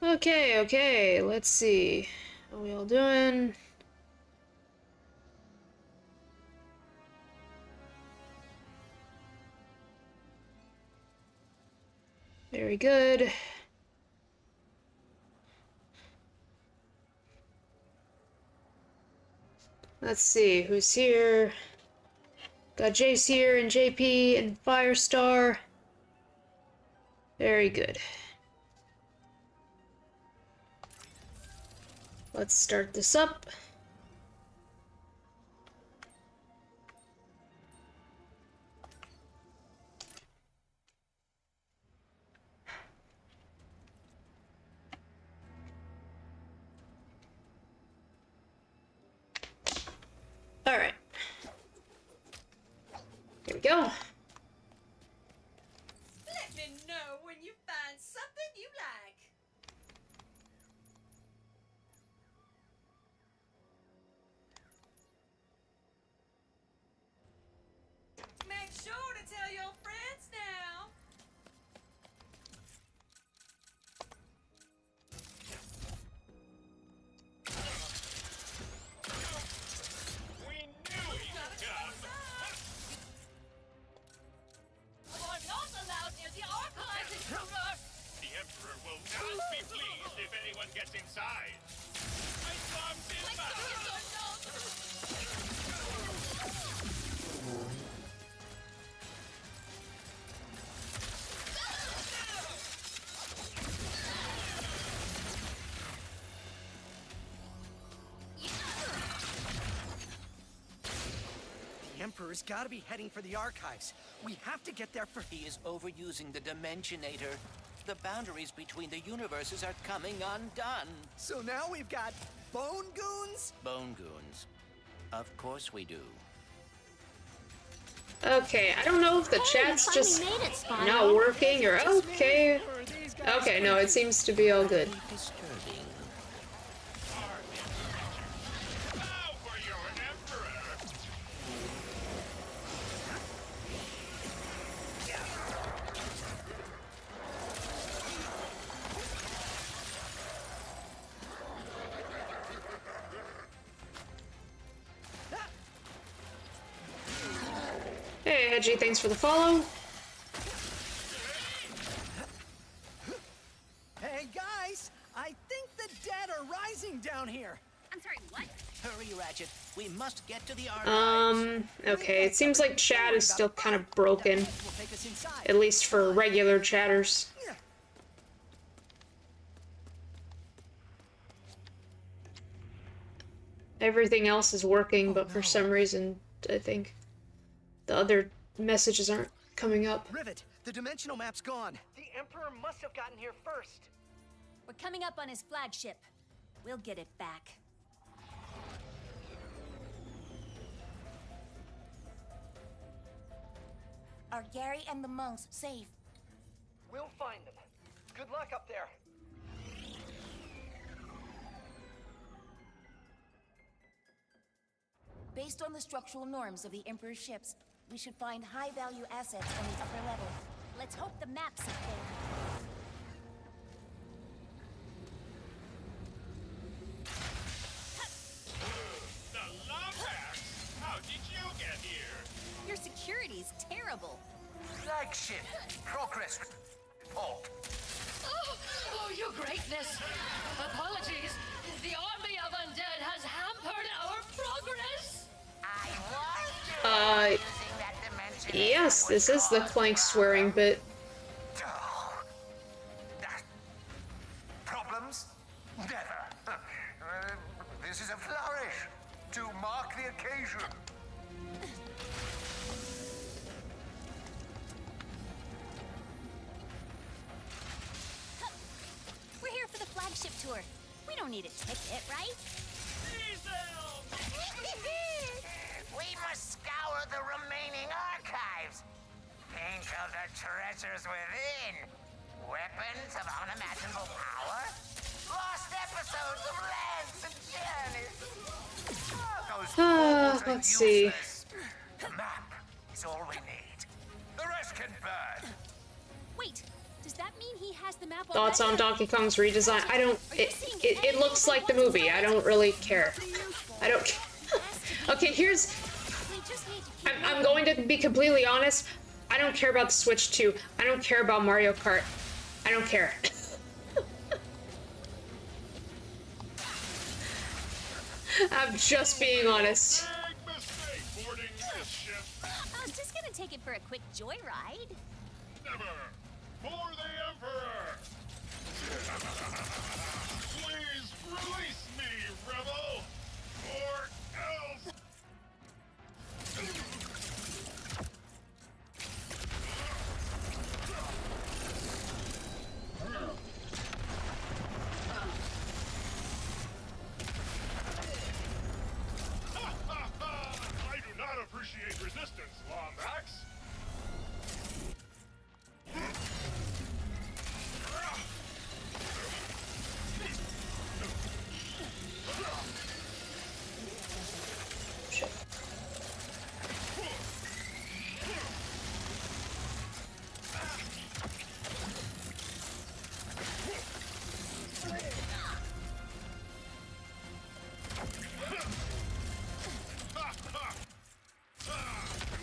Okay, let's see. How we all doing? Very good. Let's see, who's here? Got Jace here, and JP, and Firestar. Very good. Let's start this up. Alright. Here we go. Let me know when you find something you like. Make sure to tell your friends now. We knew you'd come! I'm not allowed near the archives, intruder. The Emperor will not be pleased if anyone gets inside! I bombed in My back! circuits are not. The Emperor's gotta be heading for the archives. We have to get there for... He is overusing the Dimensionator. The boundaries between the universes are coming undone. So now we've got Bone Goons? Bone Goons. Of course we do. Okay, I don't know if the chat's just not working or okay. Okay, no, it seems to be all good. Disturbing. Now for your Emperor! Hey, Hedgie, thanks for the follow. Hey, guys! I think the dead are rising down here. I'm sorry, what? Hurry, Ratchet. We must get to the archives. Okay, it seems like chat is still kind of broken, Will take us inside. at least for regular chatters. Everything else is working, but for some reason, I think the other messages aren't coming up. Rivet, the dimensional map's gone. The Emperor must have gotten here first. We're coming up on his flagship. We'll get it back. Are Gary and the monks safe? We'll find them. Good luck up there. Based on the structural norms of the Emperor's ships, we should find high-value assets on the upper level. Let's hope the map's up there. The Lombax! How did you get here? Your security's terrible. Flagship, progress report. Oh, your greatness. Apologies. The army of undead has hampered our progress. I was using that dimension. Yes, this is the Clank swearing bit. Oh, that problems? Never. This is a flourish to mark the occasion. We're here for the flagship tour. We don't need a ticket, right? We must scour the remaining archives. Think of the treasures within. Weapons of unimaginable power. Lost episodes of lands and journeys. Those fools are let's see. useless. The map is all we need. The rest can burn. Wait, Does that mean he has the map Thoughts on already? Donkey Kong's redesign? I don't. It looks like the movie. I don't really care. I don't. Okay, here's. We just need to keep I'm going to be completely honest. I don't care about the Switch 2. I don't care about Mario Kart. I don't care. I'm just being honest. Big mistake boarding this ship. I was just gonna take it for a quick joyride. Never. For the Emperor. Please release me, rebel. Or else. I do not appreciate resistance, Lombax.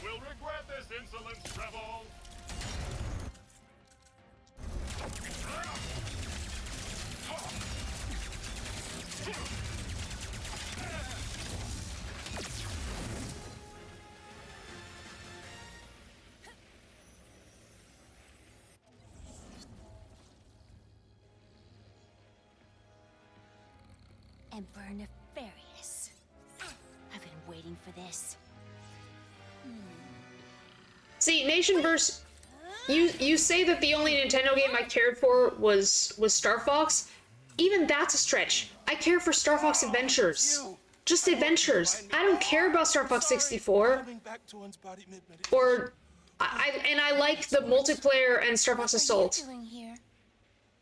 You will regret this insolence, rebel. Emperor Nefarious. I've been waiting for this. See, Nationverse, you say that the only Nintendo game I cared for was Star Fox. Even that's a stretch. I care for Star Fox Adventures. Just Adventures. I don't care about Star Fox 64. Coming back to one's body mid-mid. Or I like the multiplayer and Star Fox Assault. What are you doing here?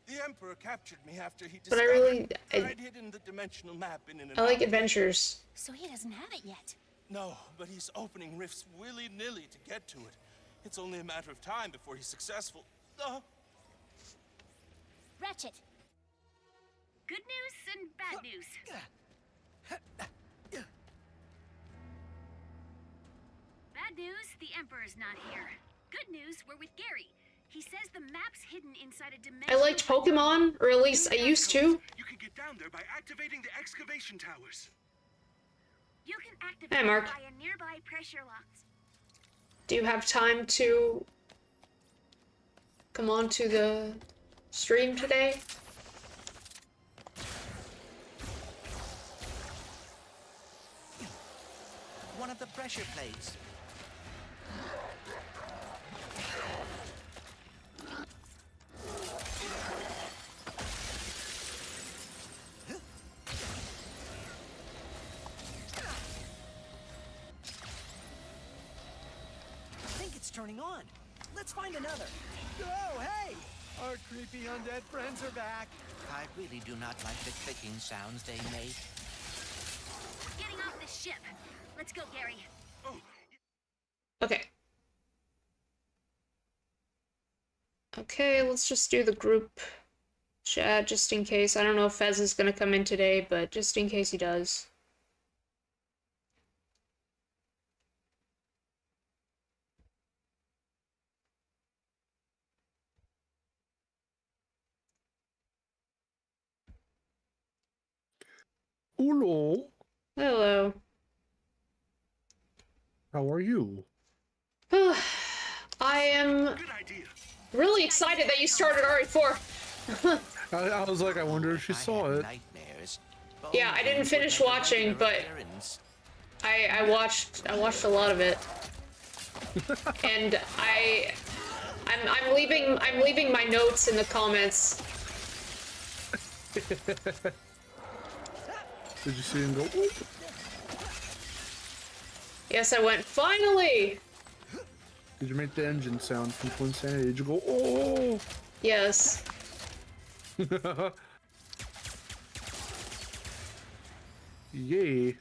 The Emperor captured me after he But I discovered really- that I'd hidden the dimensional map in an I like Adventures. So he doesn't have it yet. No, but he's opening rifts willy-nilly to get to it. It's only a matter of time before he's successful. Ratchet. Good news and bad news. Bad news, the Emperor's not here. Good news, we're with Gary. He says the map's hidden inside a dimension. I liked Pokemon, or at least I used to. You can get down there by activating the excavation towers. You can activate Hey, Mark. it via nearby pressure locks. Do you have time to come on to the stream today? One of the pressure plates. I think it's turning on. Let's find another. Oh, hey! Our creepy undead friends are back. I really do not like the clicking sounds they make. Getting off the ship. Let's go, Gary. Okay. Okay, let's just do the group chat just in case. I don't know if Fez is gonna come in today, but just in case he does. Hello. Hello. How are you? I am Good idea. really excited that you started RE4. I was like, I wonder if she I saw had it. nightmares. Yeah, I didn't Bones would finish make a watching, regular but appearance. I watched a lot of it. And I'm leaving my notes in the comments. Did you see him go? Oop? Yes, I went, finally! Did you make the engine sound from Twin Sanity? Did you go, oh? Yes. Yay.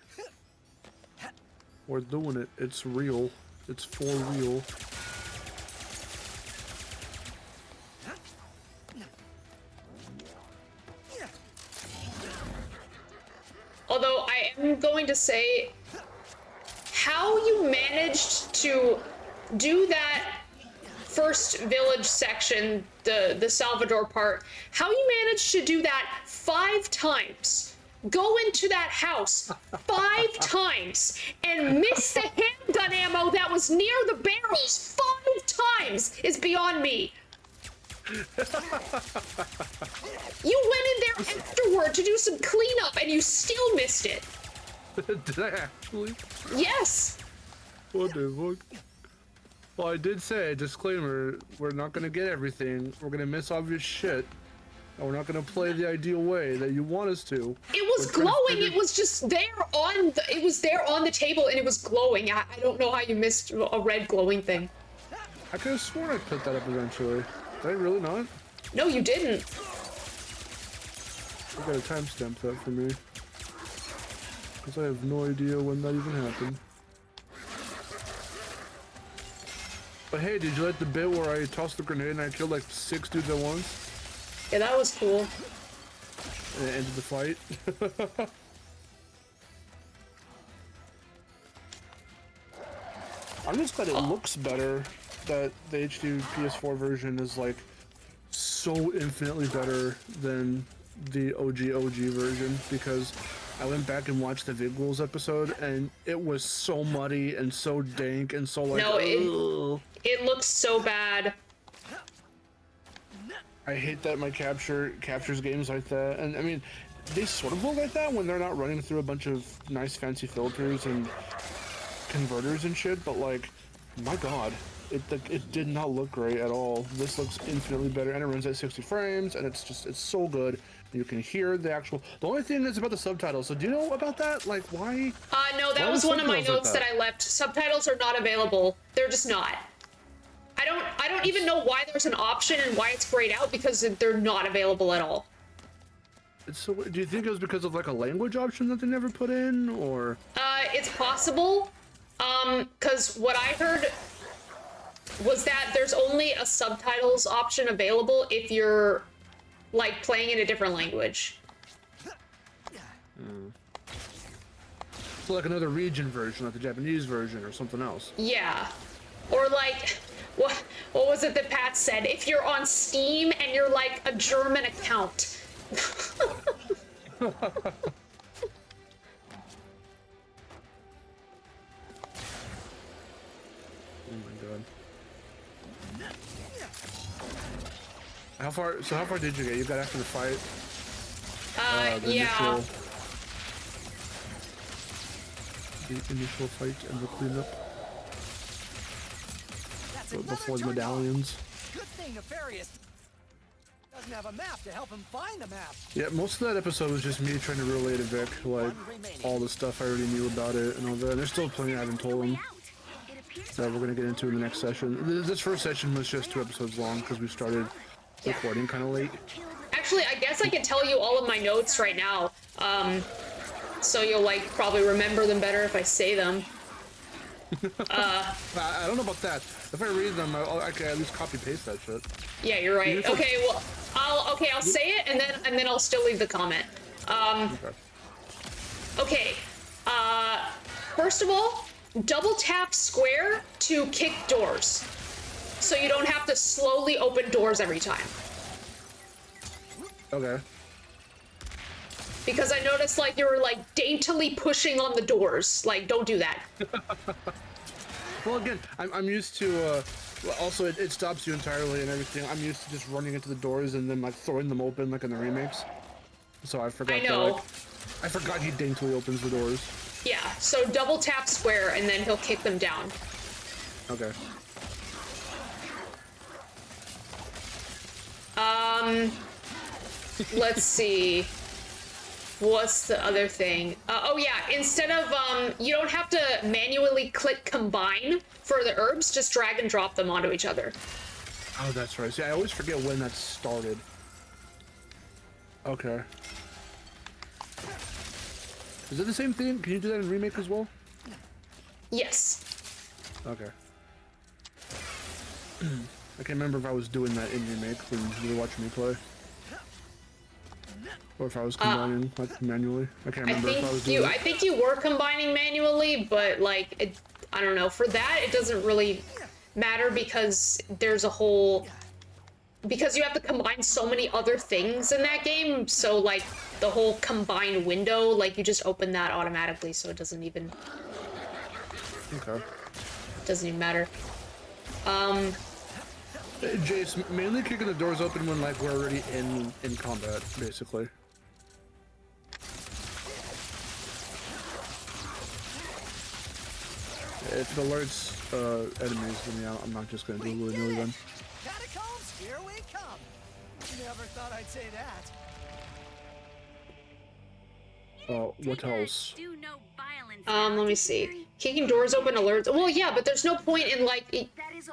We're doing it. It's real. It's for real. say how you managed to do that first village section, the Salvador part, how you managed to do that 5 times. Go into that house 5 times and miss the handgun ammo that was near the barrels 5 times is beyond me. You went in there afterward to do some cleanup and you still missed it. Did I actually? Yes. What the fuck? Well, I did say, disclaimer, we're not gonna get everything. We're gonna miss obvious shit. And we're not gonna play the ideal way that you want us to. It was glowing. It was just there on the, it was there on the table and it was glowing. I don't know how you missed a red glowing thing. I could have sworn I put that up eventually. Did I really not? No, you didn't. You gotta timestamp that for me. Because I have no idea when that even happened. But hey, did you like the bit where I tossed the grenade and I killed like 6 dudes at once? Yeah, that was cool. And it ended the fight? I'm just glad it looks better, that the HD PS4 version is like so infinitely better than the OG version, because I went back and watched the Vid Rules episode and it was so muddy and so dank and so like, no, ugh. It looks so bad. I hate that my captures games like that, and I mean, they sort of look like that when they're not running through a bunch of nice fancy filters and converters and shit. But like, my god, it did not look great at all. This looks infinitely better, and it runs at 60 frames, and it's so good. You can hear the actual. The only thing is about the subtitles. So do you know about that? Like, why? No, that was one of my notes that I left. Subtitles are not available. They're just not. I don't even know why there's an option and why it's grayed out, because they're not available at all. So do you think it was because of like a language option that they never put in, or? It's possible. Cause what I heard was that there's only a subtitles option available if you're like playing in a different language. So like another region version, like the Japanese version or something else. Yeah. Or like, what was it that Pat said? If you're on Steam and you're like a German account. Oh my god. How far did you get? You got after the fight? Yeah. The initial fight and the cleanup. Before the medallions. Good thing Nefarious doesn't have a map to help him find the map. Yeah, most of that episode was just me trying to relay to Vic, like, all the stuff I already knew about it and all that. And there's still plenty I haven't told him that we're going to get into in the next session. This first session was just 2 episodes long because we started recording kind of late. Actually, I guess I can tell you all of my notes right now. So you'll, like, probably remember them better if I say them. I don't know about that. If I read them, I can at least copy paste that shit. Yeah, you're right. Okay, well, I'll say it and then I'll still leave the comment. Okay. First of all, double tap square to kick doors, so you don't have to slowly open doors every time. Okay. Because I noticed like you were like daintily pushing on the doors. Like, don't do that. Well, again, I'm used to, also it stops you entirely and everything. I'm used to just running into the doors and then like throwing them open like in the remakes. So I forgot I know. I forgot he daintily opens the doors. Yeah, so double tap square and then he'll kick them down. Okay. Let's see. What's the other thing? Oh yeah, instead of, you don't have to manually click combine for the herbs, just drag and drop them onto each other. Oh, that's right. See, I always forget when that started. Okay. Is it the same thing? Can you do that in Remake as well? Yes. Okay. I can't remember if I was doing that in Remake when you were watching me play. Or if I was combining like manually. I can't remember if I was doing I think you were combining manually, but like I don't know. For that, it doesn't really matter because there's a whole because you have to combine so many other things in that game. So like the whole combine window, like you just open that automatically, so it doesn't even matter. Jace, mainly kicking the doors open when like we're already in combat, basically. If it alerts enemies, then yeah, I'm not just gonna do willy-nilly then. Catacombs, here we come. Never thought I'd say that. What else? Let me see. Kicking doors open alerts. Well, yeah, but there's no point in like.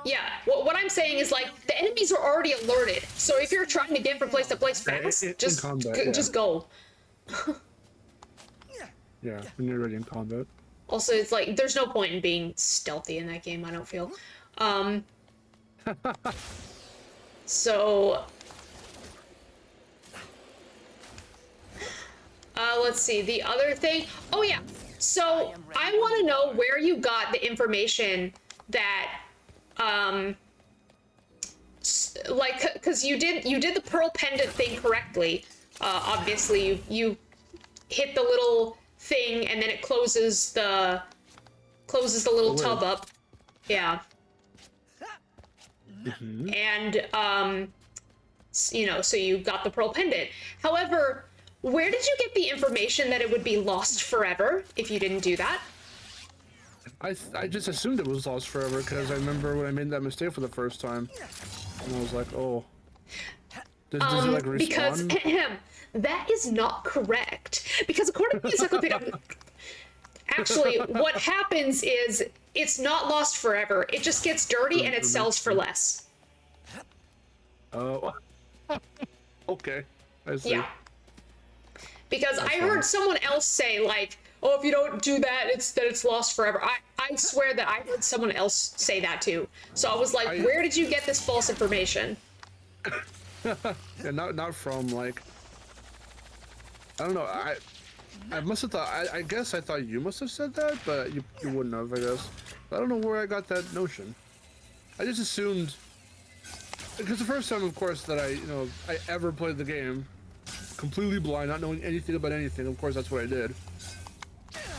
Yeah, what I'm saying is like the enemies are already alerted. So if you're trying to get from place to place fast, just just go. Yeah, when you're already in combat. Also, it's like there's no point in being stealthy in that game. I don't feel. So. Let's see, the other thing. Oh yeah, so I want to know where you got the information that, like, cause you did the pearl pendant thing correctly. Obviously you hit the little thing and then it closes the little tub up. Yeah. And, you know, so you got the pearl pendant. However, where did you get the information that it would be lost forever if you didn't do that? I just assumed it was lost forever because I remember when I made that mistake for the first time, and I was like, oh. Does it like respawn? Because that is not correct. Because according to the encyclopedia, actually, what happens is it's not lost forever. It just gets dirty and it sells for less. Oh. Okay. I see. Yeah. Because I heard someone else say, like, oh, if you don't do that, it's lost forever. I swear that I heard someone else say that too. So I was like, where did you get this false information? Yeah, not from, like... I don't know, I must have thought... I guess I thought you must have said that, but you wouldn't have, I guess. I don't know where I got that notion. I just assumed... Because the first time, of course, that I ever played the game... completely blind, not knowing anything about anything. Of course, that's what I did.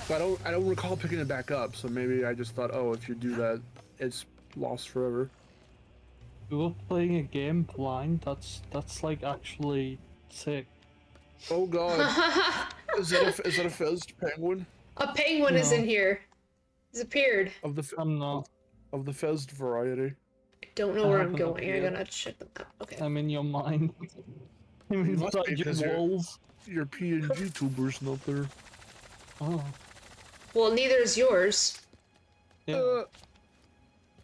But I don't recall picking it back up. So maybe I just thought, oh, if you do that, it's lost forever. You were playing a game blind. That's like actually sick. Oh God! is that a fezzed penguin? A penguin is in here. He's appeared. Of the fezzed variety. I don't know where I'm going. I'm gonna check them out. Okay. I'm in your mind. Inside your walls. Your PNG tubers not there. Oh. Well, neither is yours. Yeah.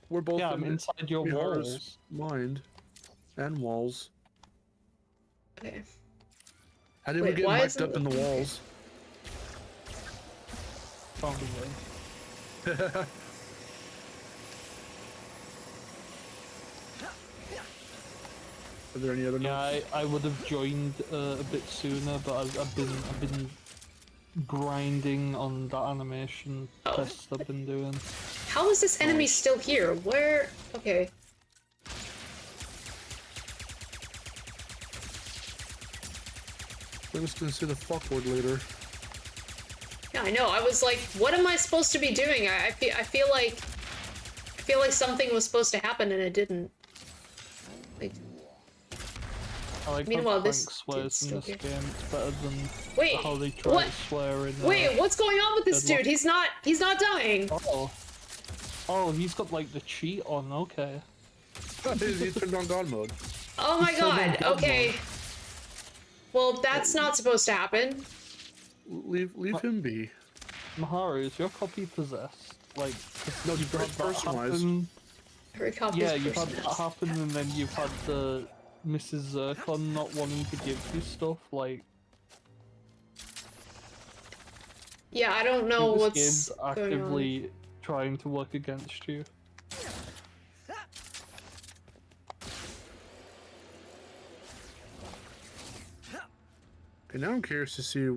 We're both I'm inside your Miharu's walls. Mind. And walls. Okay. How did we get mic'd up in the walls? Found a way. Are there any other notes? Yeah, I would have joined a bit sooner, but I've been grinding on that animation test I've been doing. How is this enemy still here? Where? Okay. We're just gonna see the fuckword later. Yeah, I know. I was like, what am I supposed to be doing? I feel like something was supposed to happen and it didn't. Like. I like Meanwhile, how this Clank swears in this here. game. It's better than Wait, how they try what? to swear in. Wait, what's going on with this Deadlock. dude? He's not dying. Oh, he's got like the cheat on. Okay. He turned on God mode. Oh my God. Okay. Well, that's not supposed to happen. Leave him be. Miharu, is your copy possessed? Like, no, you've had that personalized. happen. Every copy Yeah, is you've had personalized. that happen, and then you've had the Mrs. Zircon not wanting to give you stuff. Like, Yeah, I don't know this what's game's going on. actively trying to work against you. Okay, now I'm curious to see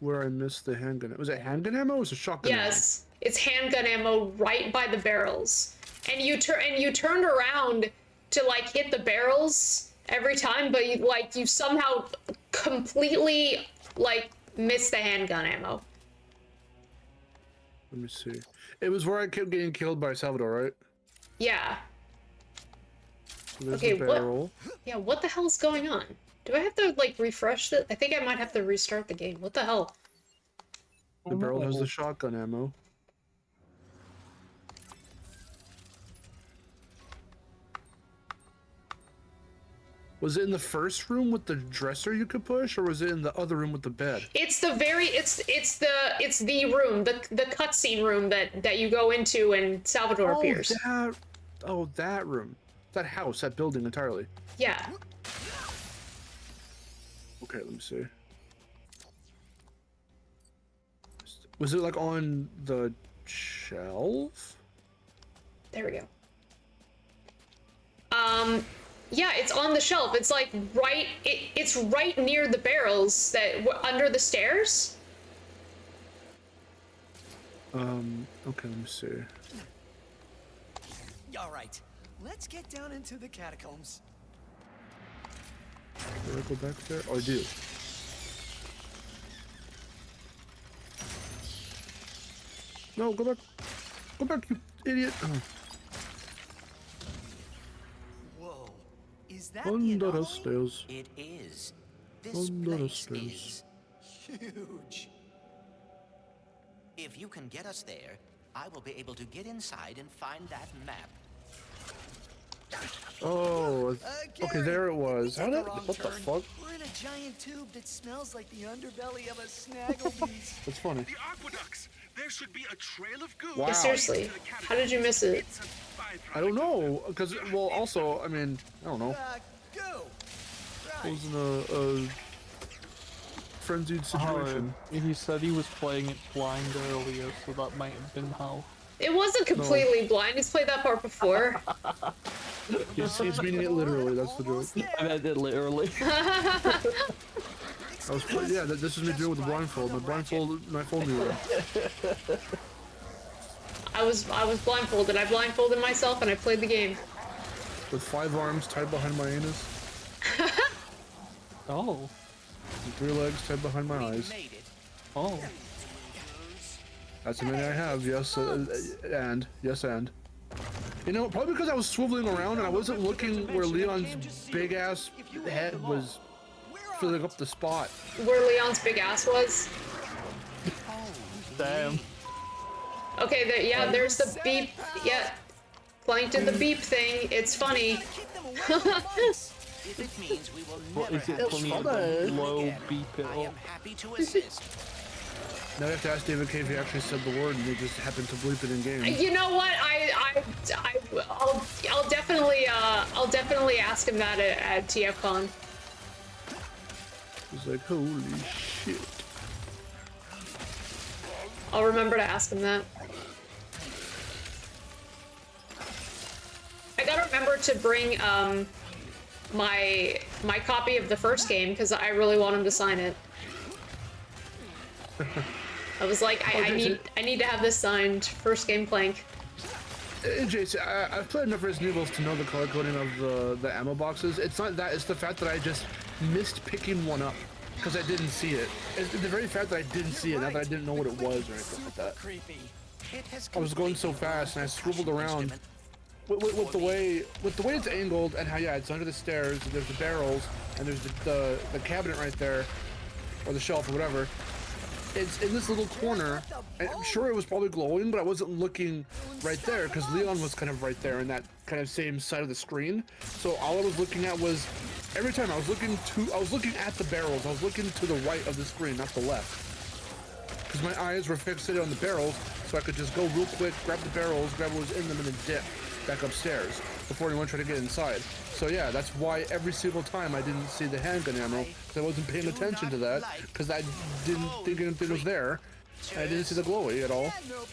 where I missed the handgun. Was it handgun ammo or was it shotgun ammo? Yes, it's handgun ammo right by the barrels. And you turned around to like hit the barrels every time, but you somehow completely like missed the handgun ammo. Let me see. It was where I kept getting killed by Salvador, right? Yeah. So there's Okay, the barrel. Yeah, what the hell's going on? Do I have to like refresh it? I think I might have to restart the game. What the hell? The barrel has the shotgun ammo. Was it in the first room with the dresser you could push, or was it in the other room with the bed? It's the the room, the cutscene room that you go into and Salvador appears. That room. That house, that building entirely. Yeah. Okay, let me see. Was it like on the shelf? There we go. Yeah, it's on the shelf. It's like it's right near the barrels under the stairs. Okay, let me see. All right, let's get down into the catacombs. Did I go back there? Oh, I do. No, go back. Go back, you idiot. Oh. Whoa, is that Under the the anomaly? stairs. It is. This Under the place stairs. is. Huge. If you can get us there, I will be able to get inside and find that map. Oh, okay, Gary, there it was. you took How a did? wrong What the turn. fuck? We're in a giant tube that smells like the underbelly of a snagglebeast. That's funny. The aqueducts. There should be a trail of goo. Wow. Seriously, how did you miss it? It's a byproduct I don't of know, because, well, also, I mean, I don't know. Go. It Right. was in a frenzied situation. He said he was playing it blind earlier, so that might have been how. It wasn't completely blind. He's played that part before. He's meaning it literally, that's the joke. Almost there. I meant it literally. I was this is me doing with the blindfold. My phone knew that. I was blindfolded. I blindfolded myself and I played the game. With 5 arms tied behind my anus, Oh. and 3 legs tied behind my eyes. Made it. Oh. That's how many I have, yes, and. You know, probably because I was swiveling around and I wasn't looking where Leon's big-ass head was filling up the spot. Where Leon's big ass was. Damn. Okay, there's the beep. Yeah, Clank did the beep thing. It's funny. If it means we will What never is it have for me to to do low again, beep it I am up? happy to assist. Now I have to ask David K if he actually said the word and he just happened to bleep it in game. You know what? I'll definitely ask him that at TFCon. He's like, holy shit. I'll remember to ask him that. I gotta remember to bring my copy of the first game because I really want him to sign it. I was like, I need to have this signed. First game Clank. Jason, I've played enough Resident Evils to know the color coding of the ammo boxes. It's not that, it's the fact that I just missed picking one up because I didn't see it. It's the very fact that I didn't see it, not that I didn't know what it was or anything like that. Creepy. I was going so fast and I swiveled around with the way it's angled and how, yeah, it's under the stairs, there's the barrels, and there's the cabinet right there, or the shelf or whatever. It's in this little corner, and I'm sure it was probably glowing, but I wasn't looking right there because Leon was kind of right there in that kind of same side of the screen. So all I was looking at was, every time I was looking at the barrels. I was looking to the right of the screen, not the left, because my eyes were fixated on the barrels, so I could just go real quick, grab the barrels, grab what was in them, and then dip back upstairs before anyone tried to get inside. So yeah, that's why every single time I didn't see the handgun ammo, because I wasn't paying attention to that, because I didn't think anything was there. I didn't see the glowy at all, Yeah, nope.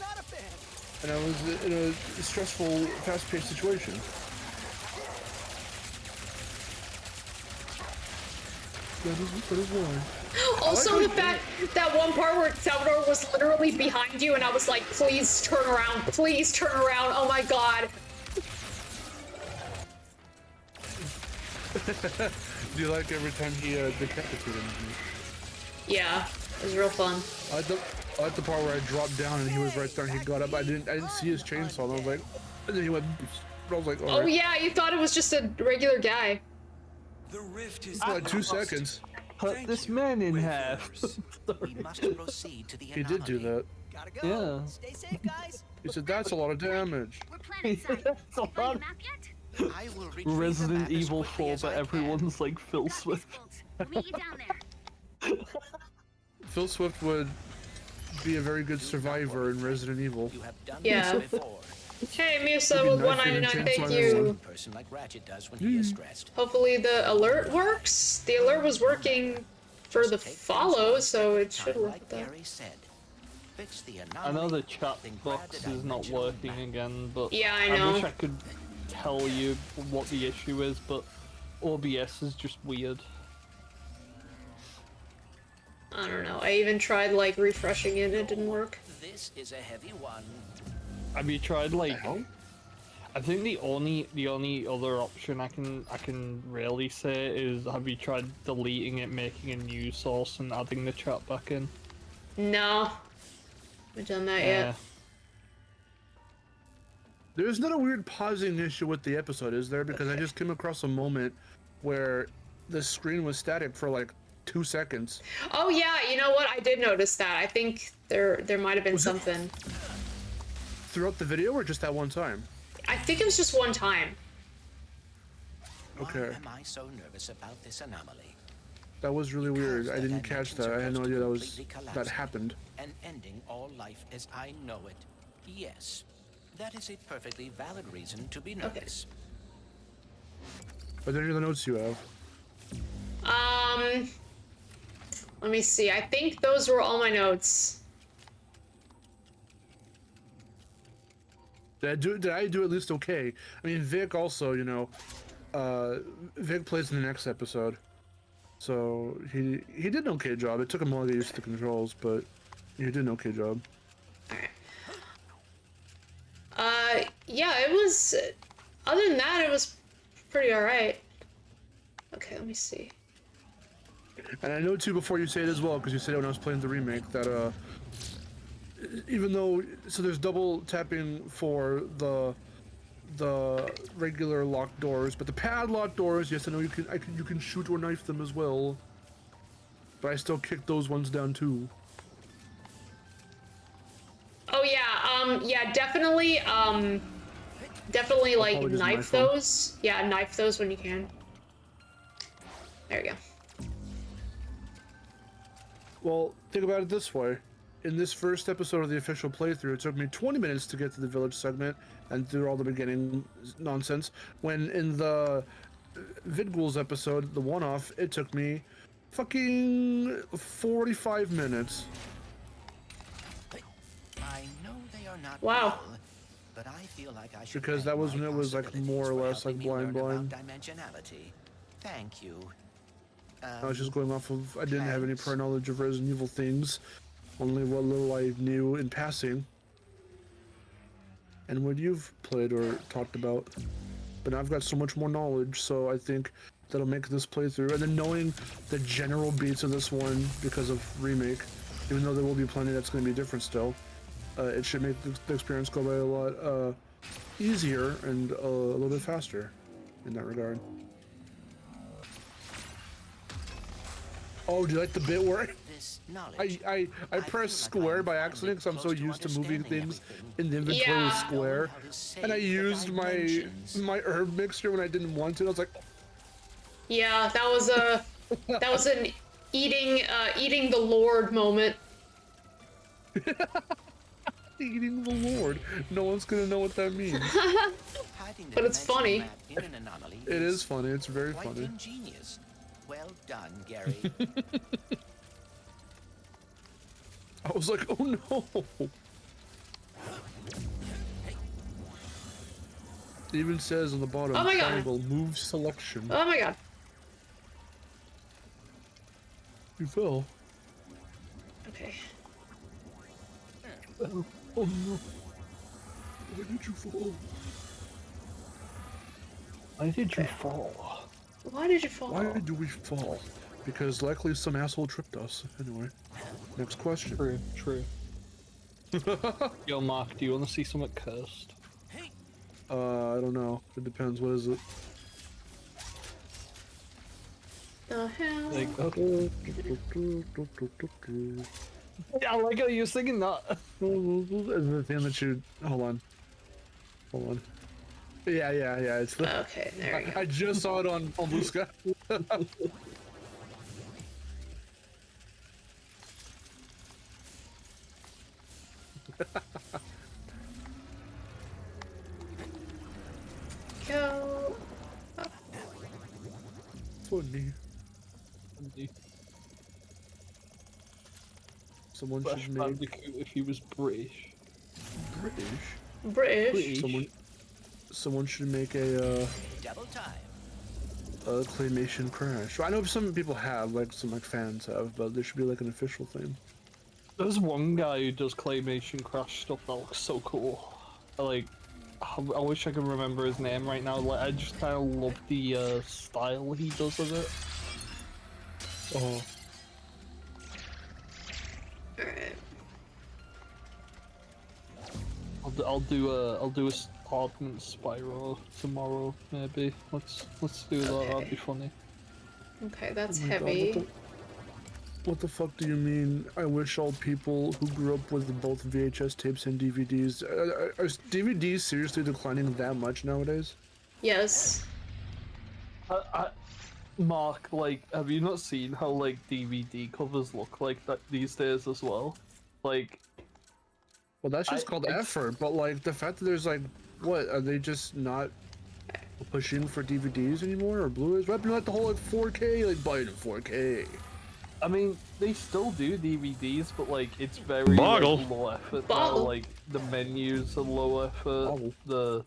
Not a fan. and I was in a stressful, fast-paced situation. That is why. Also, the fact that one part where Salvador was literally behind you, and I was like, please turn around, please turn around. Oh my god. Do you like every time he decapitated me? Yeah, it was real fun. I like the part where I dropped down and he was right there and he got up. I didn't see his chainsaw. And I was like, and then he went. I was like, oh yeah, you thought it was just a regular guy. The rift is for like 2 seconds. Cut this man in half. We must proceed to the He did do that. Gotta go. Yeah. Stay safe, guys. He said that's a lot of damage. We're planet side. That's a Find lot. the map yet? I will retrieve the Resident map as Evil quickly 4, as but I can. everyone's like Phil Got this, Swift. folks. We'll meet you down there. Phil Swift would be a very good survivor in Resident Evil. You have done Yeah. this before. Hey, Musa with 199, thank you. Person like Ratchet does when he is stressed. Hopefully the alert works. The alert was working for the follow, so it should work Like with that. Gary said, fix the I know the anomaly, chat then grab box the is not dimensional working map. again, but Yeah, I know. wish I could tell you what the issue is, but OBS is just weird. I don't know. I even tried like refreshing it, it didn't work. This is a heavy one. Have you tried like? I think the only other option I can really say is, have you tried deleting it, making a new source, and adding the chat back in? No. Haven't done that yet. There's not a weird pausing issue with the episode, is there? Because I just came across a moment where the screen was static for like 2 seconds. Oh yeah, you know what? I did notice that. I think there might have been something. Throughout the video or just that one time? I think it was just one time. Okay. Why am I so nervous about this anomaly? That was really weird. I didn't catch that. I had no idea that Completely happened. And ending all life as I know it. Yes, that is a perfectly valid reason to be nervous. Are there any other notes you have? Let me see. I think those were all my notes. Did I do at least okay? I mean, Vic also, you know, Vic plays in the next episode, so he did an okay job. It took him a while to get used to the controls, but he did an okay job. Alright. Yeah, it was. Other than that, it was pretty alright. Okay, let me see. And I know too, before you say it as well, because you said it when I was playing the remake, that even though, so there's double tapping for the regular locked doors, but the padlock doors, yes, I know you can shoot or knife them as well, but I still kick those ones down too. Oh yeah, yeah, definitely, definitely like probably just knife knife them. those. Yeah, knife those when you can. There we go. Well, think about it this way. In this first episode of the official playthrough, it took me 20 minutes to get to the village segment and through all the beginning nonsense, when in the VidGhouls episode, the one-off, it took me fucking 45 minutes. I know they are not Wow. real, but I feel like I should Because that thank was my when it was like possibilities more or for less like helping me blind. learn about dimensionality. Thank you. I was just going off of, I didn't have any prior knowledge of Resident Evil things, only what little I knew in passing, and what you've played or talked about. But now I've got so much more knowledge, so I think that'll make this playthrough, and then knowing the general beats of this one because of remake, even though there will be plenty that's going to be different still, it should make the experience go by a lot easier and a little bit faster in that regard. Oh, do you like the bit where This knowledge. I pressed square by accident because I'm so used to moving things in the inventory with square, and I used my herb mixture when I didn't want to. I was like, Yeah, that was an eating the Lord moment. eating the Lord. No one's gonna know what that means. Hiding the But it's dimensional funny. map in an anomaly It is funny. It's very quite funny. ingenious. Well done, Gary. I was like, oh no. It even says on the bottom, Oh my God. triangle, move selection. Oh my god. You fell. Okay. Oh no. Why did you fall? Why did you fall? Why did you fall? Why do we fall? Because likely some asshole tripped us. Anyway, next question. True, true. Yo, Mark, do you want to see something cursed? I don't know. It depends. What is it? The hell? Like, yeah, I like how you're singing that. The thing that you... Hold on. Hold on. Yeah. It's the... Okay, there we go. I just saw it on Blue Sky. Go. Funny. Someone Fresh should make Bandicoot if he was British. British. Someone should make a Double time. claymation crash. I know some people have, like some fans have, but there should be like an official thing. There's one guy who does claymation crash stuff that looks so cool. I wish I could remember his name right now. Like, I just kind of love the style he does of it. Oh. Alright. I'll do a Ardent Spyro tomorrow maybe. Let's do that. Okay. That'd be funny. Okay, that's Oh my God, heavy. what the fuck do you mean? I wish all people who grew up with both VHS tapes and DVDs. Are DVDs seriously declining that much nowadays? Yes. Mark, like, have you not seen how like DVD covers look like that these days as well? Like, well, that's just called effort. But like the fact that there's like, what are they just not pushing for DVDs anymore or Blu-rays? What happened to like the whole like 4K, like buying a 4K? I mean, they still do DVDs, but like it's very like, low effort. Now. Like the menus are low effort. The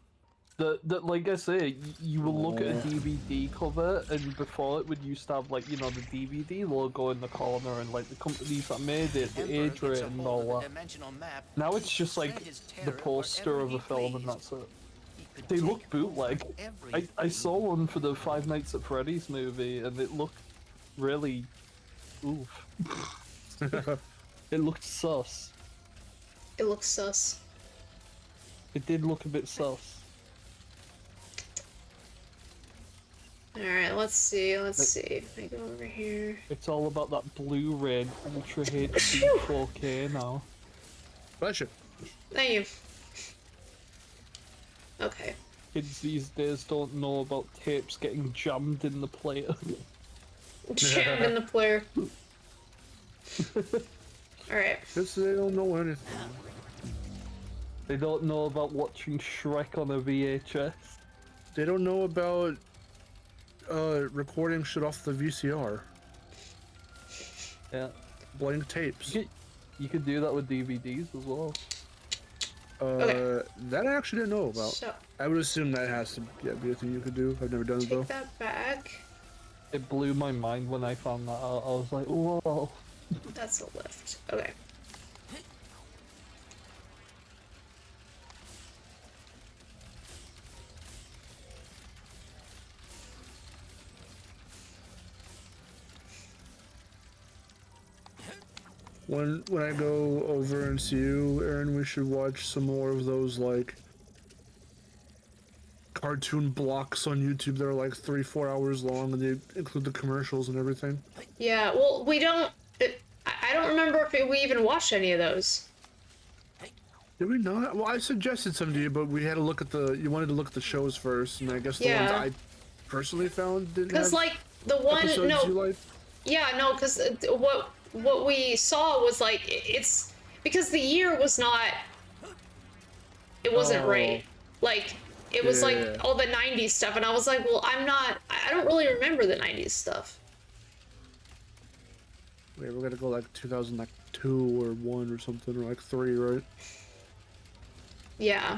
like I say, you will look at a DVD cover, and before it would used to have like, you know, the DVD logo in the corner and like the companies that made it, the age rating and all that. Now it's just like the poster of a film and that's it. They look bootleg. I saw one for the Five Nights at Freddy's movie, and it looked really. Oof. It looked sus. It looks sus. It did look a bit sus. Alright, let's see. If I go over here. It's all about that Blu-ray Ultra HD 4K now. Bless you. Thank you. Okay. Kids these days don't know about tapes getting jammed in the player. Jammed in the player. Alright. Just they don't know anything. They don't know about watching Shrek on a VHS. They don't know about recording shit off the VCR. Yeah. Blank tapes. You could do that with DVDs as well. Okay. That I actually didn't know about. So, I would assume that has to be a thing you could do. I've never done it though. take that back. It blew my mind when I found that out. I was like, whoa. That's a lift. Okay. When I go over and see you, Aaron, we should watch some more of those like cartoon blocks on YouTube that are like 3-4 hours long, and they include the commercials and everything. Yeah, well, we don't... I don't remember if we even watched any of those. Did we not? Well, I suggested some to you, but we had to look at the... You wanted to look at the shows first, and I guess the ones I personally found didn't have... Because, like, the one... episodes No. you liked. Yeah, no, because what we saw was, like, it's... Because the year was not... It wasn't right. Like... It was like all the 90s stuff, and I was like, well, I don't really remember the 90s stuff. Wait, we're gonna go like 2002 or 1 or something, or like 3, right? Yeah.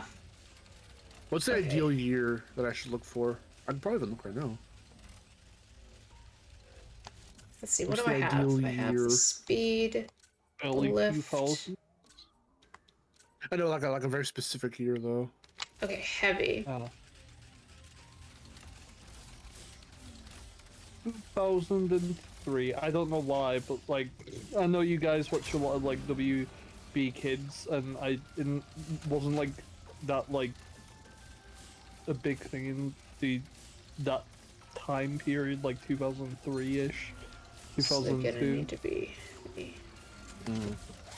What's the ideal year that I should look for? I'm probably gonna look right now. Let's see, what What's do I the have? ideal I have year? the speed, Early lift. 2000. I know, like a very specific year though. Okay, heavy. 2003. I don't know why, but like, I know you guys watch a lot of like WB Kids, and I didn't wasn't like that like a big thing in that time period, like 2003-ish, So they're gonna 2002. need to be.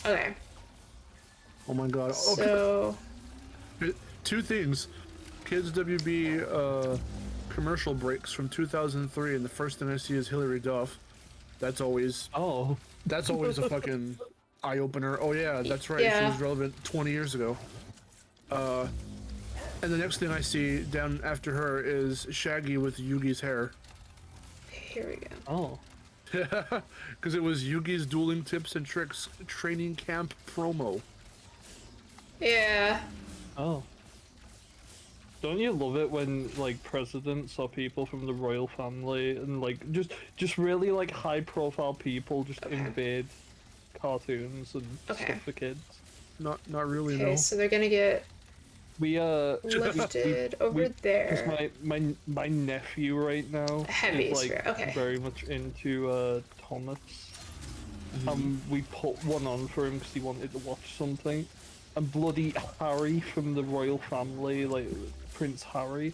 Okay. Oh my god. Oh, So two things. Kids WB commercial breaks from 2003, and the first thing I see is Hillary Duff. That's always Oh, a fucking eye opener. Oh yeah, that's right. She Yeah. was relevant 20 years ago. And the next thing I see down after her is Shaggy with Yugi's hair. here we go. oh. Because it was Yugi's Dueling Tips and Tricks training camp promo. Yeah. Oh. Don't you love it when like presidents or people from the royal family and like just really like high profile people just invade cartoons and Okay. stuff for kids? Not really, Okay, no. so they're gonna get We lifted over there. because my nephew right now Heavy is like sphere, okay. very much into Thomas. We put one on for him because he wanted to watch something, and bloody Harry from the royal family, like Prince Harry,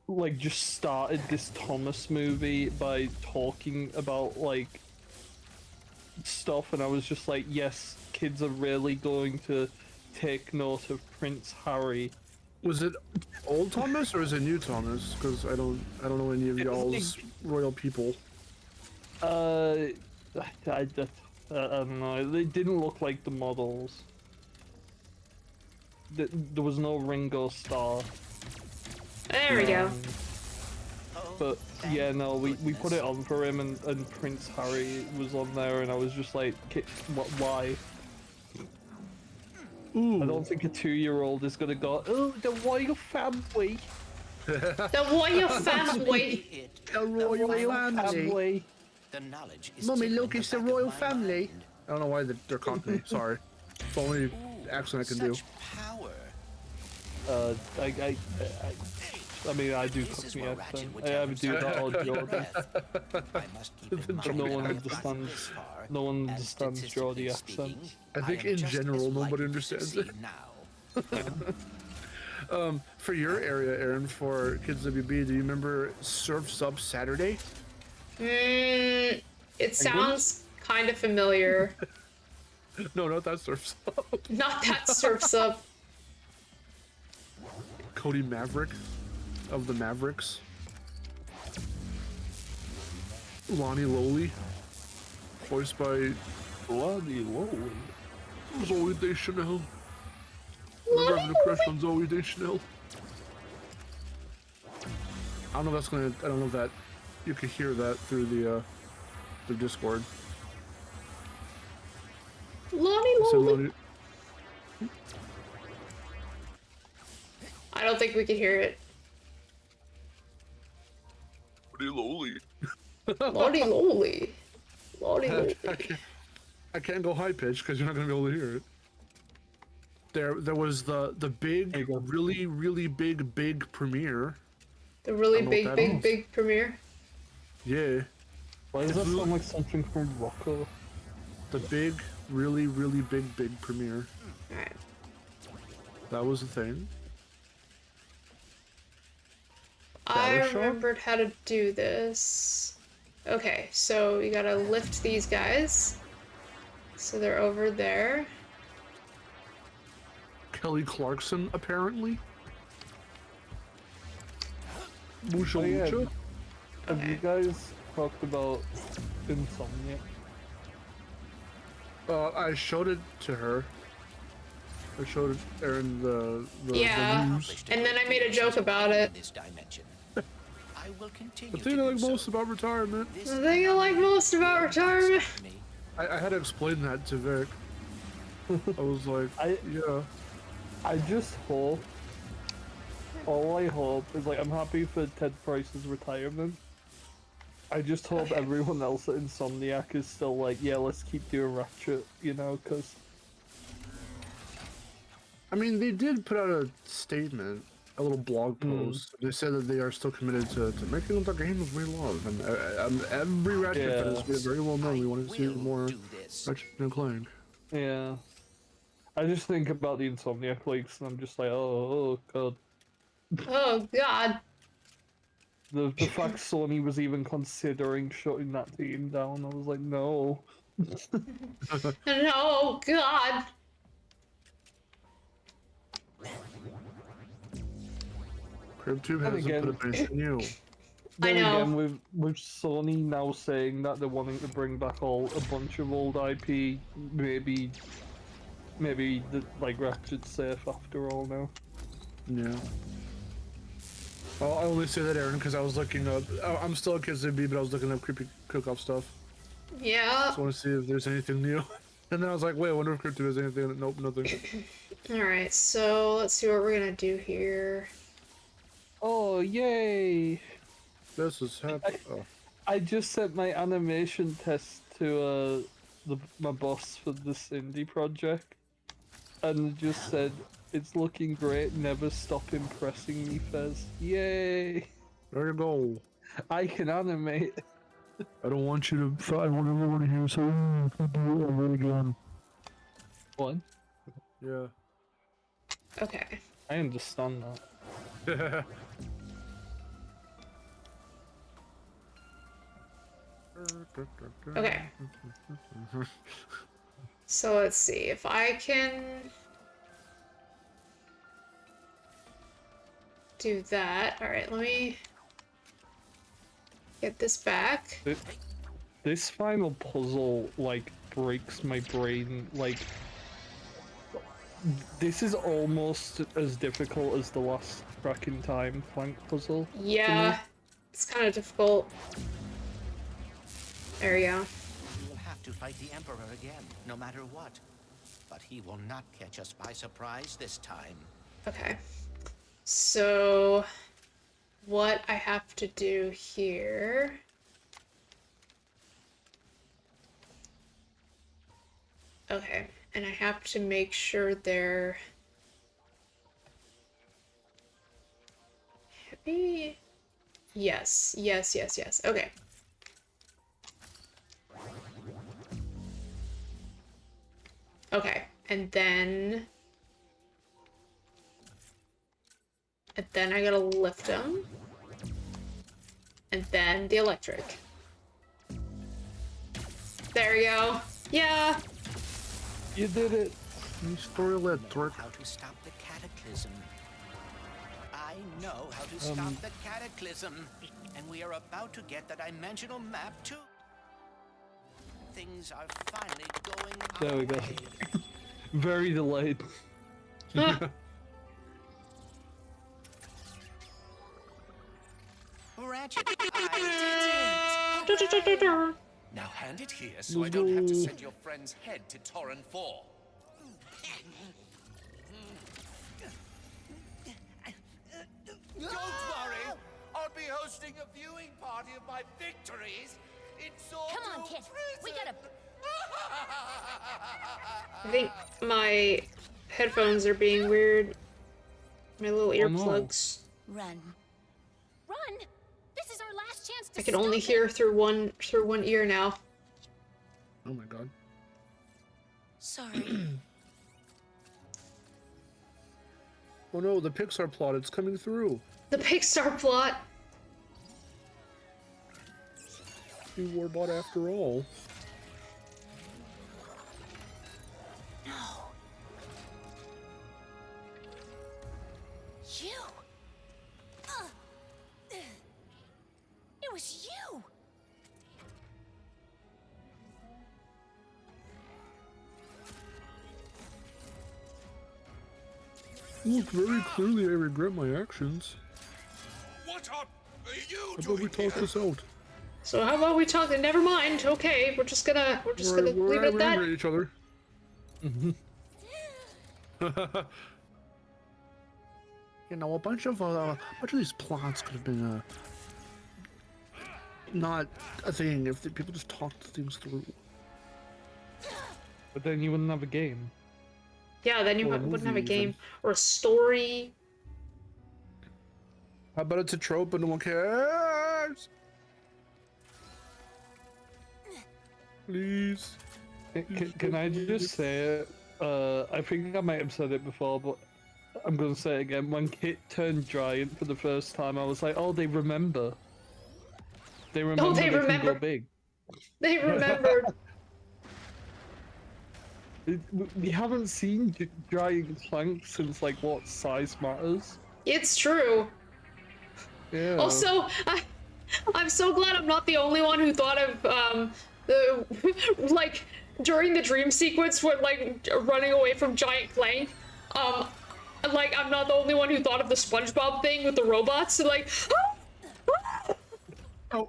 like just started this Thomas movie by talking about like stuff, and I was just like, yes, kids are really going to take note of Prince Harry. Was it old Thomas or is it new Thomas? Because I don't know any of y'all's royal people. I don't know. They didn't look like the models. There was no Ringo Starr. There we go. But yeah, no, we put it on for him, and Prince Harry was on there, and I was just like, why? Ooh. I don't think a 2-year-old is gonna go, oh, the royal family. The royal family. The royal family. The knowledge is Mummy, tickling look, the it's the back of royal my family. mind. I don't know why they're Cockney. Sorry. It's the only accent I can do. Such power. I mean, I do This is Cockney where accent. Ratchet would I tell have to do himself that all to Geordie. death. I must keep in mind No one that I've understands. gotten this far, No one and understands Geordie statistically accent. speaking, I think am in just as general, nobody likely to understands it. succeed now. For your area, Aaron, for Kids WB, do you remember Surf's Up Saturday? It sounds kind of familiar. No, not that Surf's Up. Not that Surf's Up. Cody Maverick of the Mavericks. Lonnie Lowly, voiced by Bloody Lord. Zoe Deschanel. Remember having a crush on Zoe Deschanel? I don't know if that's gonna. I don't know if that you could hear that through the Discord. Lonnie I said Lowly. Lonnie. I don't think we can hear it. Lowly. Lonnie Lowly. Lonnie I Lowly. can't, I can't go high pitch because you're not gonna be able to hear it. There was the big, really big premiere. The really I don't know what that is. big premiere. Yeah, Why does that sound like something from Rocco? the big, really big premiere. Alright. That was the thing. I Battleshock? remembered how to do this. Okay, so you gotta lift these guys. So they're over there. Kelly Clarkson, apparently. Musha Oh, yeah. Lucha? Have you guys talked about Insomnia? I showed it to her. I showed Aaron the Yeah. news. And then I made a joke about it. This dimension. I will continue The to thing I do like so. most about retirement. This The thing I like most about retirement. me. I had to explain that to Vic. I was like, yeah. I just hope. All I hope is like I'm happy for Ted Price's retirement. I just hope everyone else at Insomniac is still like, yeah, let's keep doing Ratchet, you know, because... I mean, they did put out a statement, a little blog post. They said that they are still committed to making the games we love. And every Ratchet fan is very well known. We want to see more Ratchet and Clank. Yeah. I just think about the Insomniac leaks and I'm just like, oh god. Oh god. The fact Sony was even considering shutting that team down, I was like, no. No, god. CrypTube hasn't put a base on you. I know. Again, with Sony now saying that they're wanting to bring back a bunch of old IP, maybe like Ratchet's safe after all now. Yeah. Well, I only say that, Aaron, because I was looking up. I'm still a Kidsby, but I was looking up creepy cook-off stuff. Yeah. Just want to see if there's anything new. And then I was like, wait, I wonder if CrypTube has anything. Nope, nothing. Alright, so let's see what we're gonna do here. Oh, yay! This is happening. I just sent my animation test to my boss for this indie project, and it just said, "It's looking great. Never stop impressing me, Fez." Yay! There you go. I can animate. I don't want you to. I want everyone here, so do it over again. What? Yeah. Okay. I understand that. Okay. So let's see if I can do that. Alright, let me get this back. This final puzzle, like, breaks my brain. Like, this is almost as difficult as the last Crack in Time Clank puzzle. Yeah, it's kind of difficult. There we go. We will have to fight the Emperor again, no matter what. But he will not catch us by surprise this time. Okay. So, what I have to do here... Okay, and I have to make sure they're... heavy? Yes, yes, yes, yes. Okay. Okay, and then I gotta lift them. And then the electric. There we go. Yeah! You did it! Story electric. How to stop the cataclysm. I know how to stop the cataclysm. And we are about to get the dimensional map too. Things are finally going There we go. our way. Very delayed. Ratchet, I did it! Now hand it here so I don't have to send your friend's head to Torren 4. Don't worry! I'll be hosting a viewing party of my victories in Come on, kid. We gotta... I think my headphones are being weird. My little earplugs. Run. Run! This is our last chance to I can only hear through one ear now. Oh my god. Sorry. Oh no, the Pixar plot, it's coming through. The Pixar plot. You Warbot after all. No. You. It was you. Look, very clearly I regret my actions. What are you How about doing we talk this out? So how about we talk? Never mind. Okay, we're just gonna leave it at that. We're each other. You know, a bunch of these plots could have been not a thing if people just talked things through. But then you wouldn't have a game. Yeah, then you Or a wouldn't have a movie, game even. or a story. How about it's a trope and no one cares? Please. Can I just say it? I think I might have said it before, but I'm gonna say it again. When Kit turned giant for the first time, I was like, "Oh, they remember. They remember. they They can remember. go big." They remembered. We haven't seen giant Clank since like what? Size Matters. It's true. Yeah. Also, I'm so glad I'm not the only one who thought of the like during the dream sequence when like running away from giant Clank. Like I'm not the only one who thought of the SpongeBob thing with the robots. Like, Oh.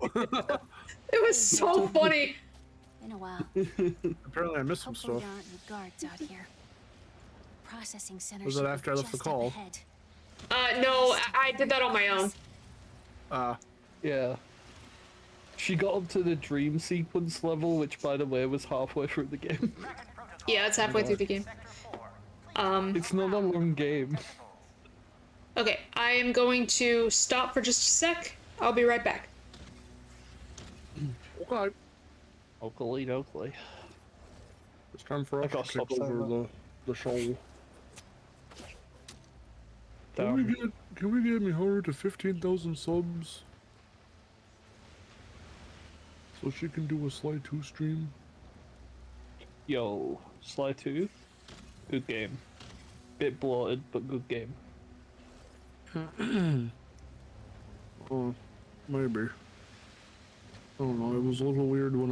it was so funny. In a while. Apparently I missed some Hopefully stuff. there aren't any guards out here. Processing center. Was it should be after I left the just up call? ahead. No, I did that on my own. Yeah. She got up to the dream sequence level, which by the way was halfway through the game. Yeah, it's halfway through the game. It's not a long game. Okay, I am going to stop for just a sec. I'll be right back. Okay. Oakley dokley. It's time for us got to take stop over sign the show. Damn. Can we get Miharu to 15,000 subs? So she can do a Sly 2 stream? Yo, Sly 2, good game. Bit bloated, but good game. Maybe. I don't know, it was a little weird when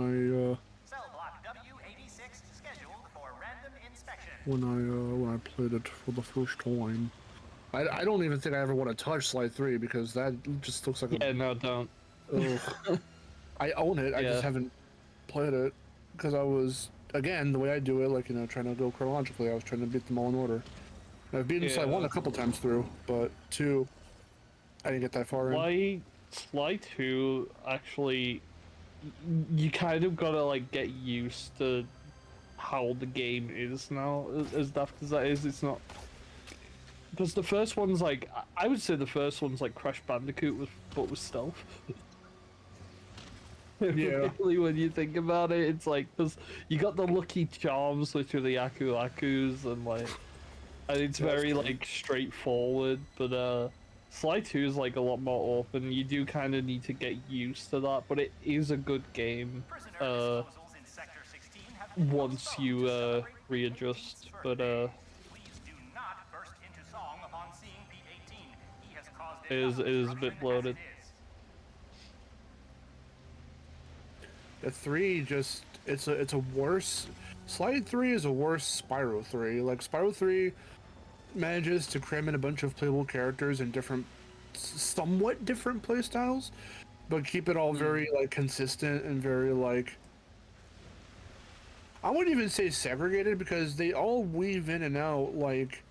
Cell block W86 scheduled for random inspection. when I played it for the first time. I don't even think I ever want to touch Sly 3 because that just looks like a... Yeah, no, don't. Ugh. I own it, I just Yeah. haven't played it because I was, again, the way I do it, like, you know, trying to go chronologically, I was trying to beat them all in order. I've beaten Sly 1 a couple times through, but 2, I didn't get that far in. Sly 2, actually, you kind of gotta, like, get used to how the game is now, as daft as that is. It's not... Because the first one's like... I would say the first one's like Crash Bandicoot, but with stealth. Yeah. Really, when you think about it, it's like, because you got the Lucky Charms, which are the Aku Akus, and like... And it's very, like, straightforward, but, Sly 2 is, like, a lot more open. You do kind of need to get used to that, but it is a good game, once you, readjust, but, it is a bit bloated. The 3 just, it's a worse... Slide 3 is a worse Spyro 3. Like, Spyro 3 manages to cram in a bunch of playable characters and different, somewhat different playstyles, but keep it all very, like, consistent and very, like... I wouldn't even say segregated, because they all weave in and out, like,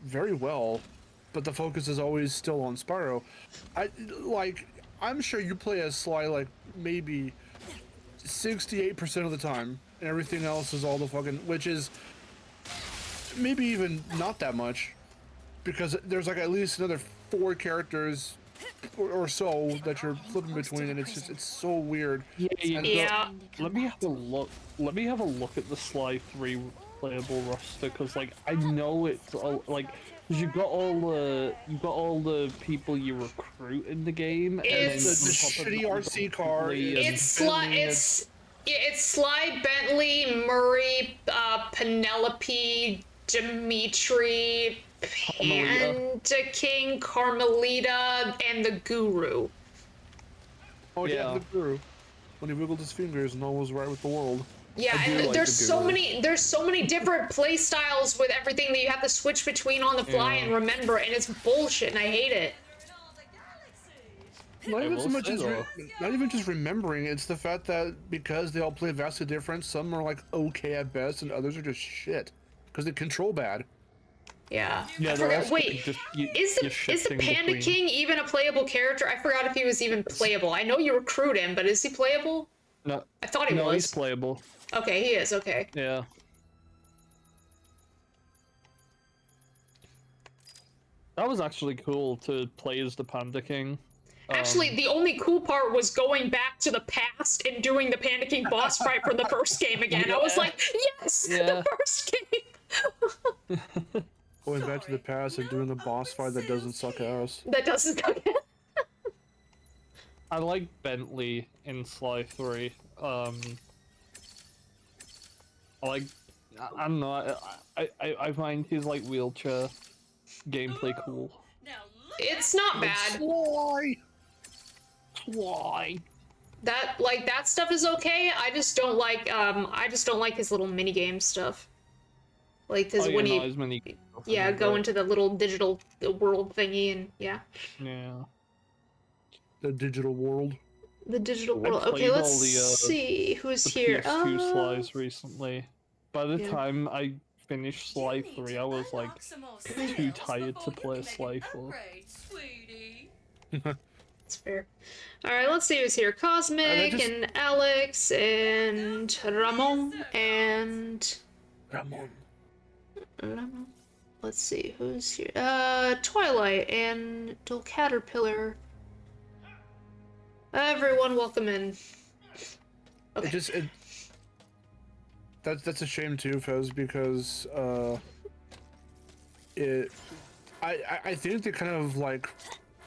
very well, but the focus is always still on Spyro. I'm sure you play as Sly, like, maybe 68% of the time, and everything else is all the fucking, which is maybe even not that much, because there's like at least another 4 characters or so that you're flipping between, and it's just, it's so weird. Yeah. Let me have a look. Let me have a look at the Sly 3 playable roster, because like I know it's all, like, because you've got all the people you recruit in the game, and then It's the shitty RC car. It's Sly, Bentley, Murray, Penelope, Dimitri, Panda King, Carmelita, and the Guru. Oh yeah, the Guru. When he wiggled his fingers and all was right with the world. Yeah, and there's so many different play styles with everything that you have to switch between on the fly and remember, and it's bullshit, and I hate it. Not even so much as not even just remembering, it's the fact that because they all play vastly different, some are like okay at best and others are just shit because they control bad. Yeah. Yeah, I the forgot. rest Wait, just is the shifting Panda between. King even a playable character? I forgot if he was even playable. I know you recruit him, but is he playable? No, I thought he no, was. he's playable. Okay, he is. Okay. Yeah. That was actually cool to play as the Panda King. Actually, the only cool part was going back to the past and doing the Panda King boss fight from the first game again. I was like, yes, Yeah. the first game. Going back to the past and doing a boss fight that doesn't suck ass. That doesn't go. I like Bentley in Sly 3. I like. I don't know. I find his like wheelchair gameplay cool. It's not bad. Why? That stuff is okay. I just don't like his little mini game stuff. Like his when he go into the little digital world thingy and yeah. Yeah. The digital world. The digital world. Okay, let's see who's here. PS2 Slides recently. By the time I finished Sly 3, I was like too tired to play Sly 4. That's fair. Alright, let's see who's here. Cosmic and Alex and Ramon and Ramon. Let's see who's here. Twilight and Dual Caterpillar. Everyone, welcome in. Okay. That's a shame too, Fez, because I think they kind of like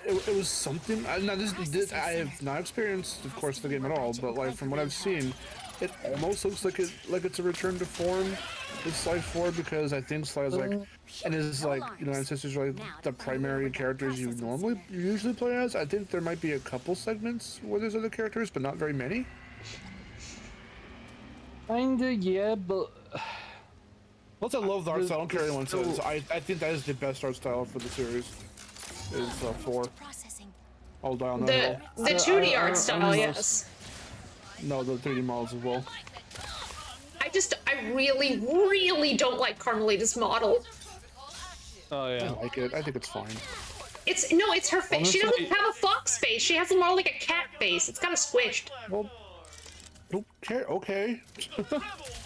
it was something. Now this I have not experienced, of course, the game at all, but like from what I've seen, it almost looks like it's a return to form with Sly 4, because I think Sly is like, and his like ancestors are like the primary characters you usually play as. I think there might be a couple segments where there's other characters, but not very many. Kinda, yeah, but. Plus, I love the art style. I don't care what anyone says. I think that is the best art style for the series. Is 4. I'll die on that. The 2D art style, yes. No, the 3D models as well. I really, really don't like Carmelita's model. Oh yeah. I like it. I think it's fine. It's her face. She doesn't have a fox face. She has more like a cat face. It's kind of squished. Well, okay.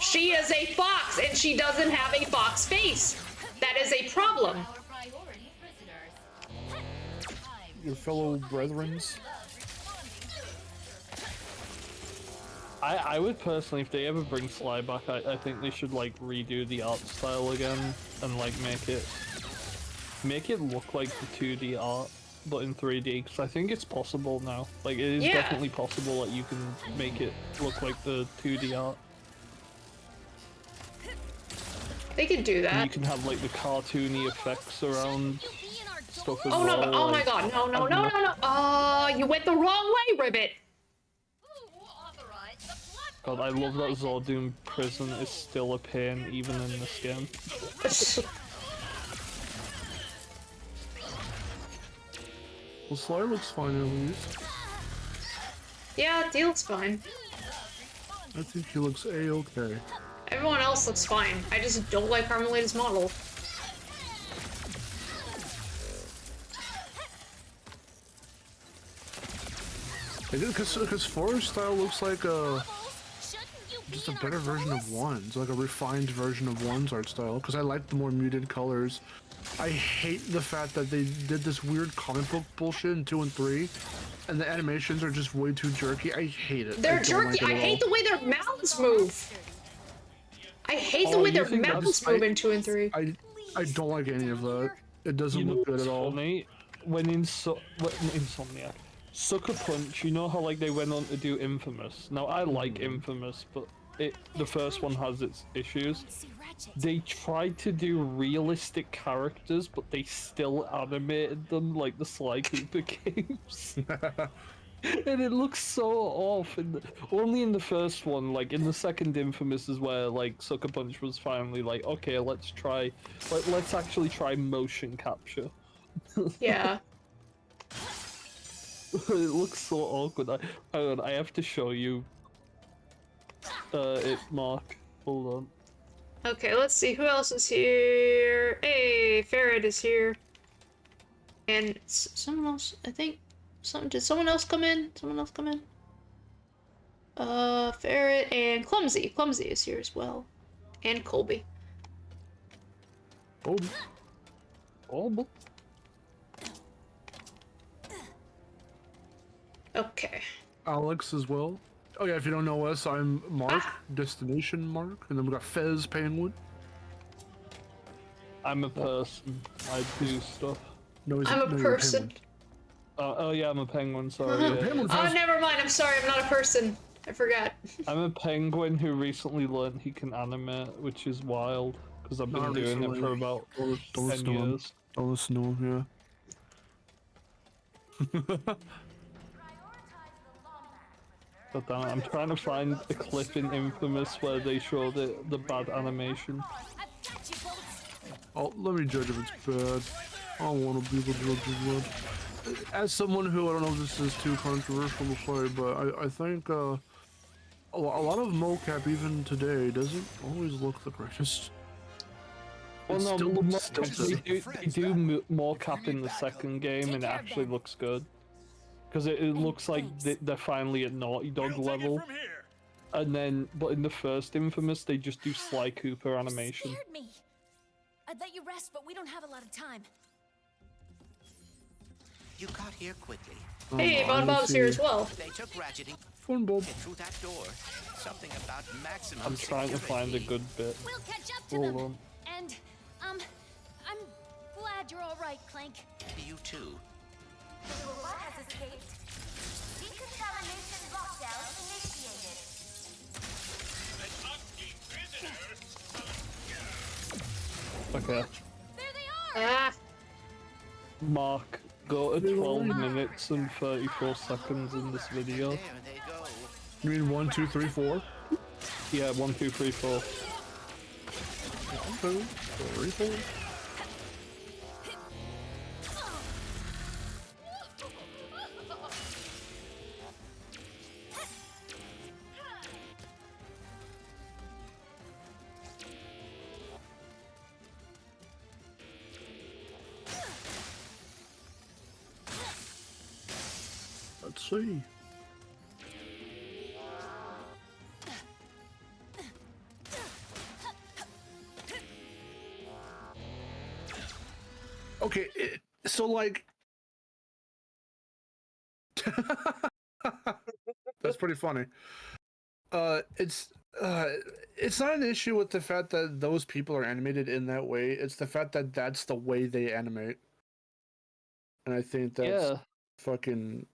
She is a fox, and she doesn't have a fox face. That is a problem. Your fellow brethrens. I would personally, if they ever bring Sly back, I think they should like redo the art style again and like make it look like the 2D art but in 3D, because I think it's possible now. Like it is definitely possible that you can make it look like the 2D art. They could do that. And you can have like the cartoony effects around stuff as well. No, but, oh my god, no. You went the wrong way, Ribbit. God, I love that Zordoom prison is still a pain even in this game. Well, Sly looks fine at least. Yeah, he looks fine. I think he looks A-okay. Everyone else looks fine. I just don't like Carmelita's model. Because 4's style looks like just a better version of 1's, like a refined version of 1's art style, because I like the more muted colors. I hate the fact that they did this weird comic book bullshit in 2 and 3, and the animations are just way too jerky. I hate it. They're jerky. I hate the way their mouths move. I hate the way their mouths move in 2 and 3. I don't like any of that. It doesn't look good at all. Funny? When Insomniac, Sucker Punch, you know how like they went on to do Infamous. Now I like Infamous, but the first one has its issues. They tried to do realistic characters, but they still animated them like the Sly Cooper games. And it looks so off. Only in the first one, like in the second Infamous is where like Sucker Punch was finally like, okay, let's actually try motion capture. Yeah. It looks so awkward. I have to show you it, Mark. Hold on. Okay, let's see who else is here. Hey, Ferret is here. And someone else, I think. Did someone else come in? Someone else come in? Ferret and Clumsy. Clumsy is here as well. And Colby. Oh. Oh. Okay. Alex as well. Oh yeah, if you don't know us, I'm Mark, Destination Mark, and then we got Fez Penguin. I'm a person. I do stuff. No, I'm a person. Oh yeah, I'm a penguin. Sorry. Oh, never mind. I'm sorry. I'm not a person. I forgot. I'm a penguin who recently learned he can animate, which is wild because I've been doing it for about 10 years. Don't listen to him, yeah. God damn it, I'm trying to find a clip in Infamous where they show the bad animation. Oh, let me judge if it's bad. I don't want to be the judge of that. As someone who, I don't know if this is too controversial to say, but I think a lot of mocap even today doesn't always look the greatest. Well, no, they do mocap in the second game and it actually looks good. Because it looks like they're finally at Naughty Dog level. And then, but in the first Infamous, they just do Sly Cooper animation. You scared me. I'd let you rest, but we don't have a lot of time. You got here quickly. Hey, Bon Bob's here as well. They took Ratchet Fun Bob. through that door. Something about maximum I'm trying to find a good bit. We'll catch up to Hold them. on. And, I'm glad you're all right, Clank. You too. The robot has escaped. Decontamination lockdown initiated. An ugly prisoner? Okay. There they are! Ah. Mark, go to 12 minutes and 34 seconds in this video. There they go. You mean 1, 2, 3, 4? Yeah, 1, 2, 3, 4. 1, 2, 3, 4. Let's see. Okay, so like, that's pretty funny. It's not an issue with the fact that those people are animated in that way. It's the fact that that's the way they animate, and I think that's fucking.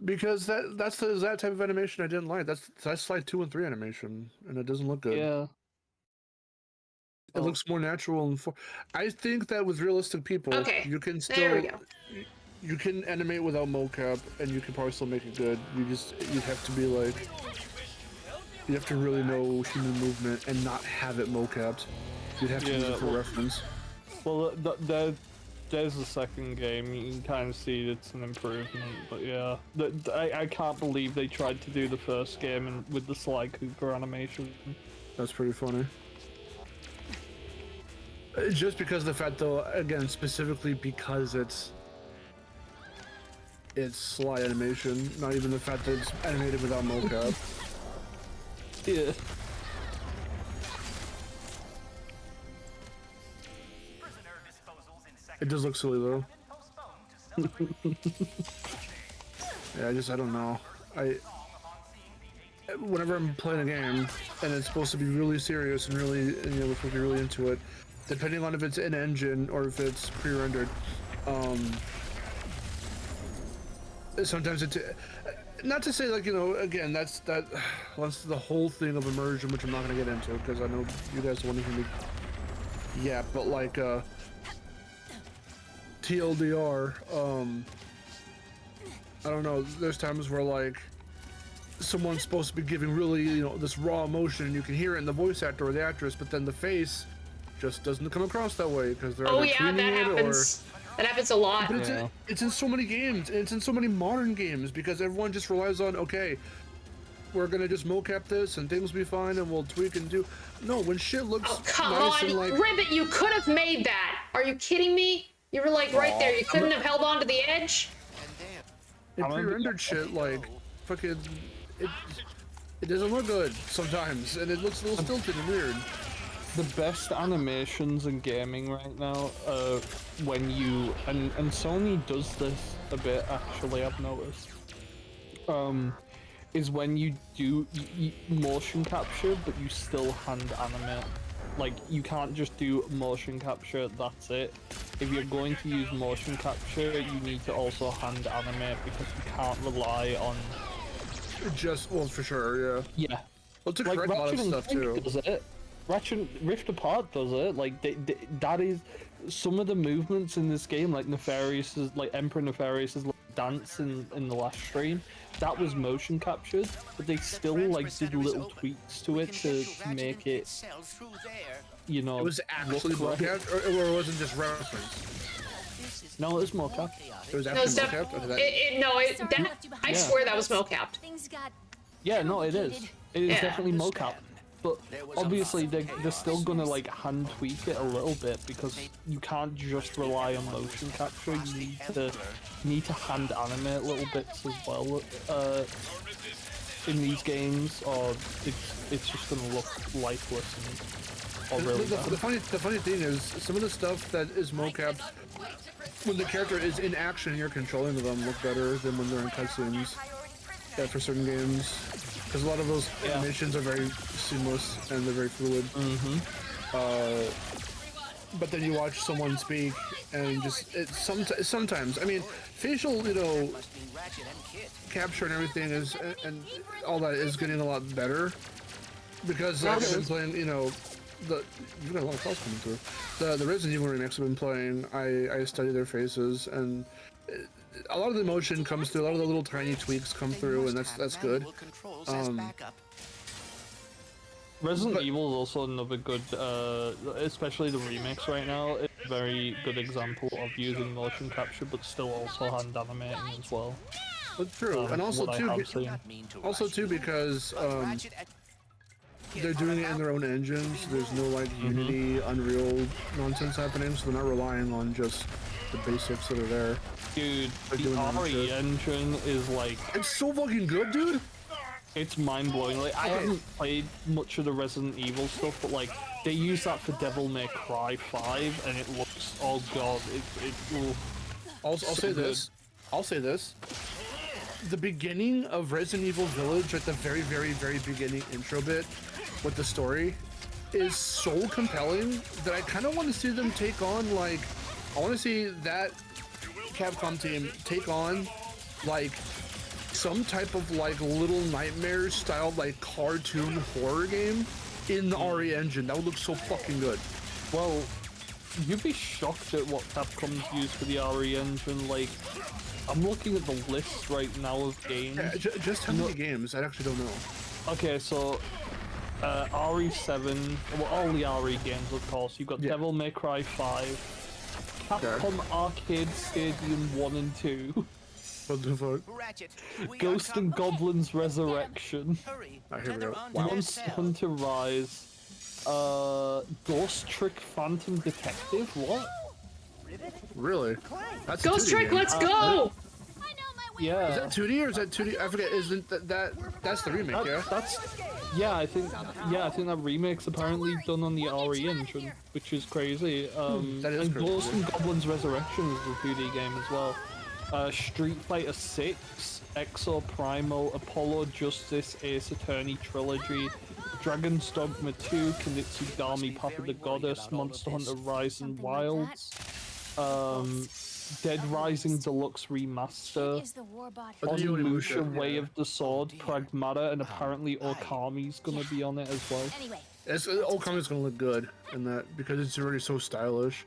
Because that's the exact type of animation I didn't like. That's slide 2 and 3 animation, and it doesn't look good. Yeah. It looks more natural and I think that with realistic people, you can still you can animate without mocap, and you can probably still make it good. You'd have to be like, you have to really know human movement and not have it mocapped. You'd have to use it for reference. Well, there's the second game. You can kind of see it's an improvement, but yeah, I can't believe they tried to do the first game and with the Sly Cooper animation. That's pretty funny. Just because of the fact, though, again, specifically because it's Sly animation, not even the fact that it's animated without mocap. Yeah. It does look silly though. Yeah, I don't know. Whenever I'm playing a game and it's supposed to be really serious and really, we're supposed to be really into it, depending on if it's in engine or if it's pre-rendered, sometimes it's not to say, like, again, that's the whole thing of immersion, which I'm not gonna get into because I know you guys want to hear me. Yeah, but like TLDR, I don't know, there's times where like someone's supposed to be giving really, this raw emotion and you can hear it in the voice actor or the actress, but then the face just doesn't come across that way because they're either that happens. That happens a lot. But it's in so many games, and it's in so many modern games because everyone just relies on, okay, we're gonna just mocap this and things will be fine and we'll tweak and do. No, when shit looks Oh, come nice on, and like. Ribbit, you could have made that. Are you kidding me? You were like right there. You couldn't have held on to the edge. It pre-rendered shit like fucking it doesn't look good sometimes, and it looks a little stilted and weird. The best animations in gaming right now, when you and Sony does this a bit actually, I've noticed. Is when you do motion capture, but you still hand animate. Like, you can't just do motion capture, that's it. If you're going to use motion capture, you need to also hand animate because you can't rely on... Just, well, for sure, yeah. Yeah. Well, to like, correct a lot of stuff, too. Does it. Ratchet Rift Apart does it. Like, that is... Some of the movements in this game, like Nefarious's, like Emperor Nefarious's dance in the last stream, that was motion captured, but they still like did little tweaks to it to make it, you know, it was actually mocapped, or it wasn't just reference. No, it was mocapped. It was actually mocapped. I swear that was mocapped. Yeah, no, it is. It is definitely mocapped. But obviously they're still gonna like hand tweak it a little bit because you can't just rely on motion capture. You need to hand animate little bits as well in these games, or it's just gonna look lifeless and or really the funny thing is some of the stuff that is mocapped when the character is in action and you're controlling them look better than when they're in cutscenes. Yeah, for certain games. Because a lot of those animations are very seamless and they're very fluid. But then you watch someone speak and just sometimes I mean facial capture and everything is and all that is getting a lot better because I've been playing you've got a lot of calls coming through. The Resident Evil remakes I've been playing. I study their faces and. A lot of the emotion comes through, a lot of the little tiny tweaks come through, and that's good. Resident Evil is also another good, especially the remakes right now, it's a very good example of using motion capture, but still also hand animating as well. That's true, and also too because they're doing it in their own engines. There's no like Unity, Unreal nonsense happening, so they're not relying on just the basics that are there. Dude, the RE engine is like... It's so fucking good, dude! It's mind-blowing. Like, I haven't played much of the Resident Evil stuff, but like, they use that for Devil May Cry 5, and it looks... Oh god, I'll say this. I'll say this. The beginning of Resident Evil Village, at the very, very, very beginning intro bit, with the story, is so compelling that I kind of want to see them take on, like... I want to see that Capcom team take on like some type of like Little Nightmares style like cartoon horror game in the RE engine. That would look so fucking good. Well, you'd be shocked at what Capcom's used for the RE engine. Like, I'm looking at the list right now of games. Yeah, just how many games? I actually don't know. Okay, so RE7, well, all the RE games, of course. You've got Devil May Cry 5. Capcom Arcade Stadium 1 and 2. What the fuck? Ghost and Goblins Resurrection. Here we go. Monster Hunter Rise. Ghost Trick Phantom Detective? What? Really? That's Ghost Trick, let's go! Yeah. Is that 2D or is that 2D? I forget. Isn't that's the remake? I think that remake's apparently done on the RE engine, which is crazy. That is and crazy. Ghost and Goblins Resurrection is a 2D game as well. Street Fighter 6, Exo Primal, Apollo Justice, Ace Attorney Trilogy, Dragon's Dogma 2, Kinitsugami Path of the Goddess, Monster Hunter Rise and Wilds, Dead Rising Deluxe Remaster, Onimusha Way of the Sword, Pragmata, and apparently Okami's gonna be on it as well. Okami's gonna look good in that because it's already so stylish.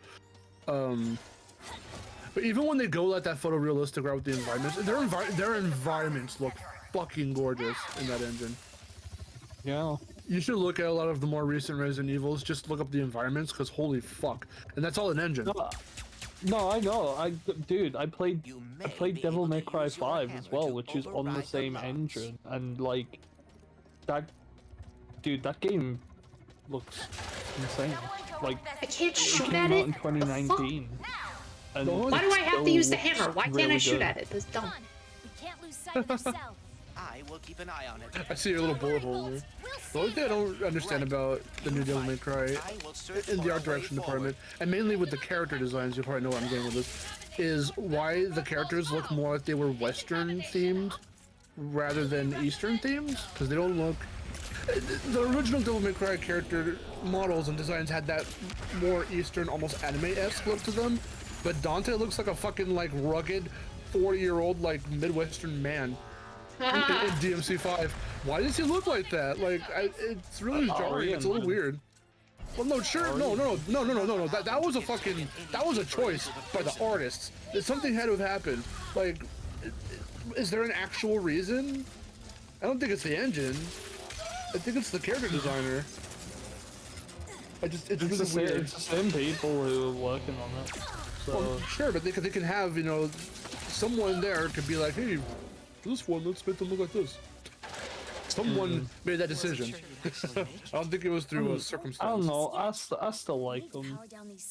But even when they go at that photorealistic route with the environments, their environments look fucking gorgeous in that engine. Yeah. You should look at a lot of the more recent Resident Evils. Just look up the environments, because holy fuck, and that's all an engine. No, I know. I played Devil May Cry 5 as well, which is on the same engine, and like, Dude, that game looks insane. Like, I can't it shoot came at out it. in 2019. And Why do I have to use the still hammer? Why looks can't I really shoot good. at it? That's dumb. Come on. We can't lose sight of their cell. I will keep an eye on it. I see your little bullet hole there. The only thing I don't understand about the new Devil May Cry I will search in for the a art way direction forward. department, and mainly with the character designs, you'll probably know where I'm going with this, is why the characters look more like they were Western themed rather than Eastern themed, because they don't look... The original Devil May Cry character models and designs had that more Eastern, almost anime-esque look to them, but Dante looks like a fucking, like, rugged 40-year-old, like, Midwestern man in DMC5. Why does he look like that? Like, it's really jarring. It's a little weird. Well, no, sure, no. That was a fucking, that was a choice by the artists. Something had to have happened. Like, is there an actual reason? I don't think it's the engine. I think it's the character designer. It's really weird. It's the same people who are working on it. So. Well, sure, but they can have, you know, someone there could be like, hey, this one, let's make them look like this. Someone made that decision. I don't think it was through a circumstance. I don't know. I still like them.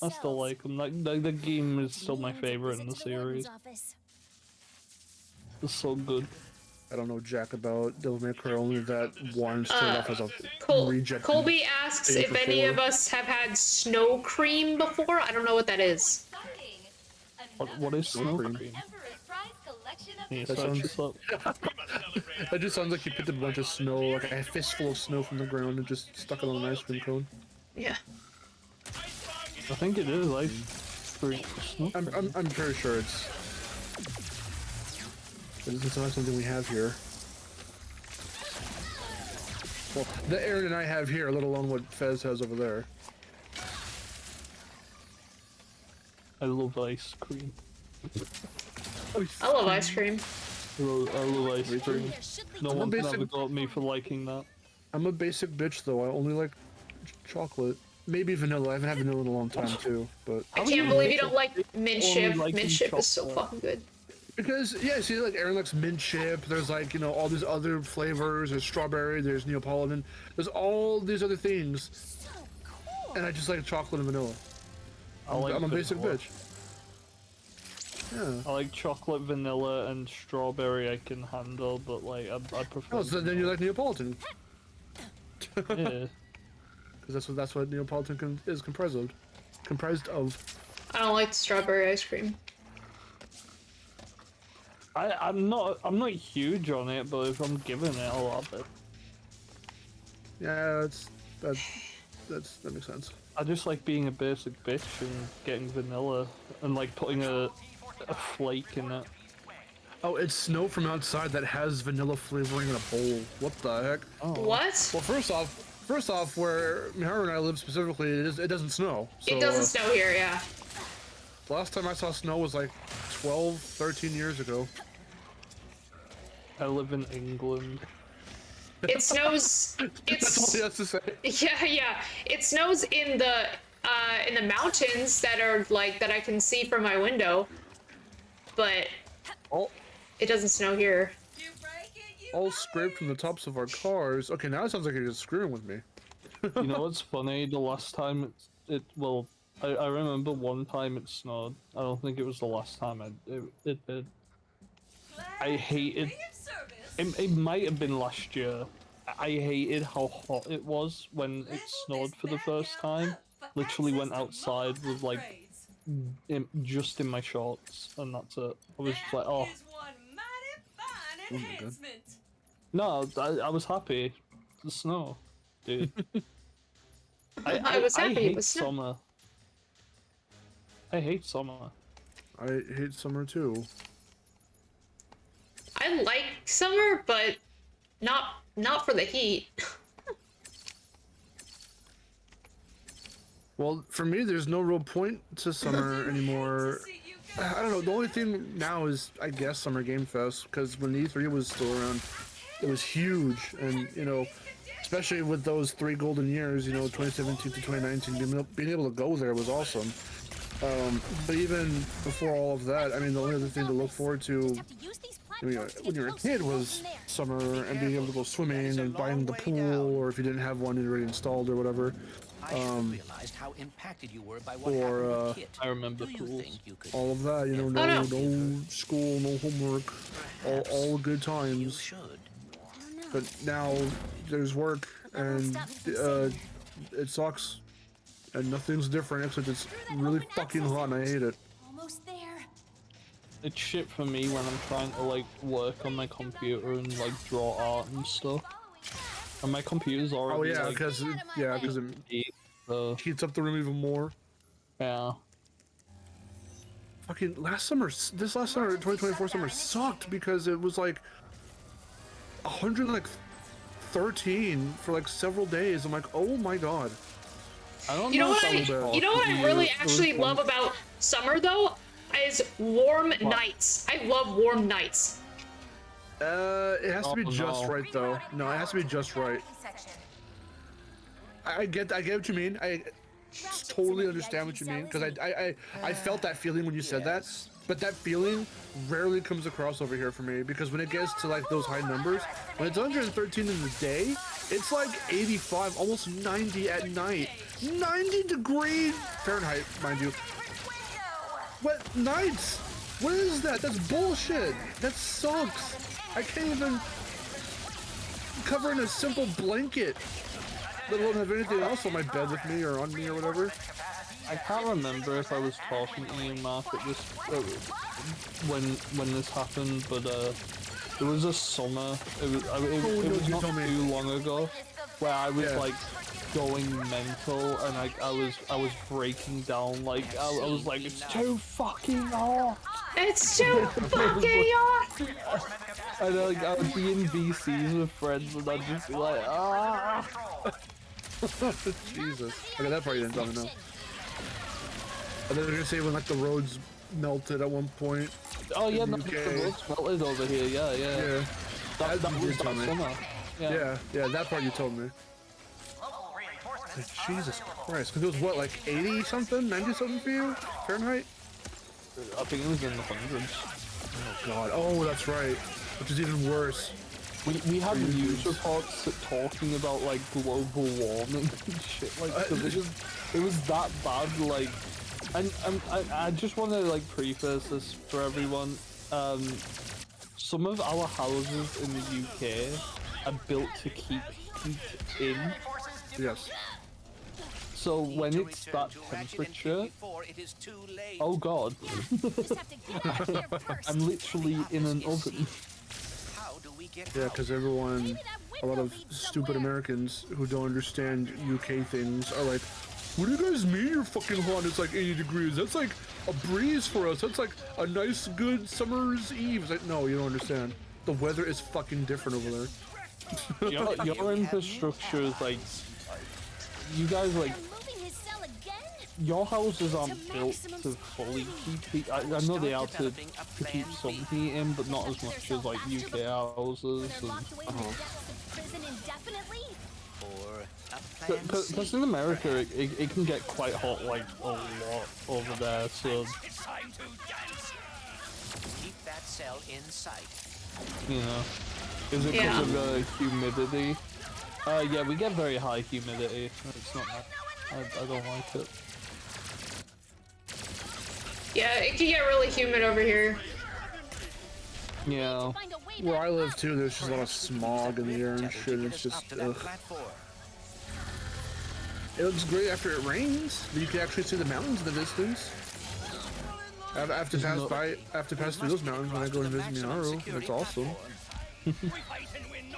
I still like them. Like the game is still my favorite in the series. It's so good. I don't know jack about Devil May Cry, only that one started off as a reject. Colby asks if any of us have had snow cream before. I don't know what that is. What is snow cream? Yeah, That just sounds like you picked a bunch of snow, like a fistful of snow from the ground, and just stuck it on an ice cream cone. Yeah. I think it is ice cream. I'm very sure it's. It doesn't sound like something we have here. Well, that Aaron and I have here, let alone what Fez has over there. I love ice cream. I love ice cream. I love ice cream. No one can basic- ever got me for liking that. I'm a basic bitch though. I only like chocolate. Maybe vanilla. I haven't had vanilla in a long time too. But I can't believe you don't like mint chip. liking Mint chip is so chocolate. fucking good. because yeah, see, like Aaron likes mint chip. There's like, you know, all these other flavors. There's strawberry. There's Neapolitan. There's all these other things. And I just like chocolate and vanilla. I'm a basic vanilla. bitch. Yeah. I like chocolate, vanilla, and strawberry. I can handle, but like I prefer. Oh, so then you like Neapolitan? Yeah. Because that's what Neapolitan is comprised of. I don't like strawberry ice cream. I'm not huge on it, but if I'm given it, I'll have it. Yeah, that makes sense. I just like being a basic bitch and getting vanilla and like putting a flake in it. Oh, it's snow from outside that has vanilla flavoring in a bowl. What the heck? Oh. What? Well, first off, where Miharu and I live specifically, it doesn't snow. So, It doesn't snow here, yeah. The last time I saw snow was like 12, 13 years ago. I live in England. It snows. That's all he has to say. Yeah. It snows in the mountains that are like that I can see from my window, but it doesn't snow here. All scraped from the tops of our cars. Okay, now it sounds like you're just screwing with me. You know what's funny? The last time I remember one time it snowed. I don't think it was the last time it did. I hated. It might have been last year. I hated how hot it was when it snowed for the first time. Literally went outside with like just in my shorts and that's it. I was just like, oh. Oh my god. No, I was happy. The snow, dude. I was happy it hate was snow. summer. I hate summer. I hate summer too. I like summer, but not for the heat. Well, for me, there's no real point to summer anymore. I don't know. The only thing now is, I guess, Summer Game Fest, because when E3 was still around, it was huge, and you know, especially with those 3 golden years, you know, 2017 to 2019, being able to go there was awesome. But even before all of that, I mean, the only other thing to look forward to when you were a kid was summer and being able to go swimming and buying the pool, or if you didn't have one already installed or whatever. I should have realized how impacted you were by what happened Or to Kit. I remember Do you pools. think you could all of that, you know, no. no school, no homework, all good you times. should? But now there's work and it sucks, and nothing's different except it's really fucking hot and I hate it. Almost there. It's shit for me when I'm trying to like work on my computer and like draw art and stuff. And my computer's Oh already yeah, like, because it so, heats up the room even more. yeah. Fucking this last summer, 2024 summer sucked because it was like 113 for like several days. I'm like, oh my god. I don't You know what if that was you know what I possible. really It was actually one- love about summer though is warm nights. I love warm nights. It has to be Oh, just no. right though. No, it has to be just right. I get what you mean. I totally understand what you mean because I felt that feeling when you said that, but that feeling rarely comes across over here for me because when it gets to like those high numbers, when it's 113 in the day, it's like 85, almost 90 at night. 90 degrees Fahrenheit, mind you. What nights? What is that? That's bullshit. That sucks. I can't even cover in a simple blanket. Let alone have anything else on my bed with me or on me or whatever. I can't remember if I was talking to Ian Mark at this when this happened, but it was a summer. It was not too long ago where I was like going mental and like I was breaking down. Like I was like, it's too fucking hot. It's too fucking hot. And like I would be in VCs with friends and I'd just be like, ah. Jesus. Okay, that part you didn't tell me, no. I thought you were gonna say when like the roads melted at one point. Oh yeah, in no, the the UK. roads melted over here. Yeah. Yeah. That you was did tell that me. summer. Yeah, that part you told me. Like, Jesus Christ, because it was what, like 80 something, 90 something for you Fahrenheit? I think it was in the hundreds. Oh god, oh that's right, which is even worse. We had news reports talking about like global warming and shit like that. It was that bad. Like, and I just want to like preface this for everyone. Some of our houses in the UK are built to keep heat in. Yes. So when it's that temperature, oh god, I'm literally in an oven. Yeah, because a lot of stupid Americans who don't understand UK things are like, what do you guys mean you're fucking hot? It's like 80 degrees. That's like a breeze for us. That's like a nice, good summer's eve. It's like, no, you don't understand. The weather is fucking different over there. Your infrastructure is like, you guys like, your houses aren't built to fully keep heat. I know they are to keep some heat in, but not as much as like UK houses. Because in America, it can get quite hot like a lot over there. So It's time to dance. Keep that cell in sight. you know, is it because of the humidity? Yeah, we get very high humidity. It's not. I don't like it. Yeah, it can get really humid over here. Yeah. Where I live too, there's just a lot of smog in the air and shit. It's just, ugh. It looks great after it rains, but you can actually see the mountains in the distance. I have to pass through those mountains when I go to visit Miharu. That's awesome.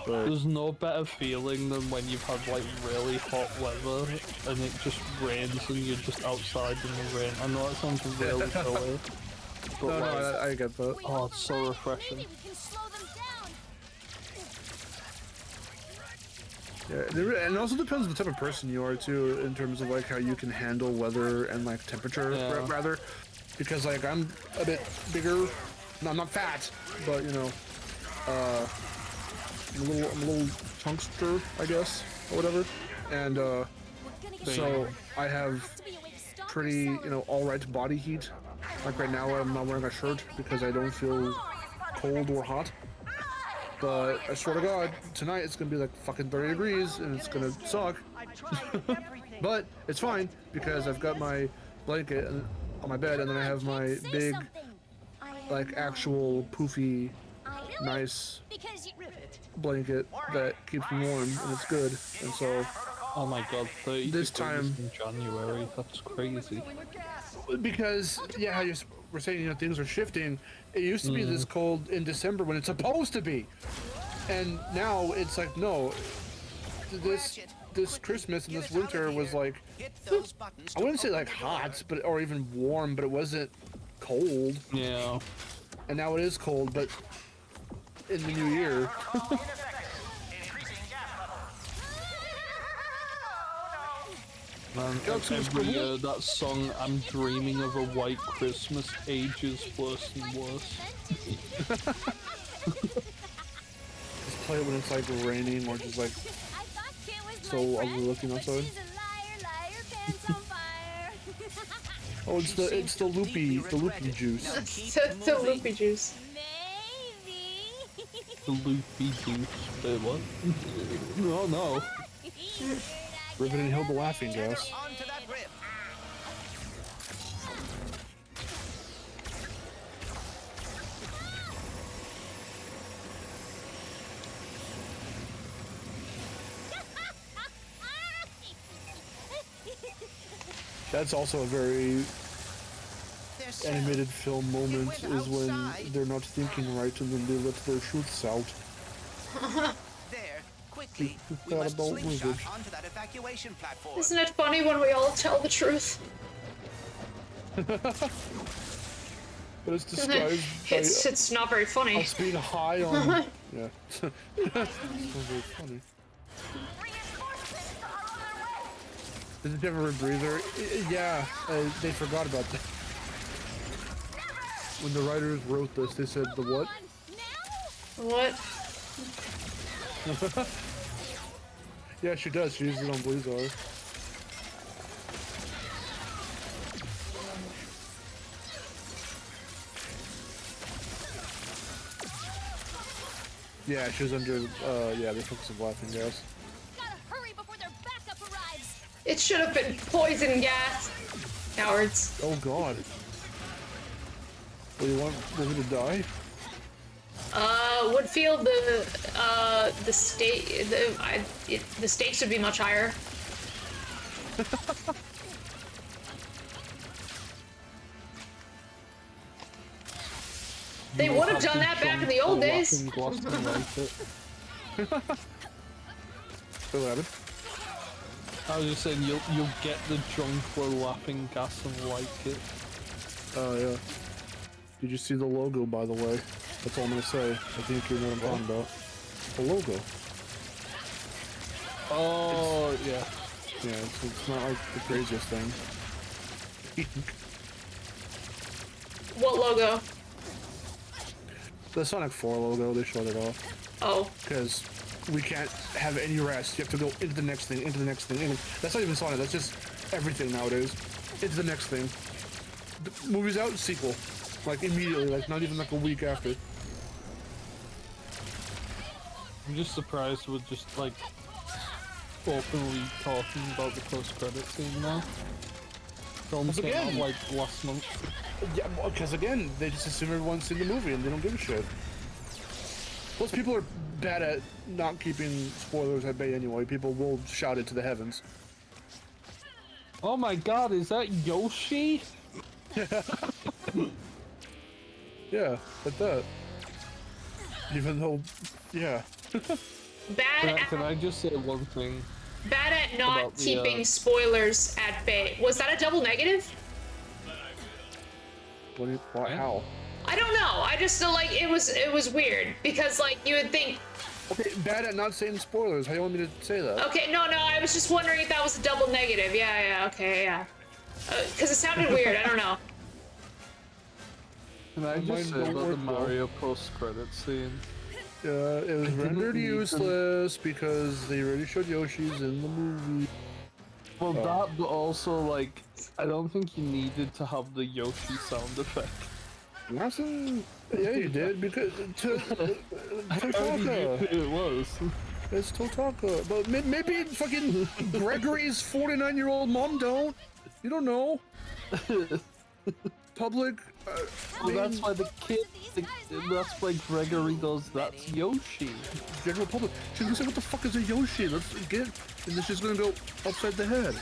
But there's no better feeling than when you've had like really hot weather and it just rains and you're just outside in the rain. I know that sounds really silly. But no, like, I get that. Oh, it's so refreshing. Yeah, and it also depends on the type of person you are too, in terms of like how you can handle weather and like temperature, rather. Because like I'm a bit bigger. No, I'm not fat, but you know, I'm a little chunkster, I guess, or whatever. And so I have pretty, all right body heat. Like right now, I'm not wearing a shirt because I don't feel cold or hot. But I swear to God, tonight it's gonna be like fucking 30 degrees and it's gonna suck. But it's fine because I've got my blanket on my bed and then I have my big, like actual poofy, nice blanket that keeps me warm and it's good. And so, oh my God, 30 this degrees time in January, that's crazy. because yeah, how we're saying, you know, things are shifting. It used to be this cold in December when it's supposed to be, and now it's like no. This Christmas and this winter was like, I wouldn't say like hot, but or even warm, but it wasn't cold. Yeah. And now it is cold, but in the new year. Man, every year that song, I'm dreaming of a white Christmas, ages worse and worse. Just play it when it's like raining or just like so ugly looking outside. Oh, it's the loopy juice. the loopy juice. The loopy juice. Wait, what? No, no. Rivet and Hill the laughing gas. That's also a very animated film moment, is when they're not thinking right and then they let their truths out. There, quickly, we must slingshot onto that evacuation platform. Isn't it funny when we all tell the truth? But it's disguised it's not very funny. Us being high on... yeah. It's not very funny. Did it have a rebreather? Yeah, they forgot about that. When the writers wrote this, they said the what? What? Yeah, she does. She uses it on Blizzard. Yeah, she was under, yeah, they took some laughing gas. Gotta hurry before their backup arrives. It should have been poison gas. Cowards. Oh god. What, you want me to die? Would feel the stakes would be much higher. They would have done that back in the old days. What happened? I was just saying, you'll get the drunk for laughing gas and like it. Oh yeah. Did you see the logo, by the way? That's all I'm gonna say. I think you know what I'm talking about. The logo. Oh, yeah. Yeah, it's not like the craziest thing. What logo? The Sonic 4 logo, they showed it off. Oh. Because we can't have any rest. You have to go into the next thing, into the next thing. That's not even Sonic, that's just everything nowadays. Into the next thing. The movie's out, sequel. Like immediately, like not even like a week after. I'm just surprised we're just like openly talking about the post-credit scene now. Film came out like last month. Yeah, because again, they just assume everyone's seen the movie and they don't give a shit. Plus, people are bad at not keeping spoilers at bay anyway. People will shout it to the heavens. Oh my god, is that Yoshi? Yeah, like that. Even though, yeah. Can I just say one thing? Bad at not about the, keeping spoilers at bay. Was that a double negative? What, how? I don't know. I just feel like it was weird because like you would think. Okay, bad at not saying spoilers. How do you want me to say that? Okay, no, I was just wondering if that was a double negative. Yeah, okay, yeah. Because it sounded weird. I don't know. Can I just say about the Mario post-credit scene? It was rendered useless because they already showed Yoshi's in the movie. Well, that, but also, like, I don't think you needed to have the Yoshi sound effect. Larson, yeah, you did because Totaka. It was. It's Totaka, but maybe fucking Gregory's 49-year-old mom don't. You don't know. Public. Well, that's why the kid. That's why Gregory does. That's Yoshi. General public. She's gonna say, "What the fuck is a Yoshi?" Let's get, and then she's gonna go upside the head.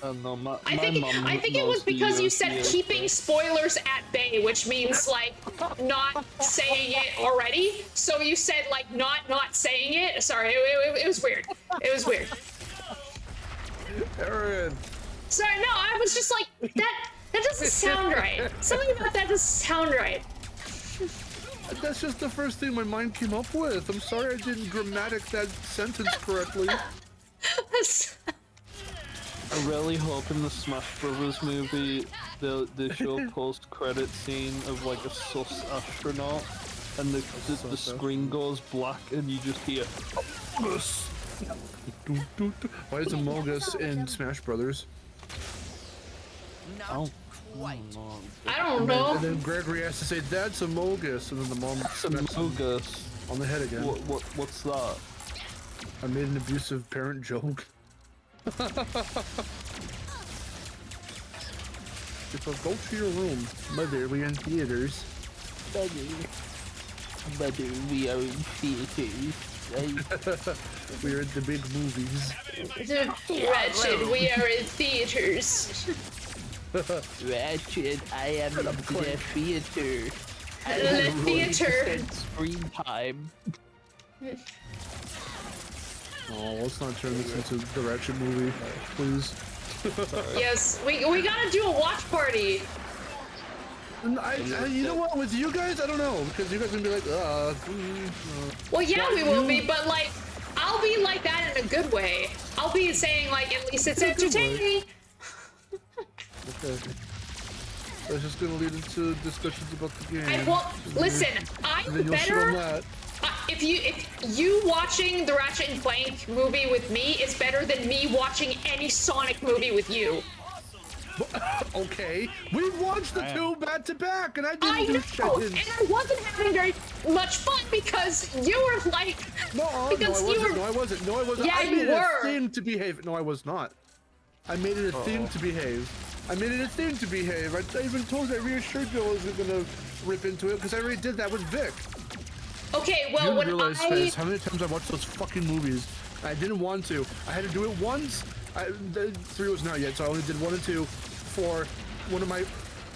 No, I think it was because you said keeping spoilers at bay, which means like not saying it already. So you said like not saying it. Sorry, it was weird. It was weird. Aaron. Sorry, no, I was just like that doesn't sound right. Something about that doesn't sound right. That's just the first thing my mind came up with. I'm sorry I didn't grammatic that sentence correctly. I really hope in the Smash Brothers movie they show a post-credit scene of like a sus astronaut, and the screen goes black and you just hear Amogus. Why is Amogus in Smash Brothers? Not quite. I don't know. And then Gregory has to say, "That's Amogus," and then the mom smacks him Amogus on the head again. What's that? I made an abusive parent joke. If I go to your room, Mother, we're in theaters. Mother, we are in theaters. We're at the big movies. Ratchet, we are in theaters. Ratchet, I am in the theater. The theater. Screen time. Oh, let's not turn this into the Ratchet movie, please. Yes, we gotta do a watch party. And you know what? With you guys, I don't know, because you guys are gonna be like, Well, yeah, we will be, but like, I'll be like that in a good way. I'll be saying like, at least it's entertaining. Okay. That's just gonna lead into discussions about the game. Well, listen, I'm better. If you watching the Ratchet and Clank movie with me is better than me watching any Sonic movie with you. Okay, we watched the two back to back, and I didn't do shit. And I wasn't having very much fun because you were like, No, I wasn't. Yeah, I made you were. a thing to behave. No, I was not. I made it a thing to behave. I even told you, I reassured you I wasn't gonna rip into it because I already did that with Vic. Okay, well, you when realize, Fez, how many times I watched those fucking movies? I didn't want to. I had to do it once. The 3 was not yet, so I only did 1 and 2 for one of my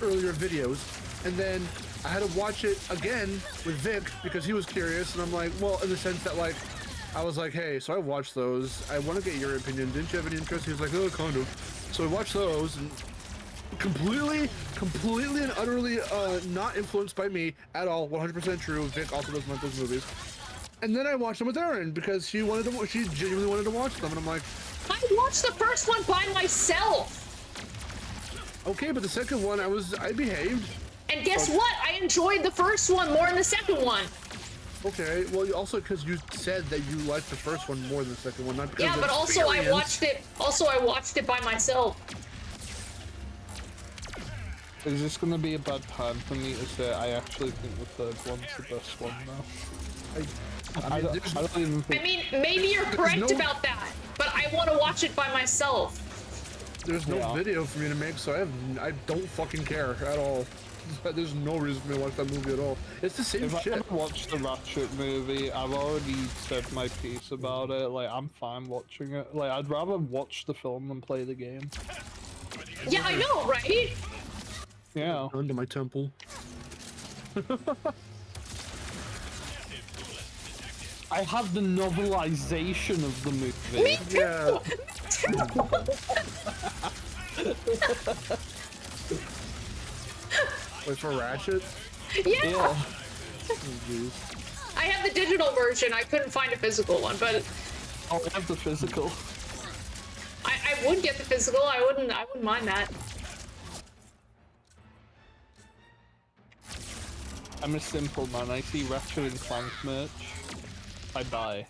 earlier videos, and then I had to watch it again with Vic because he was curious, and I'm like, well, in the sense that like, I was like, hey, so I watched those. I want to get your opinion. Didn't you have any interest? He was like, oh, kind of. So we watched those, and completely and utterly not influenced by me at all. 100% true. Vic also doesn't like those movies. And then I watched them with Erin because she genuinely wanted to watch them, and I'm like, I watched the first one by myself. Okay, but the second one, I behaved. And guess what? I enjoyed the first one more than the second one. Okay, well, also because you said that you liked the first one more than the second one, not because yeah, but also I watched it by myself. Is this gonna be a bad time for me to say I actually think the third one's the best one now? I don't even think... I mean, maybe you're correct about that, but I want to watch it by myself. There's no video for me to make, so I don't fucking care at all. There's no reason for me to watch that movie at all. It's the same shit. If I watched the Ratchet movie, I've already said my piece about it. Like, I'm fine watching it. Like, I'd rather watch the film than play the game. Yeah, I know, right? Yeah. Under my temple. I have the novelization of the movie. Me too! Yeah. Wait, for Ratchet? Yeah! Oh, I have the digital version. I couldn't find a physical one, but... I'll have the physical. I would get the physical. I wouldn't mind that. I'm a simple man. I see Ratchet and Clank merch. I buy.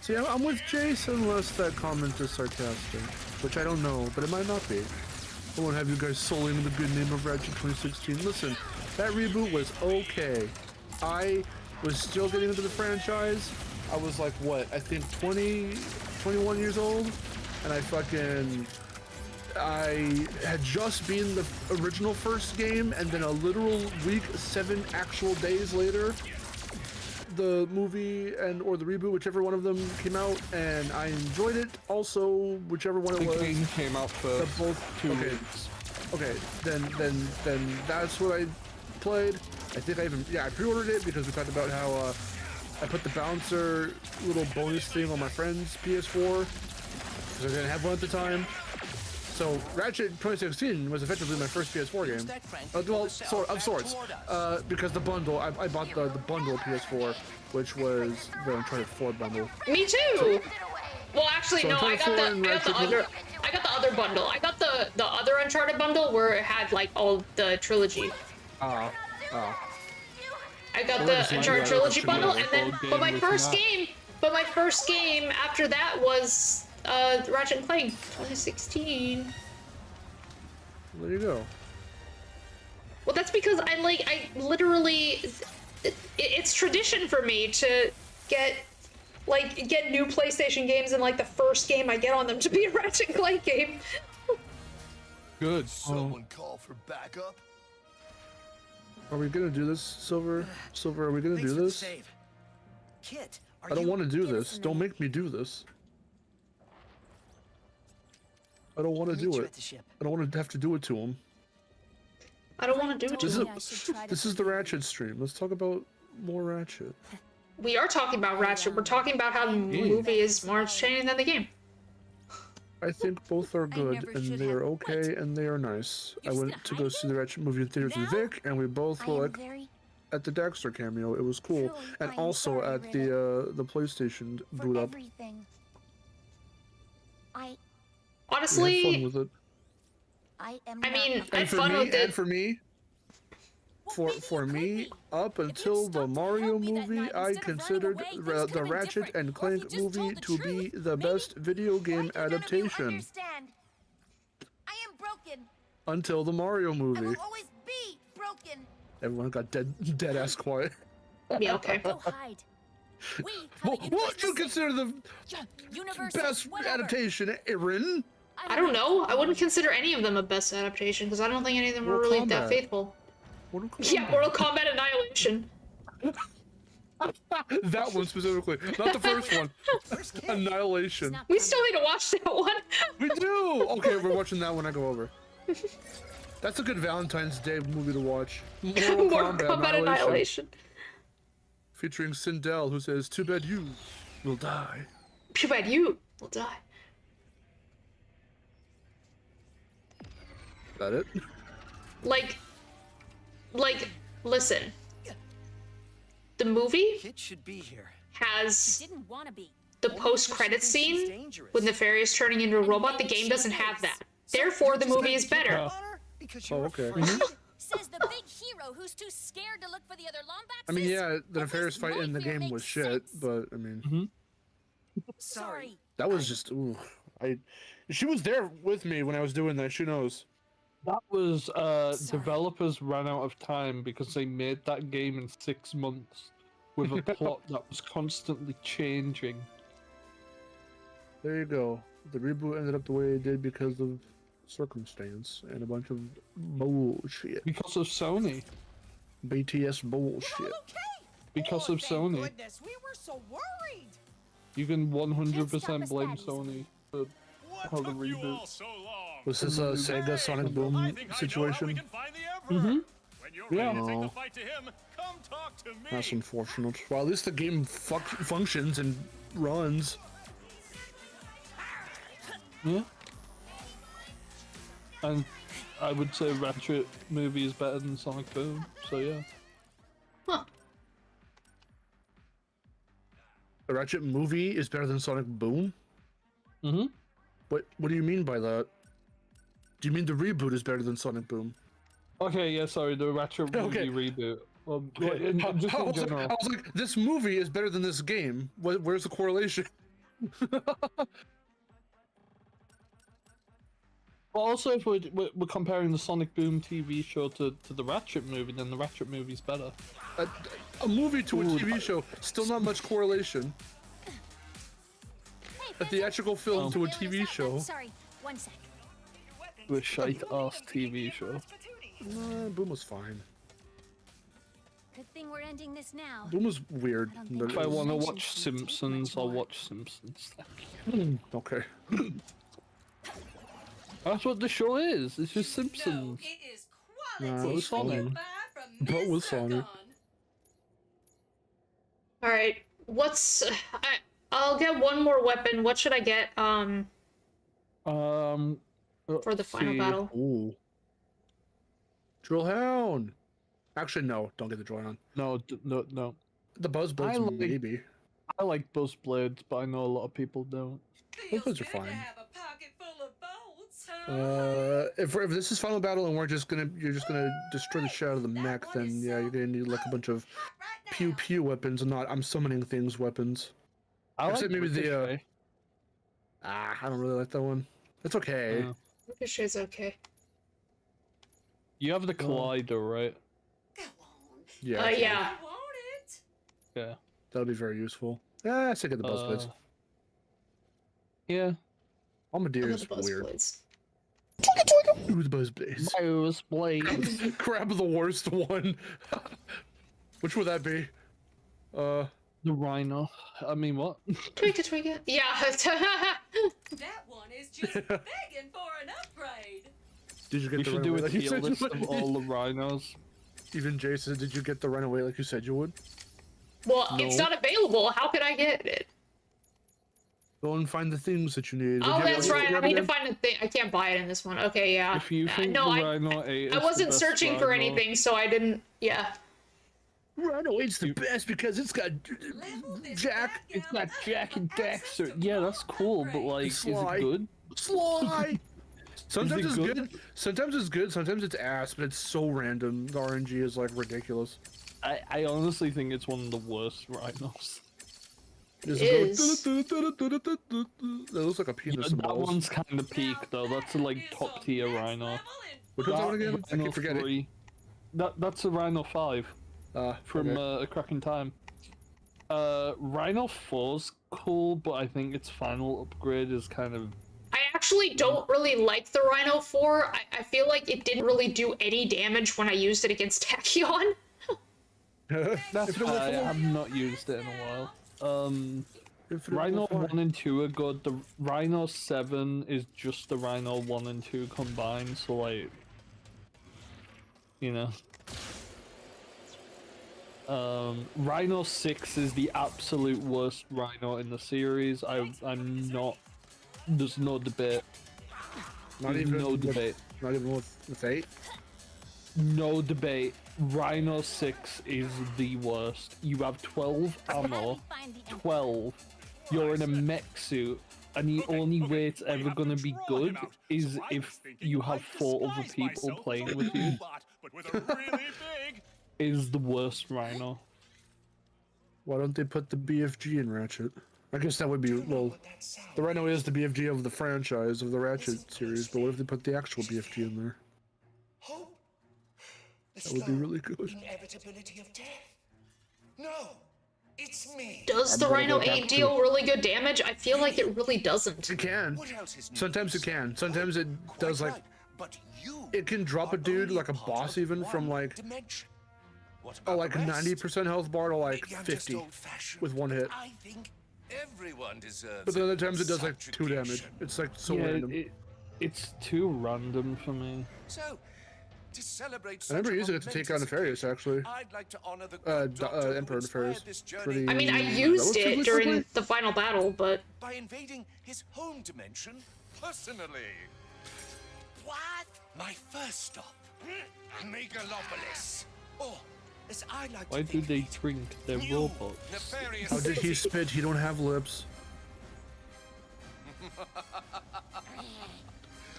See, I'm with Jason unless that comment is sarcastic, which I don't know, but it might not be. I won't have you guys sullying the good name of Ratchet 2016. Listen, that reboot was okay. I was still getting into the franchise. I was like, what, I think 20, 21 years old? And I had just beaten the original first game, and then a literal week, 7 actual days later, the movie or the reboot, whichever one of them came out, and I enjoyed it. Also, whichever one it was. The game came out for both 2 weeks. Okay, then that's what I played. I think I pre-ordered it because we talked about how I put the bouncer little bonus thing on my friend's PS4 because I didn't have one at the time. So Ratchet 2016 was effectively my first PS4 game. Well, of sorts. Because the bundle, I bought the bundle PS4, which was the Uncharted 4 bundle. Me too. Well, actually, no. I got the other bundle. I got the other Uncharted bundle where it had like all the trilogy. Oh. I got the Uncharted trilogy bundle, and then but my first game after that was Ratchet and Clank 2016. There you go. Well, that's because I literally, it's tradition for me to get new PlayStation games, and like the first game I get on them to be a Ratchet and Clank game. Good. Someone call for backup. Are we gonna do this, Silver? Silver, are we gonna do this? Kit, I don't want to do this. Don't make me do this. I don't want to do it. I don't want to have to do it to him. I don't want to do it to him. This is the Ratchet stream. Let's talk about more Ratchet. We are talking about Ratchet. We're talking about how the movie is more entertaining than the game. I think both are good, and they are okay, and they are nice. I went to go see the Ratchet movie in theaters with Vic, and we both were like, at the Daxter cameo, it was cool, and also at the PlayStation boot up. Honestly, I had fun with it. I mean, I had fun with it. And for me, up until the Mario movie, I considered the Ratchet and Clank movie to be the best video game adaptation. I am broken. Until the Mario movie. I will always be broken. Everyone got dead ass quiet. Yeah, okay. Go hide. What do you consider the best adaptation, Aaron? I don't know. I wouldn't consider any of them a best adaptation because I don't think any of them were really that faithful. Yeah, Mortal Kombat Annihilation. That one specifically, not the first one. Annihilation. We still need to watch that one. We do. Okay, we're watching that when I go over. That's a good Valentine's Day movie to watch. Mortal Kombat Annihilation. Featuring Sindel, who says, "Too bad you will die." Too bad you will die. That it? Like, listen. The movie should be here. has the post-credit scene with Nefarious turning into a robot. The game doesn't have that. Therefore, the movie is better. Oh, okay. Says the big hero who's too scared to look for the other Lombaxes. I mean, yeah, the Nefarious fight in the game was shit, but I mean, Sorry. that was just ooh. She was there with me when I was doing that. She knows. That was developers ran out of time because they made that game in 6 months with a plot that was constantly changing. There you go. The reboot ended up the way it did because of circumstance and a bunch of bullshit. Because of Sony. BTS bullshit. Because of Sony. Goodness, we were so worried. You can 100% blame Sony for how the reboot. Was this a Sega Sonic Boom situation? Mm-hmm. Yeah. Oh. That's unfortunate. Well, at least the game functions and runs. Yeah. And I would say Ratchet movie is better than Sonic Boom, so yeah. Huh. The Ratchet movie is better than Sonic Boom? Mm-hmm. What do you mean by that? Do you mean the reboot is better than Sonic Boom? Okay, yeah, sorry, the Ratchet movie reboot. Just in general. I was like, this movie is better than this game. Where's the correlation? But also, if we're comparing the Sonic Boom TV show to the Ratchet movie, then the Ratchet movie's better. A movie to a TV show, still not much correlation. A theatrical film to a TV show. Sorry, one sec. To a shite-ass TV show. Boom was fine. Good thing we're ending this now. Boom was weird. If I want to watch Simpsons, I'll watch Simpsons. Okay. That's what the show is. It's just Simpsons. No, it is No, quality. it was Sonic. Goodbye from But with Mr. Sonic. Gunn. Alright, what's... I'll get one more weapon. What should I get, for the final battle? Ooh. Drill Hound. Actually, no. Don't get the Drill Hound. No, no. The Buzz Blades, maybe. I like Buzz Blades, but I know a lot of people don't. Those ones are fine. Have a pocket full of bolts, huh? If this is final battle and you're just gonna destroy the shit out of the mech, then yeah, you're gonna need like a bunch of pew pew weapons and not I'm summoning things weapons. Except maybe the I don't really like that one. It's okay. Ricochet's okay. You have the Collider, right? Yeah. Yeah. Want it? Yeah. That'll be very useful. Yeah, I say get the Buzz Blades. Yeah. Almadeer's weird. Ooh, the Buzz Blades. Buzz Blades. Grab the worst one. Which would that be? The Rhino. I mean, what? Tweak it. Yeah. That one is just begging for an upgrade. Did you get We the should do Runaway a like you tier said you list would? of all the Rhinos. Even Jason, did you get the Runaway like you said you would? Well, it's not available. How could I get it? Go and find the things that you need. Oh, Did you that's have right. it I need to again? find a thing. I can't buy it in this one. Okay, yeah. If you think no, the Rhino 8 is I the wasn't best searching for Rhino, anything, so I didn't. Yeah. Runaway's the best because it's got Jack. It's got Jack and Dexter. Yeah, that's cool, but like, is Sly. it good? Sly. Sometimes it it's good? good. Sometimes it's good. Sometimes it's ass, but it's so random. The RNG is like ridiculous. I honestly think it's one of the worst Rhinos. It is. That looks like a penis. That balls. one's kind of peak though. That's a like top tier Rhino. Which one's that one again? I Rhino keep forgetting. 3. That's a Rhino 5 from okay. A Cracking Time. Rhino 4's cool, but I think its final upgrade is kind of. I actually don't really like the Rhino 4. I feel like it didn't really do any damage when I used it against Tachyon. That's why I have not used it in a while. Rhino 1 and 2 are good. The Rhino 7 is just the Rhino 1 and 2 combined, so like, you know. Rhino 6 is the absolute worst Rhino in the series. I'm not. There's no debate. Not There's even no debate. Not even with 8. No debate. Rhino 6 is the worst. You have 12 ammo. 12. You're in a mech suit. And the only way it's ever gonna be good is if you have 4 other people playing with you. Is the worst Rhino. Why don't they put the BFG in Ratchet? I guess that would be, well, the Rhino is the BFG of the franchise, of the Ratchet series, but what if they put the actual BFG in there? That would be really good. Inevitability of death. No, it's me. Does the Rhino 8 deal really good damage? I feel like it really doesn't. It can. Sometimes it can. Sometimes it does like. It can drop a dude, like a boss even, from like. Oh, like 90% health bar to like 50 with one hit. I think everyone deserves. But then other times it does like 2 damage. It's like so random. It's too random for me. So, to celebrate I remember using it to take out Nefarious actually. I'd like to honor the Emperor Nefarious. Pretty, I mean, I used it during the final battle, but by invading his home dimension personally. What? My first stop, Megalopolis. Or, as I like Why to do think they drink? They're robots. nefarious How did he city. spit? He don't have lips.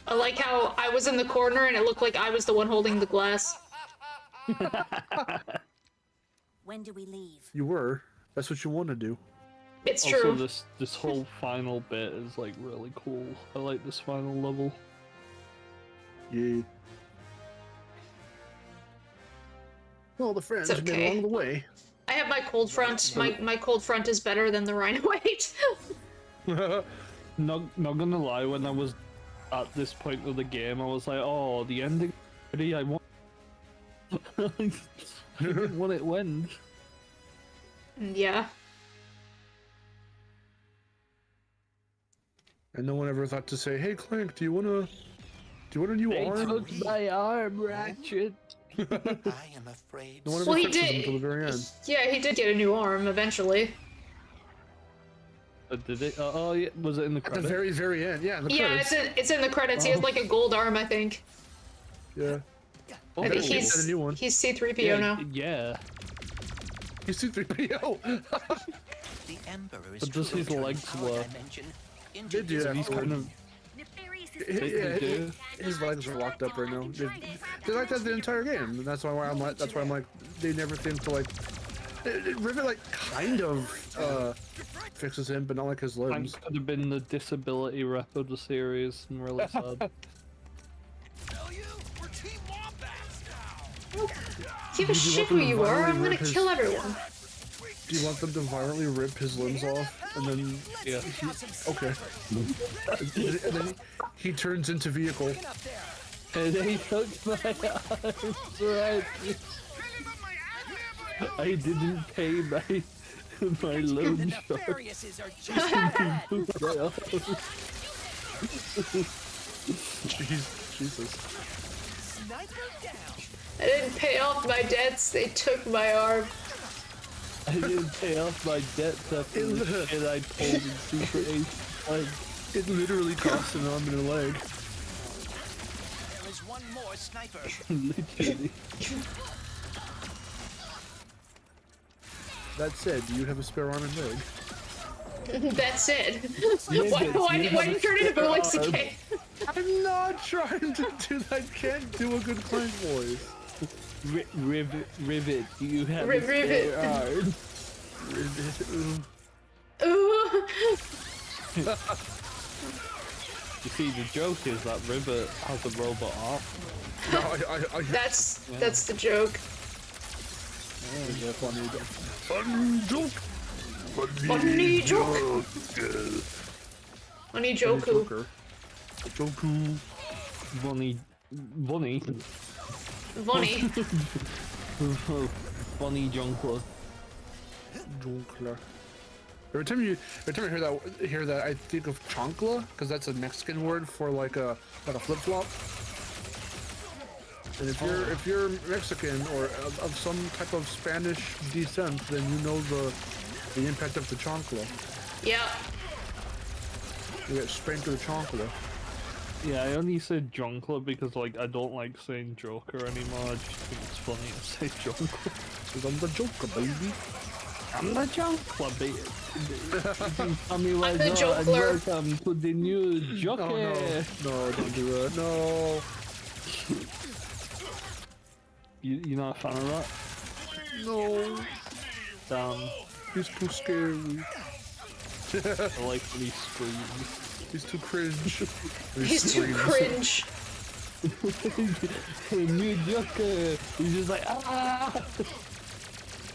I like how I was in the corner and it looked like I was the one holding the glass. When do we leave? You were. That's what you want to do. It's also, true. this whole final bit is like really cool. I like this final level. Yeah. Well, the friends It's made okay. along the way. I have my cold front. My cold front is better than the Rhino Weight. Not gonna lie, when I was at this point of the game, I was like, oh, the ending already, I want. I didn't want it to end. Yeah. And no one ever thought to say, "Hey, Clank, do you want a new They arm?" took my arm, Ratchet. I am afraid. No one ever Well, he fixes them did. until the very end. Yeah, he did get a new arm eventually. Did it? Oh, yeah. Was it in the At the credits? very, very end. Yeah, in the Yeah, credits. it's in the credits. He has like a gold arm, I think. Yeah. Oh, I think he said a new one. he's C-3PO yeah, now. yeah. He's C-3PO. The Emperor is But does his truly legs turning our work? dimension into Did you? his He's own- kind of. Yeah, do. his legs are locked up right now. They like that the entire game, and that's why I'm like, they never seem to like. Rivet like kind of fixes him, but not like his Clank limbs. could have been the disability rep of the series. I'm really sad. Tell you, we're Team Wombats now. Give a shit who you are. I'm gonna kill everyone. Do you want them to violently rip his limbs off, and then Yeah. okay, and then he turns into vehicle. And he took my arms, right? I didn't pay my loan The shark. Nefariouses are just bad. Jesus. Sniper down. I didn't pay off my debts. They took my arm. I didn't pay off my debts after the shit I pulled in Super 8. Like, It literally cost an arm and a leg. There is one more sniper. literally. That said, do you have a spare arm and leg? That's it. Why did you turn into Bootleg CK? I'm not trying to do that. I can't do a good Clank voice. Rivet, do you have a Rivet. spare arm? Rivet, ooh. Ooh. You see, the joke is that Rivet has a robot arm. No, That's the joke. funny joke. Funny joke. Funny Joku. Joku. Bunny. Funny. Bunny Junkler. Jonkler. Every time you hear that, I think of chancla, because that's a Mexican word for like a flip flop. And if you're Mexican or of some type of Spanish descent, then you know the impact of the chancla. Yeah. You get spanked with a chancla. Yeah, I only said Junkler because, like, I don't like saying Joker anymore. I just think it's funny to say Junkler. Because I'm the Joker, baby. I'm the Junkler, baby. I'm the Jonkler. Welcome to the new Joker. No, don't do that. No. You're not a fan of that? No. Damn. He's too scary. I like when he screams. He's too cringe. He's too cringe. New Joker. He's just like, ah.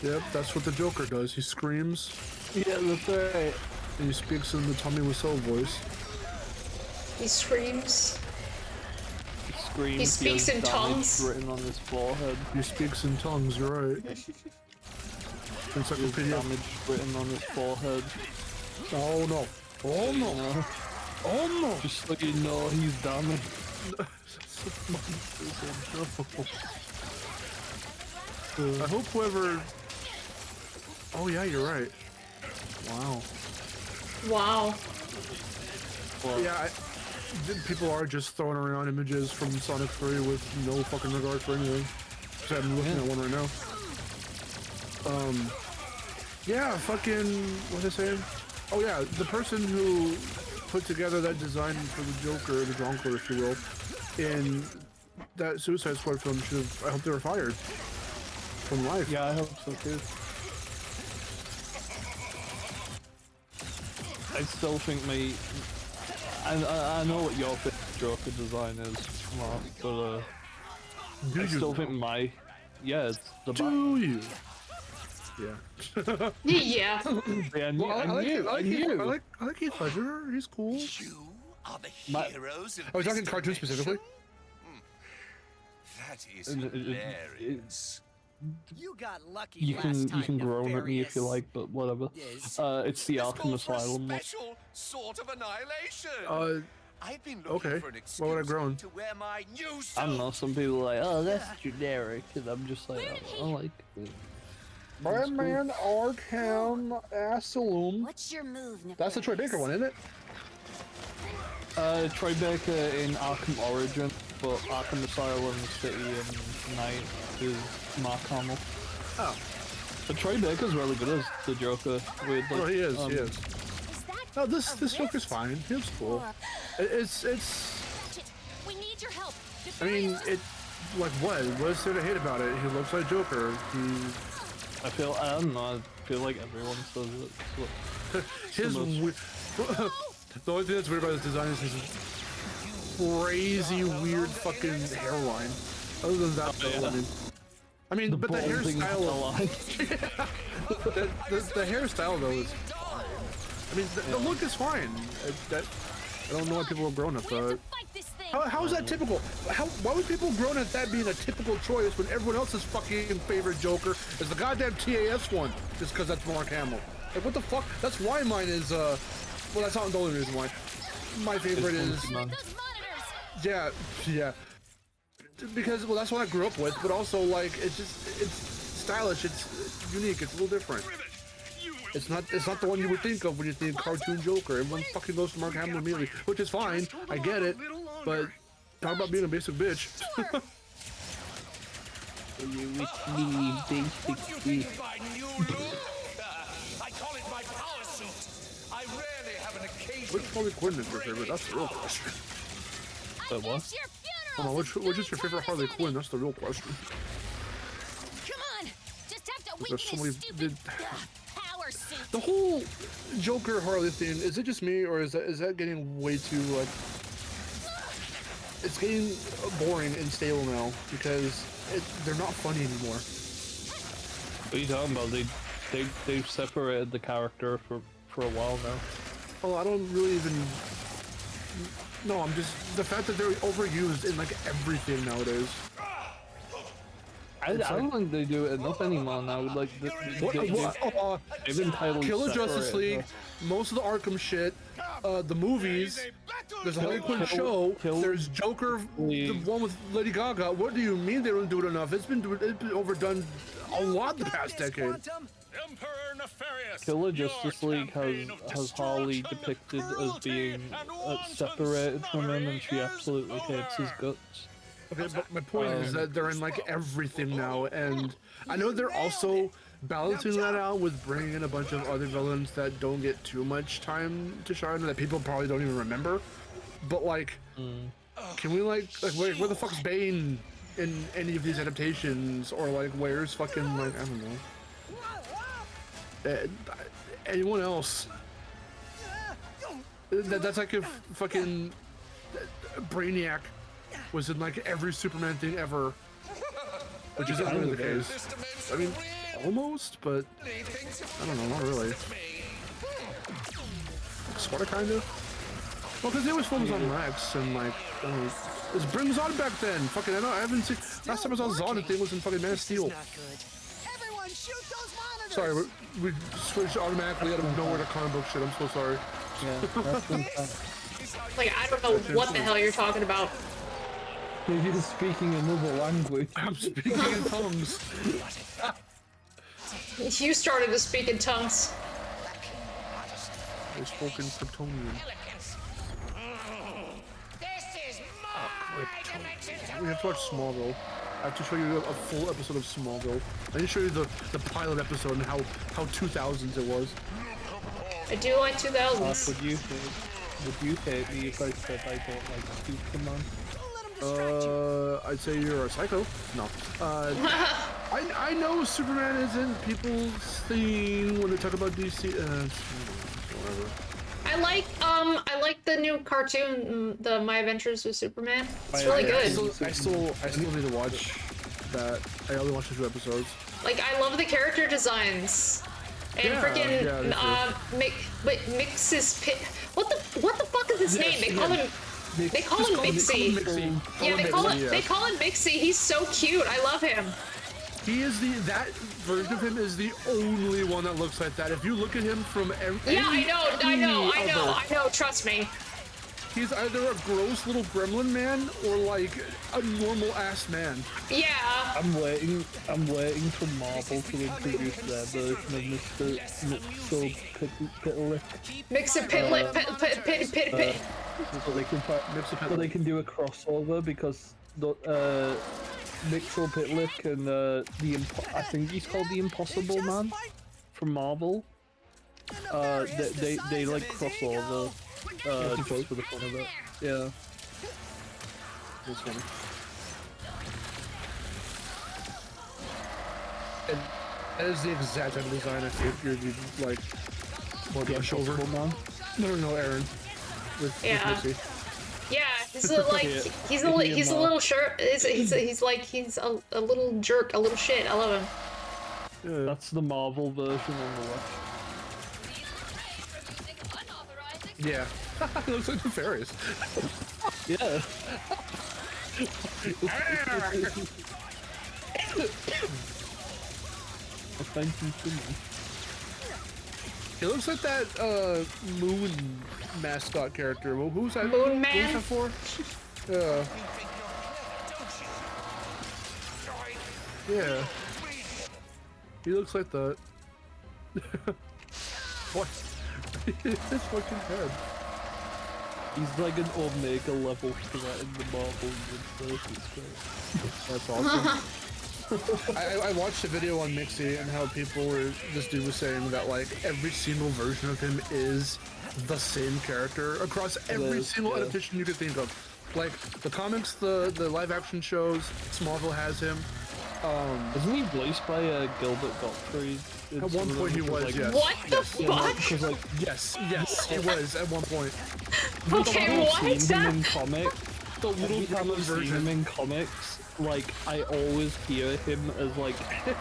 Yep, that's what the Joker does. He screams. Yeah, that's right. And he speaks in the Tommy Wiseau voice. He screams. Screams. He speaks has in damage tongues. written on his forehead. He speaks in tongues, you're right. Encyclopedia. Damage written on his forehead. Oh no. Oh no. No. Oh no. Just so you know, he's damaged. I hope whoever... Oh yeah, you're right. Wow. Wow. Well, Yeah, people are just throwing around images from Sonic 3 with no fucking regard for anything. Because I'm looking at one right now. Yeah, fucking... What was I saying? Oh yeah, the person who put together that design for the Joker, the Jonkler, if you will, in that Suicide Squad film should have... I hope they were fired. From life. yeah, I hope so too. I still think I know what you're thinking. Joker design is, Mark, but Do I you still know? think my it's the Do you? Yeah. Yeah. Yeah, Well, I like it. I knew. I like Heath Ledger. He's cool. You are the My- heroes of I was this talking cartoon dimension? specifically. That is And it- hilarious. You got lucky You last time, can groan at me if you Nefarious. like, but whatever. Yes. It's the This Arkham calls for a Asylum one. special sort of annihilation. I've been looking Okay. for an Why would I excuse groan? to wear my new suit. I don't know. Some people are like, oh, that's generic, and I'm just like, I like it. Batman Arkham Asylum. What's your move, Nefarious? That's the Troy Baker one, isn't it? Troy Baker in Arkham Origin, but Arkham Asylum, City, and Night is Mark Hamill. Oh. But Troy Baker's really good as the Joker. Weirdly. Oh, he is. He is. Is that No, this a Joker's rift? fine. He was cool. Or- It's. Ratchet, we need your help. I mean, Nefarious it. Like what? What's there to hate about it? He looks like Joker. I don't know. I feel like everyone says it. So, His. The only thing that's weird about his design is his crazy, weird fucking hairline. Other than that, though, I mean, but the hairstyle. The hairstyle though is. I mean, the look is fine. I don't know why people are grown up. we have to fight this thing. How is that typical? Why would people groan at that being a typical choice when everyone else's fucking favorite Joker is the goddamn TAS one? Just because that's Mark Hamill. Like, what the fuck? That's why mine is, well, that's not the only reason why. My favorite is, Those monitors. yeah. Because, well, that's what I grew up with, but also, like, it's stylish, it's unique, it's a little different. It's not the one you would think of when you think cartoon Joker. Everyone fucking goes to Mark Hamill immediately, which is fine. I get it, but talk about being a basic bitch. What do you think of my new look? I call it my power suit. I rarely have an occasion. Which Harley Quinn is your favorite? That's the real question. what? Your Hold on, funeral. which is your favorite Harley Quinn? That's the real question. Come on, just have to There's weaken so this many- stupid power suit. The whole Joker Harley thing, is it just me, or is that getting way too, like... It's getting boring and stale now, because they're not funny anymore. What are you talking about? They've separated the character for a while now. Well, I don't really even... No, I'm just... The fact that they're overused in, like, everything nowadays. I don't think they do it enough anymore now. Like, they've entitled Killer Justice League, most of the Arkham shit, the movies, there's a Harley Quinn show, there's Joker, the one with Lady Gaga. What do you mean they don't do it enough? It's been overdone a lot the past decade. Emperor Nefarious. Killer Justice League has Harley depicted as being separated from him, and she absolutely hates his guts. Okay, but my point is that they're in like everything now, and I know they're also balancing that out with bringing in a bunch of other villains that don't get too much time to shine, that people probably don't even remember. But like, can we like where the fuck's Bane in any of these adaptations, or like where's fucking like I don't know, anyone else? That's like if fucking Brainiac was in like every Superman thing ever, which isn't really the case. I mean, almost, but I don't know, not really. Sorta, kinda. Well, because they always filmed on Rex, and like, is Brim Zod back then? Fucking, I haven't seen. Last time I saw Zod, the thing was in fucking Man of Steel. Everyone, shoot those monitors. Sorry, we switched automatically out of nowhere to comic book shit. I'm so sorry. Yeah, that's been fun. Like, I don't know what the hell you're talking about. You're speaking another language. I'm speaking in tongues. You started to speak in tongues. I spoke in Kryptonian. This is my dimension. We have to watch Smallville. I have to show you a full episode of Smallville. I need to show you the pilot episode and how 2000s it was. I do like 2000s. Would you hate me if I said I don't like Superman? I'd say you're a psycho. No. I know Superman isn't people's thing when they talk about DC. Whatever. I I like the new cartoon, the My Adventures with Superman. It's really good. I still need to watch that. I only watched 2 episodes. Like, I love the character designs. And freaking Mix's Pit. What the fuck is his name? They call him Mixie. Yeah, they call him Mixie. He's so cute. I love him. He is that version of him is the only one that looks like that. If you look at him from yeah, I know. Trust me. He's either a gross little gremlin man or like a normal ass man. Yeah. I'm waiting for Marvel to introduce their version of Mixo Pitlip. Mixo Pitlip. So they can do a crossover because Mixo Pitlip and I think he's called the Impossible Man from Marvel. They like crossover. Just for the fun of it. Yeah. That's funny. And that is the exact type of design I think you're like brush over. No, Aaron. With Missy. Yeah, he's a little shirt. He's a little jerk, a little shit. I love him. Yeah. That's the Marvel version on the left. Yeah. It looks like nefarious. Yeah. He looks like that Moon mascot character. Well, who's that? Moon Man? Who's that for? Yeah. He looks like that. What? His fucking head. He's like an Omega level threat in the Marvel universe. That's awesome. I watched a video on Mixie and how this dude was saying that like every single version of him is the same character across every single adaptation you could think of. Like the comics, the live action shows, Smallville has him. Isn't he voiced by Gilbert Gottfried? At one point he was, yes. What the fuck? Yeah, like, yes, he was at one point. Okay, what? In comics, the little time I've seen him in comics, like, I always hear him as, like,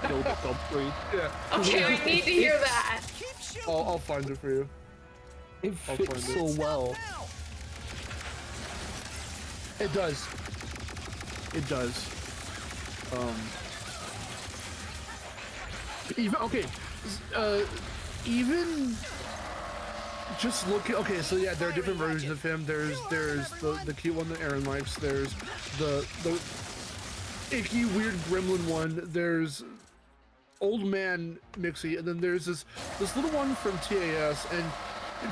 Gilbert Gottfried. Yeah. Okay, I need to hear that. I'll find it for you. It fits so well. It does. It does. Even just look at, okay, so yeah, there are different versions of him. There's the cute one that Aaron likes. There's the icky weird gremlin one. There's old man Mixie, and then there's this little one from TAS, and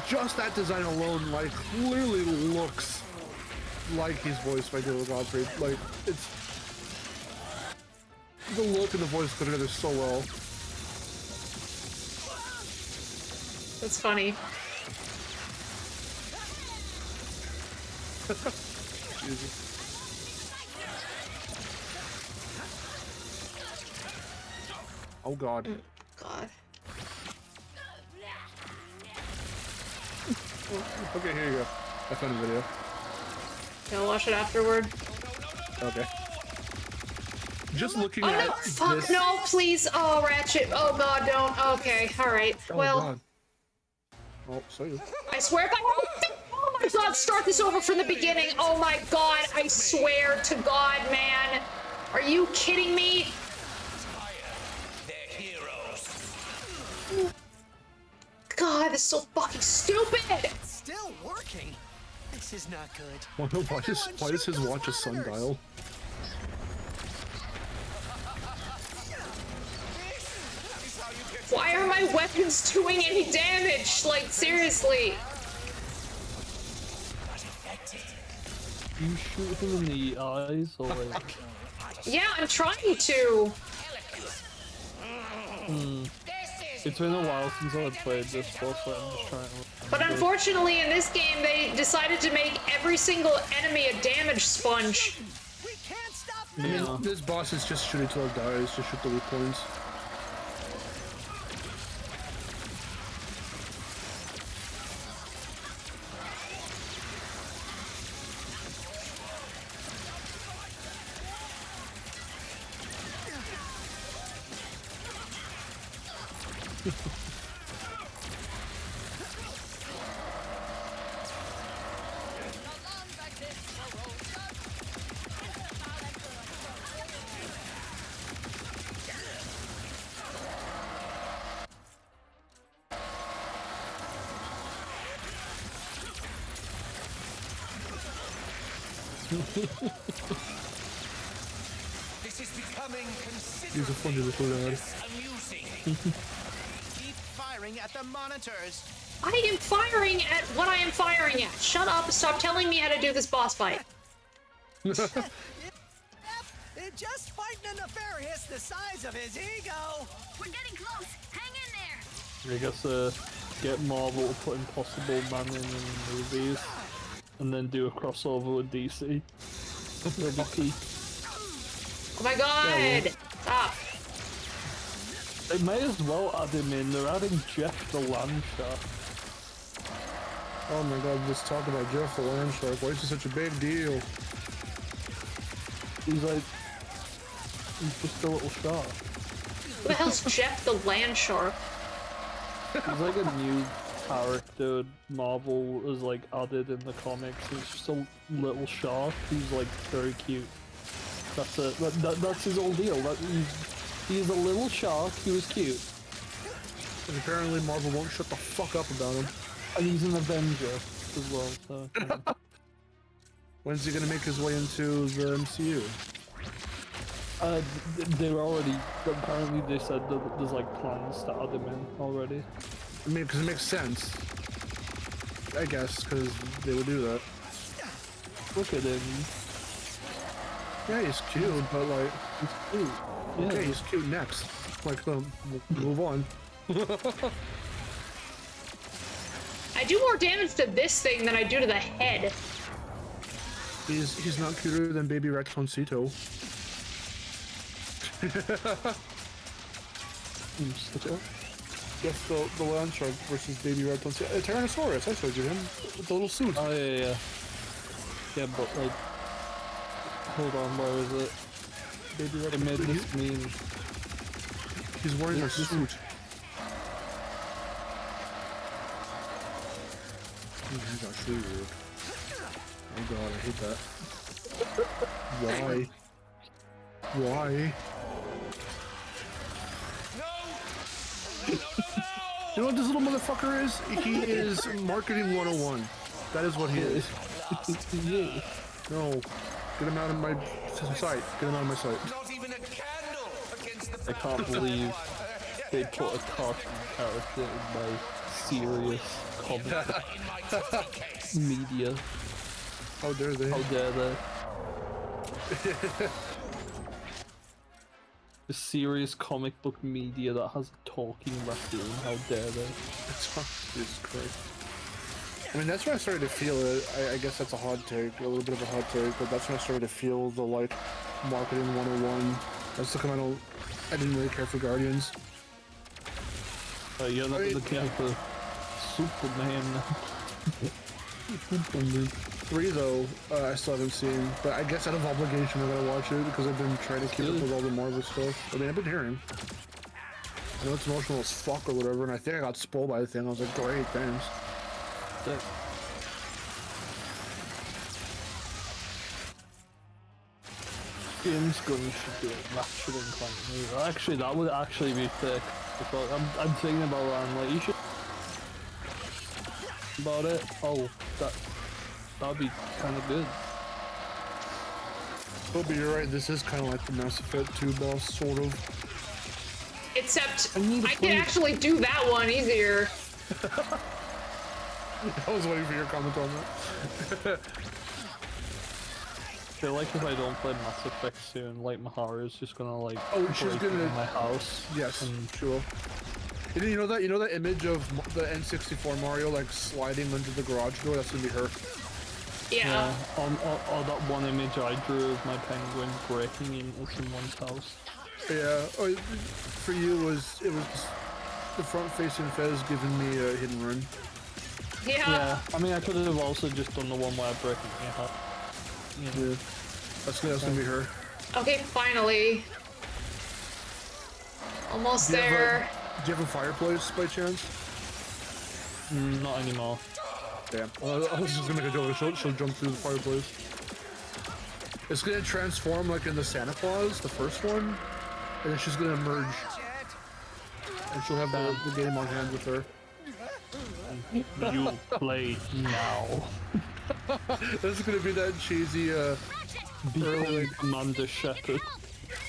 just that design alone, like, clearly looks like he's voiced by Gilbert Gottfried. Like, it's the look and the voice go together so well. That's funny. Jesus. Oh God. God. Okay, here you go. I found a video. I'll watch it afterward. Okay. Just looking Oh at no! Fuck this... no! Please! Oh, Ratchet! Oh God! Don't! Okay. All right. Oh, well. God. Oh, so you. I swear by. Oh my God! Start this over from the beginning! Oh my God! I swear to God, man! Are you kidding me? They're heroes. God, this is so fucking stupid! It's still working. This is not good. Why does his watch a sundial? Why are my weapons doing any damage? Like, seriously. You shoot him in the eyes, or like... Yeah, I'm trying to. It's been a while since I've played this boss, so I'm just trying to... But unfortunately, in this game, they decided to make every single enemy a damage sponge. We can't stop I mean, this boss is just shoot until it dies, just shoot the weak points. This is becoming He's a funny little lad. amusing. Keep firing at the monitors. I am firing at what I am firing at. Shut up, stop telling me how to do this boss fight. Yep, just fighting a nefarious the size of his ego. We're getting close. Hang in there. I guess get Marvel to put Impossible Man in movies, and then do a crossover with DC. That'll be key. Oh my god! Stop. They may as well add him in. They're adding Jeff the Land Shark. Oh my god, let's talk about Jeff the Land Shark. Why is he such a big deal? He's just a little shark. Who the hell's Jeff the Land Shark? He's like a new character Marvel has like added in the comics. He's just a little shark. He's like very cute. That's it. That's his whole deal. He's a little shark. He was cute. And apparently Marvel won't shut the fuck up about him. And he's an Avenger as well. So. When's he gonna make his way into the MCU? They're already. Apparently, they said that there's like plans to add him in already. I mean, because it makes sense. I guess, because they would do that. Look at him. Yeah, he's cute, but like, He's cute. Yeah. okay, he's cute next. Like, move on. I do more damage to this thing than I do to the head. He's not cuter than Baby Ratoncito. Yes, the land shark versus Baby Ratoncito. Tyrannosaurus, I showed you him with the little suit. Oh yeah. Yeah, but like, hold on, where is it? Baby They made Ratoncito. this meme. He's wearing a suit. Oh, he got weird. Oh god, I hate that. Why? Why? You know what this little motherfucker is? He is marketing 101. That is what he is. Yeah. No. Get him out of my sight. Get him out of my sight. Not even a candle against the I can't believe they put a cartoon character in my serious comic in my toy case. media. How dare they? How dare they? The serious comic book media that has a talking raccoon. How dare they? Jesus Christ. I mean, that's when I started to feel it. I guess that's a hot take, a little bit of a hot take, but that's when I started to feel the, like, marketing 101. That's the kind of, I didn't really care for Guardians. You're not gonna care for Superman. 3 though, I still haven't seen, but I guess out of obligation I gotta watch it because I've been trying to keep up with all the Marvel stuff. I mean, I've been hearing. I know it's emotional as fuck or whatever, and I think I got spoiled by the thing. I was like, great, thanks. James Gunn should do a Ratchet and Clank movie. Actually, that would actually be thick. Because I'm thinking about that, and like, you should about it. Oh, that'd be kind of good. Oh, but you're right, this is kind of like the Mass Effect 2 boss, sort of. Except, I can actually do that one easier. I was waiting for your comment on that. I feel like if I don't play Mass Effect soon, like Miharu is just gonna like she's break gonna into my house. Yes, and sure. You know that image of the N64 Mario like sliding under the garage door? That's gonna be her. Yeah. On that one image I drew of my penguin breaking into someone's house. Yeah. Oh, for you it was the front-facing Fez giving me a hidden run. Yeah. I mean, I could have also just done the one where I break into your house. Yeah. That's gonna be her. Okay, finally. Almost there. Do you have a fireplace by chance? Not anymore. Damn. I was just gonna make a joke. She'll jump through the fireplace. It's gonna transform like in the Santa Claus, the first one, and then she's gonna emerge. And she'll have the game on hand with her. You play now. This is gonna be that cheesy, early Commander Shepard.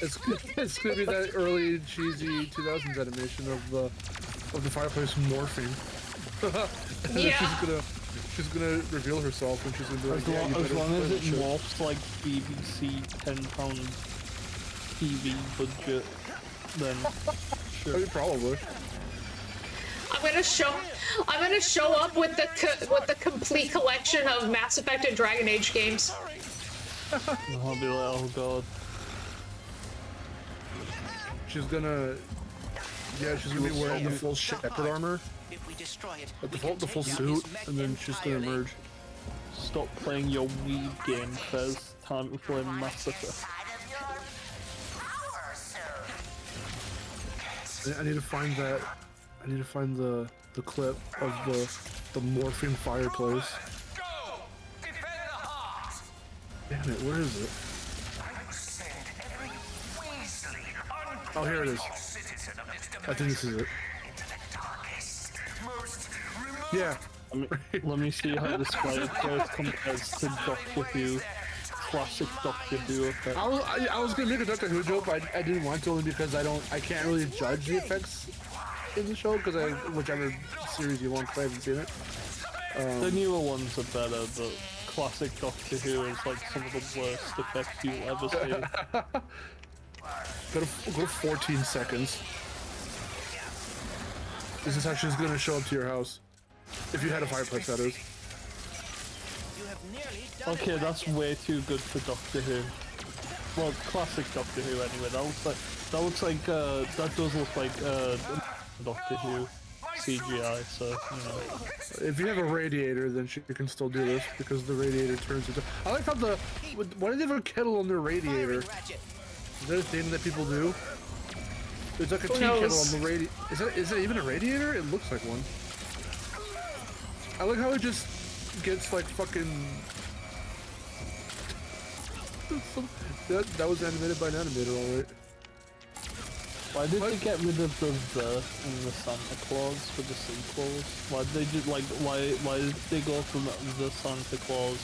It's gonna be that early cheesy 2000s animation of the fireplace morphing. And then she's gonna reveal herself and she's gonna be like, as long as it morphs like BBC £10 TV budget, then sure. I mean, probably. I'm gonna show up with the complete collection of Mass Effect and Dragon Age games. I'll be like, oh god. She's gonna be wearing the full Shepard armor. If we destroy it, The full suit, and then she's gonna emerge. Stop playing your Wii game, Fez. Time to play Mass Effect. I need to find that. I need to find the clip of the morphing fireplace. Damn it, where is it? Oh, here it is. I think this is it. Yeah. Let me see how this fireplace compares to Doctor Who. Classic Doctor Who effect. I was gonna make a Doctor Who joke, but I didn't want to only because I can't really judge the effects in the show because whichever series you want, 'cause I haven't seen it. The newer ones are better, but classic Doctor Who is like some of the worst effects you'll ever see. Go to 14 seconds. This is how she's gonna show up to your house. If you had a fireplace, that is. Okay, that's way too good for Doctor Who. Well, classic Doctor Who anyway. That does look like Doctor Who CGI. So you know. If you have a radiator, then she can still do this because the radiator turns into. I like how why do they have a kettle on their radiator? Is that a thing that people do? There's like a tea kettle on the radiator. Is that even a radiator? It looks like one. I like how it just gets like fucking. That was animated by an animator, alright. Why did they get rid of the in the Santa Claus for the sequels? Why did they just why did they go from the Santa Claus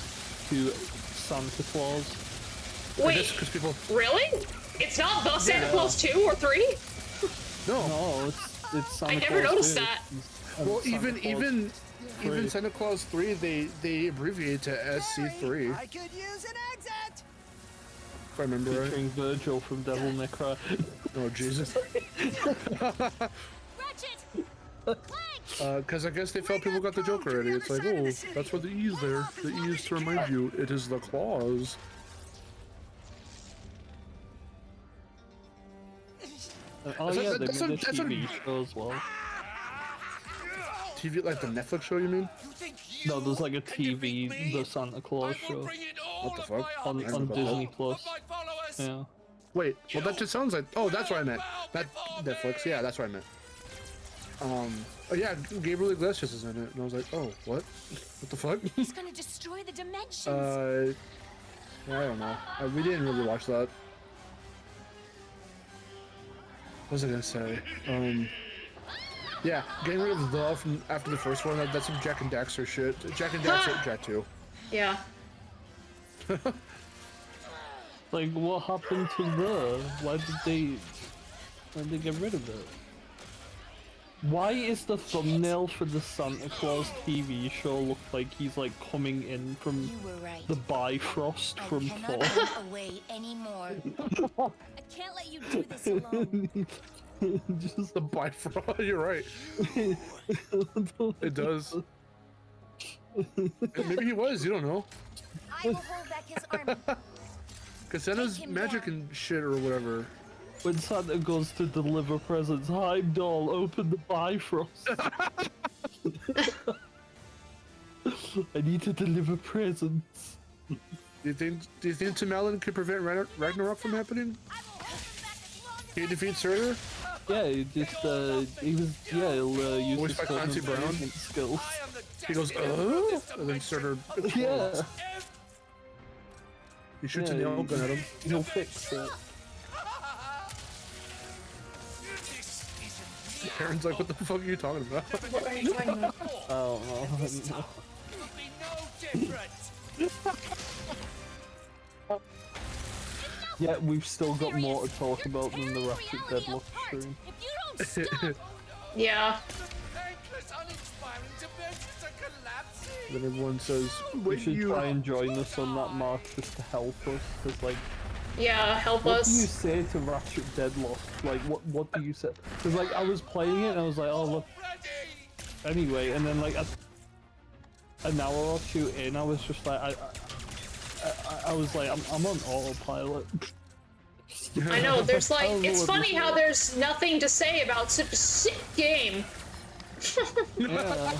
to Santa Claus? Wait, really? It's not the Santa Claus 2 or 3? No, it's Santa I never Claus noticed 2. that. Well, even Santa Claus 3, they abbreviate to SC3. I could use an exit. If I remember right. Featuring Virgil from Devil May Cry. Oh Jesus. Because I guess they felt people got the joke already. It's like, oh, that's what the E is there. The E is to remind you, it is the claws. Oh yeah, they made a TV show as well. TV, like the Netflix show, you mean? No, there's like a TV, the Santa Claus show. What the fuck? On Disney Plus. Yeah. Wait, well that just sounds like. Oh, that's what I meant. Not Netflix. Yeah, that's what I meant. Oh yeah, Gabriel Iglesias is in it, and I was like, oh, what? What the fuck? He's gonna destroy the dimensions. Yeah, I don't know. We didn't really watch that. What was I gonna say? Yeah, getting rid of the from after the first one. That's some Jack and Daxter shit. Jack and Daxter, Jack 2. Yeah. Like, what happened to the? Why did they get rid of it? Why is the thumbnail for the Santa Claus TV show look like he's like coming in from the Bifrost from Thor? I cannot run away anymore. I can't let you do this alone. Just the Bifrost. You're right. It does. Maybe he was. You don't know. I will hold back his army. Cause Santa's magic and shit or whatever. When Santa goes to deliver presents, hi doll, open the Bifrost. I need to deliver presents. Do you think Tim Allen could prevent Ragnarok from happening? Can you defeat Surtur? Yeah, he was, he'll use Voiced his by Clancy Brown? movement skills. He goes, and then started. Yeah. He shoots a nail gun at him. He'll fix it. Aaron's like, what the fuck are you talking about? What are you talking about? Oh, no. Yeah, we've still got more to talk about than the Ratchet Deadlock stream. Yeah. Then everyone says, We should try and join us on that, Mark, just to help us. Cause like, Yeah, help what us. do you say to Ratchet Deadlock? Like, what do you say? Cause like, I was playing it and I was like, oh look. Anyway, and then like an hour or two in, I was just like, I was like, I'm on autopilot. I know, there's like, I don't know it's what funny to how say. there's nothing to say about such a sick game. Yeah.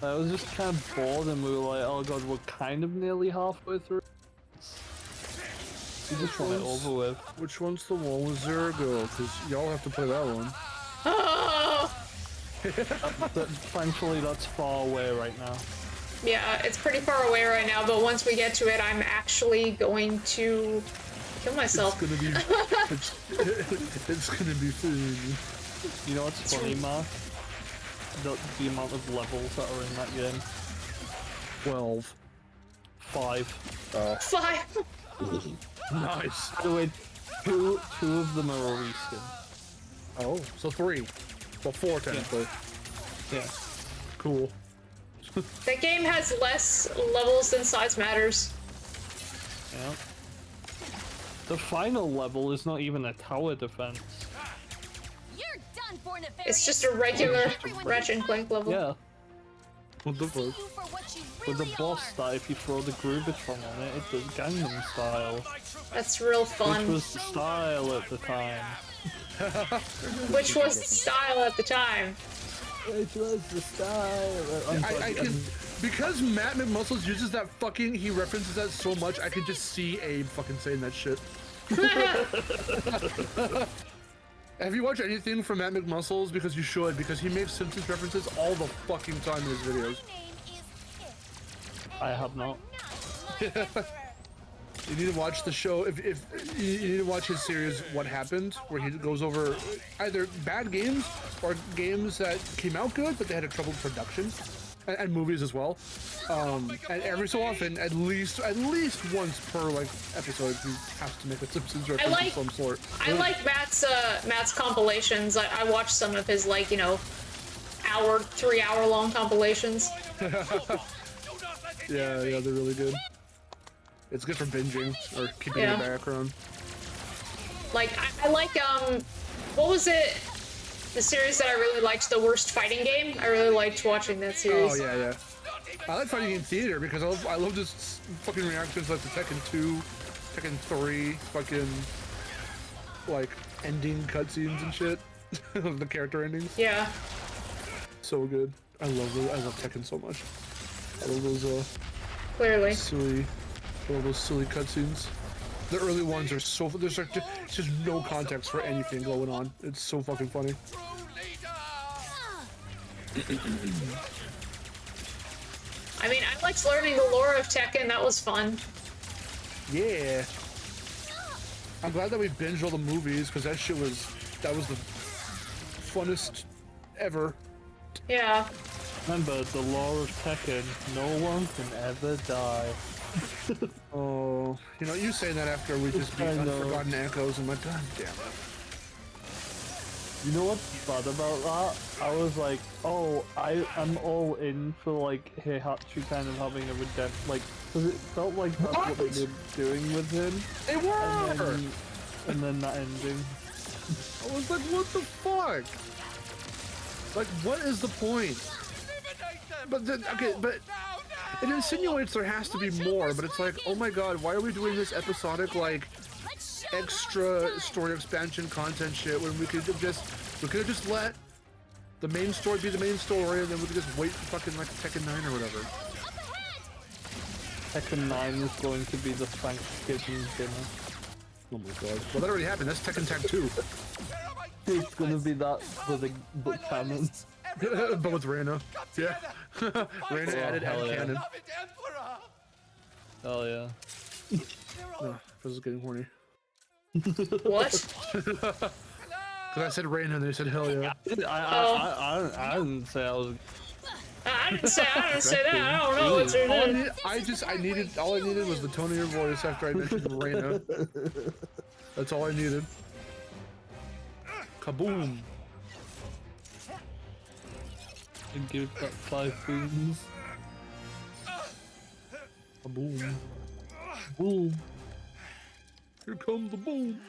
I was just kind of bored and we were like, oh god, we're kind of nearly halfway through. We just want it over with. which one's the one with Zergo? Because y'all have to play that one. Oh! Thankfully, that's far away right now. Yeah, it's pretty far away right now, but once we get to it, I'm actually going to kill myself. It's gonna be, it's gonna be food. You know what's funny, Mark? The amount of levels that are in that game. 12. 5. 5. Nice. By the way, two of them are a reskin. Oh, so 3. Well, 4 technically. Yeah. Cool. That game has less levels than size matters. Yeah. The final level is not even a tower defense. You're done for, Nefarious. It's just a regular Ratchet and Clank level. Yeah. What the fuck? For what you With the really boss are. that if you throw the Groovatron on it, it does Gangnam Style. That's real Which fun. was the style at the time. Which was the style at the time. Which was the style. I can, because Matt McMuscles uses that fucking, he references that so much, I can just see Abe fucking saying that shit. Have you watched anything from Matt McMuscles? Because you should, because he makes Simpsons references all the fucking time in his videos. I have not. You need to watch the show, if you need to watch his series What Happened, where he goes over either bad games or games that came out good but they had a troubled production, and movies as well. And every so often, at least once per like episode, he has to make a Simpsons reference of some sort. I like Matt's compilations. I watched some of his, like, you know, 3-hour long compilations. Yeah, they're really good. It's good for binging or keeping in the background. Like, I like, what was it? The series that I really liked, The Worst Fighting Game. I really liked watching that series. Oh, yeah. I like fighting in theater because I love just fucking reactions like the Tekken 2, Tekken 3, fucking, like, ending cutscenes and shit. The character endings. Yeah. So good. I love Tekken so much. I love those, Clearly. All those silly cutscenes. The early ones are so, there's like just no context for anything going on. It's so fucking funny. I mean, I liked learning the lore of Tekken. That was fun. Yeah. I'm glad that we binged all the movies because that was the funnest ever. Yeah. Remember, the law of Tekken, no one can ever die. Oh, you know, you say that after we just beat Unforgotten Echoes, and like, god damn it. You know what's bad about that? I was like, oh, I'm all in for like Heihachi kind of having a redemption, like, because it felt like that's what they were doing with him. They were! And then that ending. I was like, what the fuck? Like, what is the point? But then, okay, but it insinuates there has to be more, but it's like, oh my god, why are we doing this episodic, like, extra story expansion content shit when we could have just let the main story be the main story and then we could just wait for fucking, like, Tekken 9 or whatever. Tekken 9 is going to be the Thanksgiving dinner. Oh my god. Well, that already happened. That's Tekken Tag 2. It's gonna be that with the canon. But with Reina. Yeah. Reina added hell and yeah. canon. Oh yeah. No, this is getting horny. What? Because I said Reina and they said hell yeah. I didn't say I was. I didn't say that. I don't know what you're doing. All I needed was the tone of your voice after I mentioned Reina. That's all I needed. Kaboom. And give that 5 boons. Kaboom. Boom. Here comes the boom.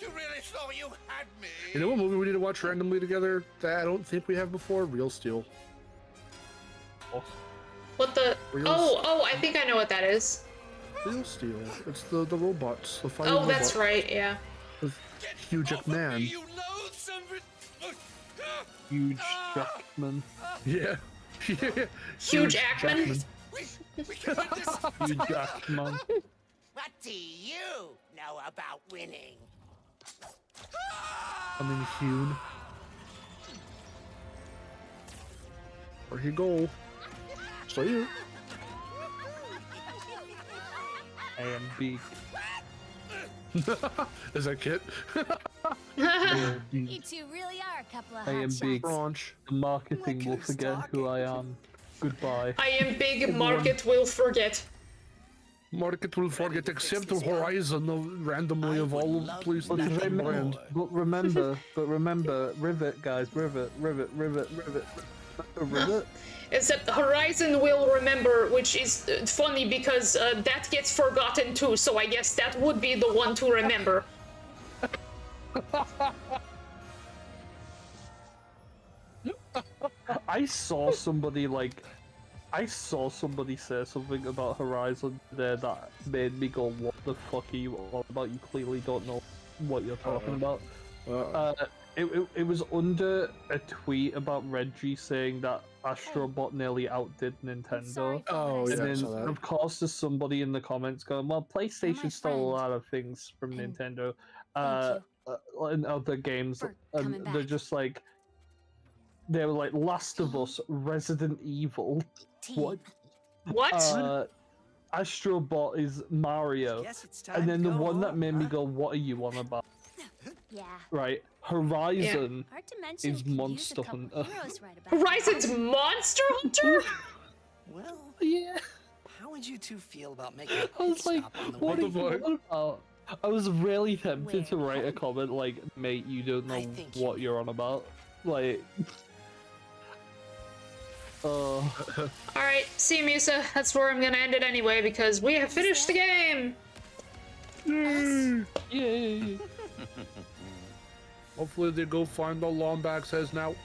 You really thought you had me? You know what movie we need to watch randomly together that I don't think we have before? Real Steel. What the? Oh, I think I know what that is. Real Steel. It's the robots. The fighting Oh, that's robots right, yeah. with Hugh Jackman. Huge Jackman. Yeah. Hugh Jackman. Huge Jackman. What do you know about winning? I mean, Hugh. Where he go? So you. I am big. Is that Kit? You two really are a couple of I am hotshots. big. Branch. The marketing will forget who I am. Goodbye. I am big. Market will forget. Market will forget except the Horizon randomly of all PlayStation brand. But remember, Rivet, guys, Rivet. Except Horizon will remember, which is funny because that gets forgotten too, so I guess that would be the one to remember. I saw somebody say something about Horizon there that made me go, what the fuck are you all about? You clearly don't know what you're talking about. It was under a tweet about Reggie saying that Astrobot nearly outdid Nintendo. Oh, yeah, And I saw then, that. of course, there's somebody in the comments going, well, PlayStation stole a lot of things from Nintendo and other games. And they're just like, they were like, Last of Us, Resident Evil. What? What? Astrobot is Mario. And then the one that made me go, what are you on about? Yeah. Right, Horizon Hard to mention is you could use a Monster couple Hunter. heroes right about Horizon's Monster Hunter? Well, Yeah. how would you two feel about making a I pit was like, stop on the what way? are you on about? I was really tempted to write a comment like, mate, you don't know what you're on about. Like, Alright, see you, Musa. That's where I'm gonna end it anyway because we have finished the game! yay! Hopefully they go find the Lombax heads now.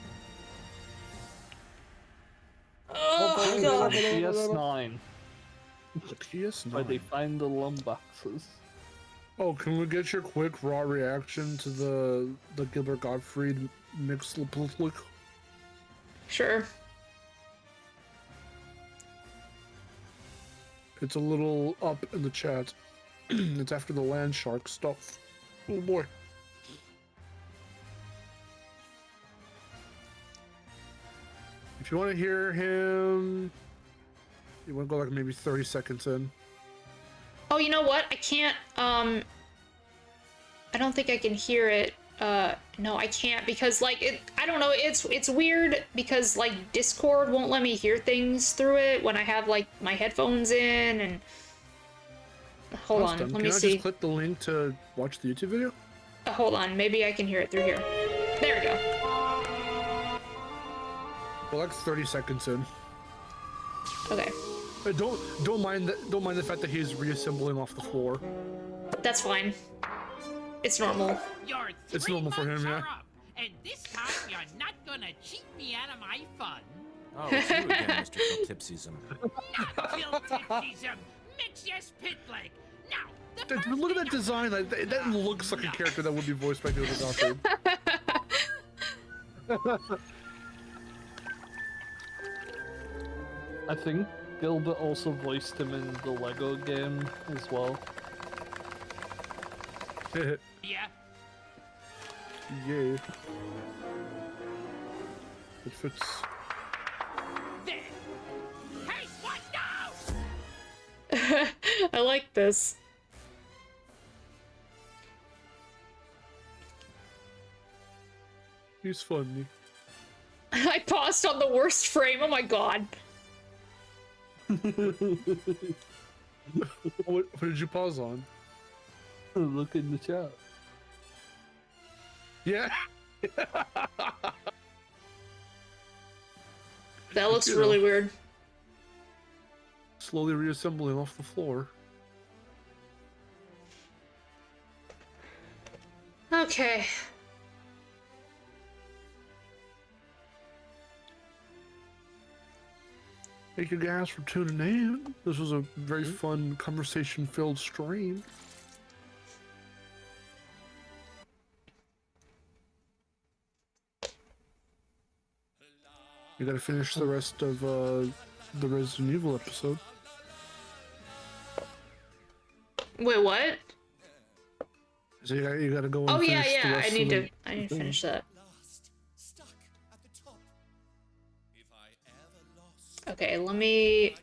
Oh, God. PS9, The PS9. where they find the Lombaxes. Oh, can we get your quick raw reaction to the Gilbert Gottfried mix? Sure. It's a little up in the chat. It's after the land shark stuff. Oh boy. If you want to hear him, you want to go like maybe 30 seconds in. Oh, you know what? I can't, I don't think I can hear it. No, I can't because, like, I don't know, it's weird because, like, Discord won't let me hear things through it when I have, like, my headphones in and... Hold on, let me Can I see. just click the link to watch the YouTube video? Hold on, maybe I can hear it through here. There we go. We're like 30 seconds in. Okay. Don't mind the fact that he's reassembling off the floor. That's fine. It's normal. It's normal for him, yeah. And this time you're not gonna cheat me out of my fun. Oh, it's you again, Mr. Philtipsism. Not Philtipsism. Mix your spit leg. Now, the Dude, look at that design. That looks like a character that would be voiced by Gilbert Gottfried. I think Gilbert also voiced him in the Lego game as well. Yeah. Yay. It fits. There. Hey, what now? I like this. He's funny. I paused on the worst frame. Oh my god. What did you pause on? Look in the chat. Yeah. That looks really weird. Slowly reassembling off the floor. Okay. Thank you guys for tuning in. This was a very fun, conversation-filled stream. You gotta finish the rest of the Resident Evil episode. Wait, what? So you gotta go and Oh yeah, finish the yeah. rest I need of to finish that. Okay, let me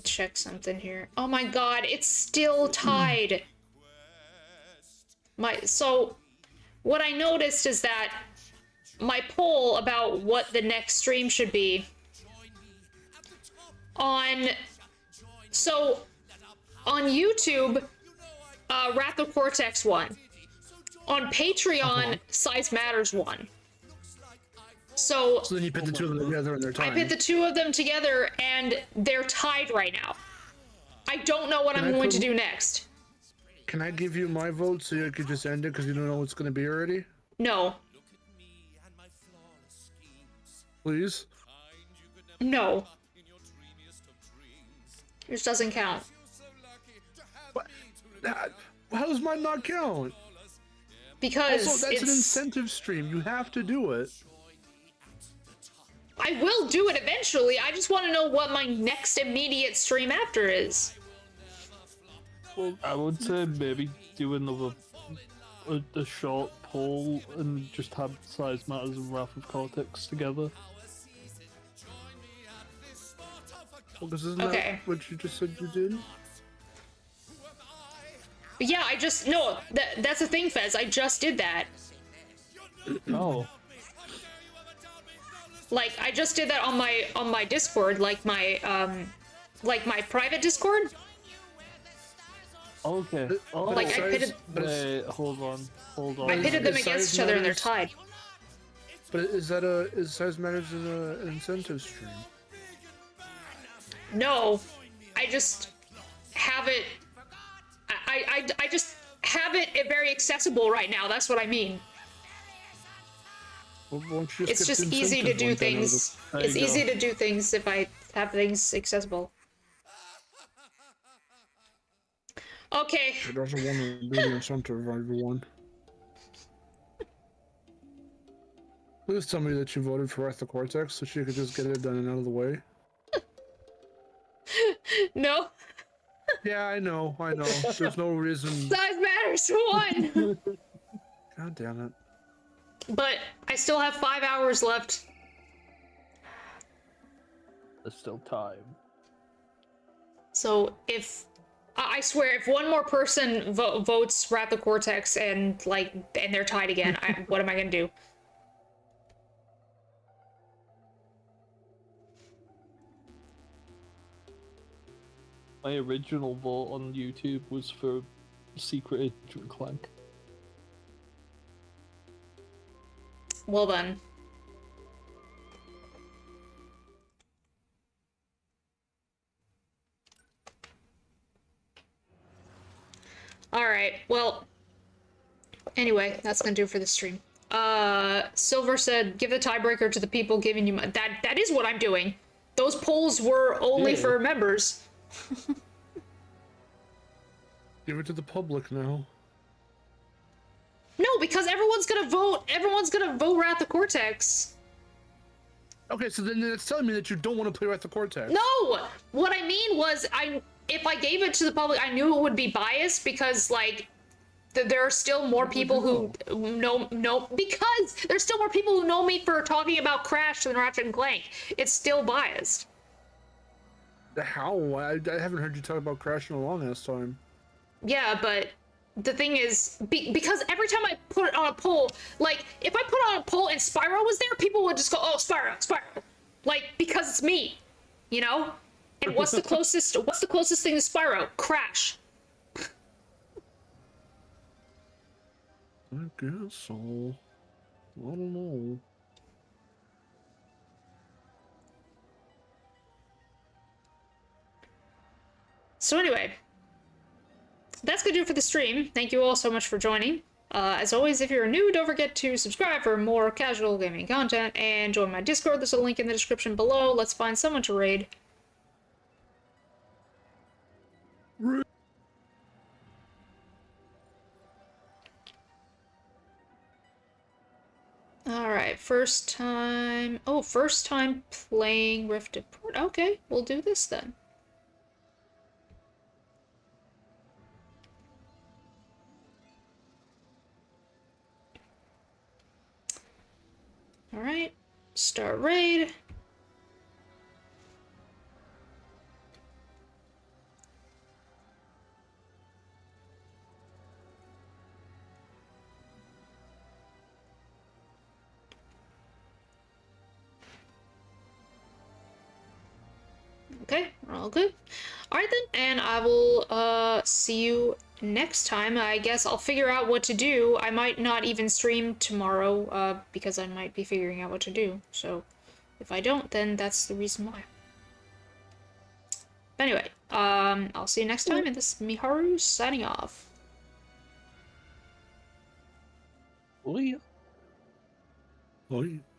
check something here. Oh my god, it's still tied. So what I noticed is that my poll about what the next stream should be on YouTube, Wrath of Cortex won. On Patreon, Size Matters won. So then you put the two of them together and they're tied. I put the two of them together and they're tied right now. I don't know what I'm going to do next. Can I give you my vote so you could just end it because you don't know what's going to be already? No. Please? No. Yours doesn't count. What? How does mine not count? Because also, that's an incentive stream. You have to do it. I will do it eventually. I just want to know what my next immediate stream after is. Well, I would say maybe do another a short poll and just have Size Matters and Wrath of Cortex together. Well, because isn't that what you just said you did? Yeah, that's the thing, Fez. I just did that. Oh. Like, I just did that on my Discord, like my private Discord. Okay. Oh, like I pitted. Hold on. I pitted them against each other and they're tied. But is Size Matters an incentive stream? No, I just have it. I just have it very accessible right now. That's what I mean. Well, It's just easy to do things. It's easy to do things if I have things accessible. Okay. It doesn't want to do the incentive, everyone. Please tell me that you voted for Wrath of Cortex so she could just get it done and out of the way. No. Yeah, I know. There's no reason. Size Matters won. God damn it. But I still have 5 hours left. There's still time. So if I swear, if one more person votes Wrath of Cortex and they're tied again, what am I gonna do? My original vote on YouTube was for Secret Agent Clank. Well then. Alright, well. Anyway, that's gonna do it for this stream. Silver said, give the tiebreaker to the people giving you money. That is what I'm doing. Those polls were only for members. Give it to the public now. No, because everyone's gonna vote Wrath of Cortex. Okay, so then it's telling me that you don't want to play Wrath of Cortex. No! What I mean was, if I gave it to the public, I knew it would be biased because like there are still more people who know because there's still more people who know me for talking about Crash than Ratchet and Clank. It's still biased. How? I haven't heard you talk about Crash in a long ass time. Yeah, but the thing is, because every time I put it on a poll, like if I put on a poll and Spyro was there, people would just go, "Oh, Spyro, Spyro," like because it's me, you know. And what's the closest? What's the closest thing to Spyro? Crash. I guess so. I don't know. So anyway, that's gonna do it for the stream. Thank you all so much for joining. As always, if you're new, don't forget to subscribe for more casual gaming content and join my Discord. There's a link in the description below. Let's find someone to raid. Alright, first time... Oh, first time playing Rifted Port. Okay, we'll do this then. Alright, start raid. Okay, we're all good. Alright then, and I will see you next time. I guess I'll figure out what to do. I might not even stream tomorrow, because I might be figuring out what to do. So, if I don't, then that's the reason why. But anyway, I'll see you next time, and this is Miharu signing off. Oh yeah.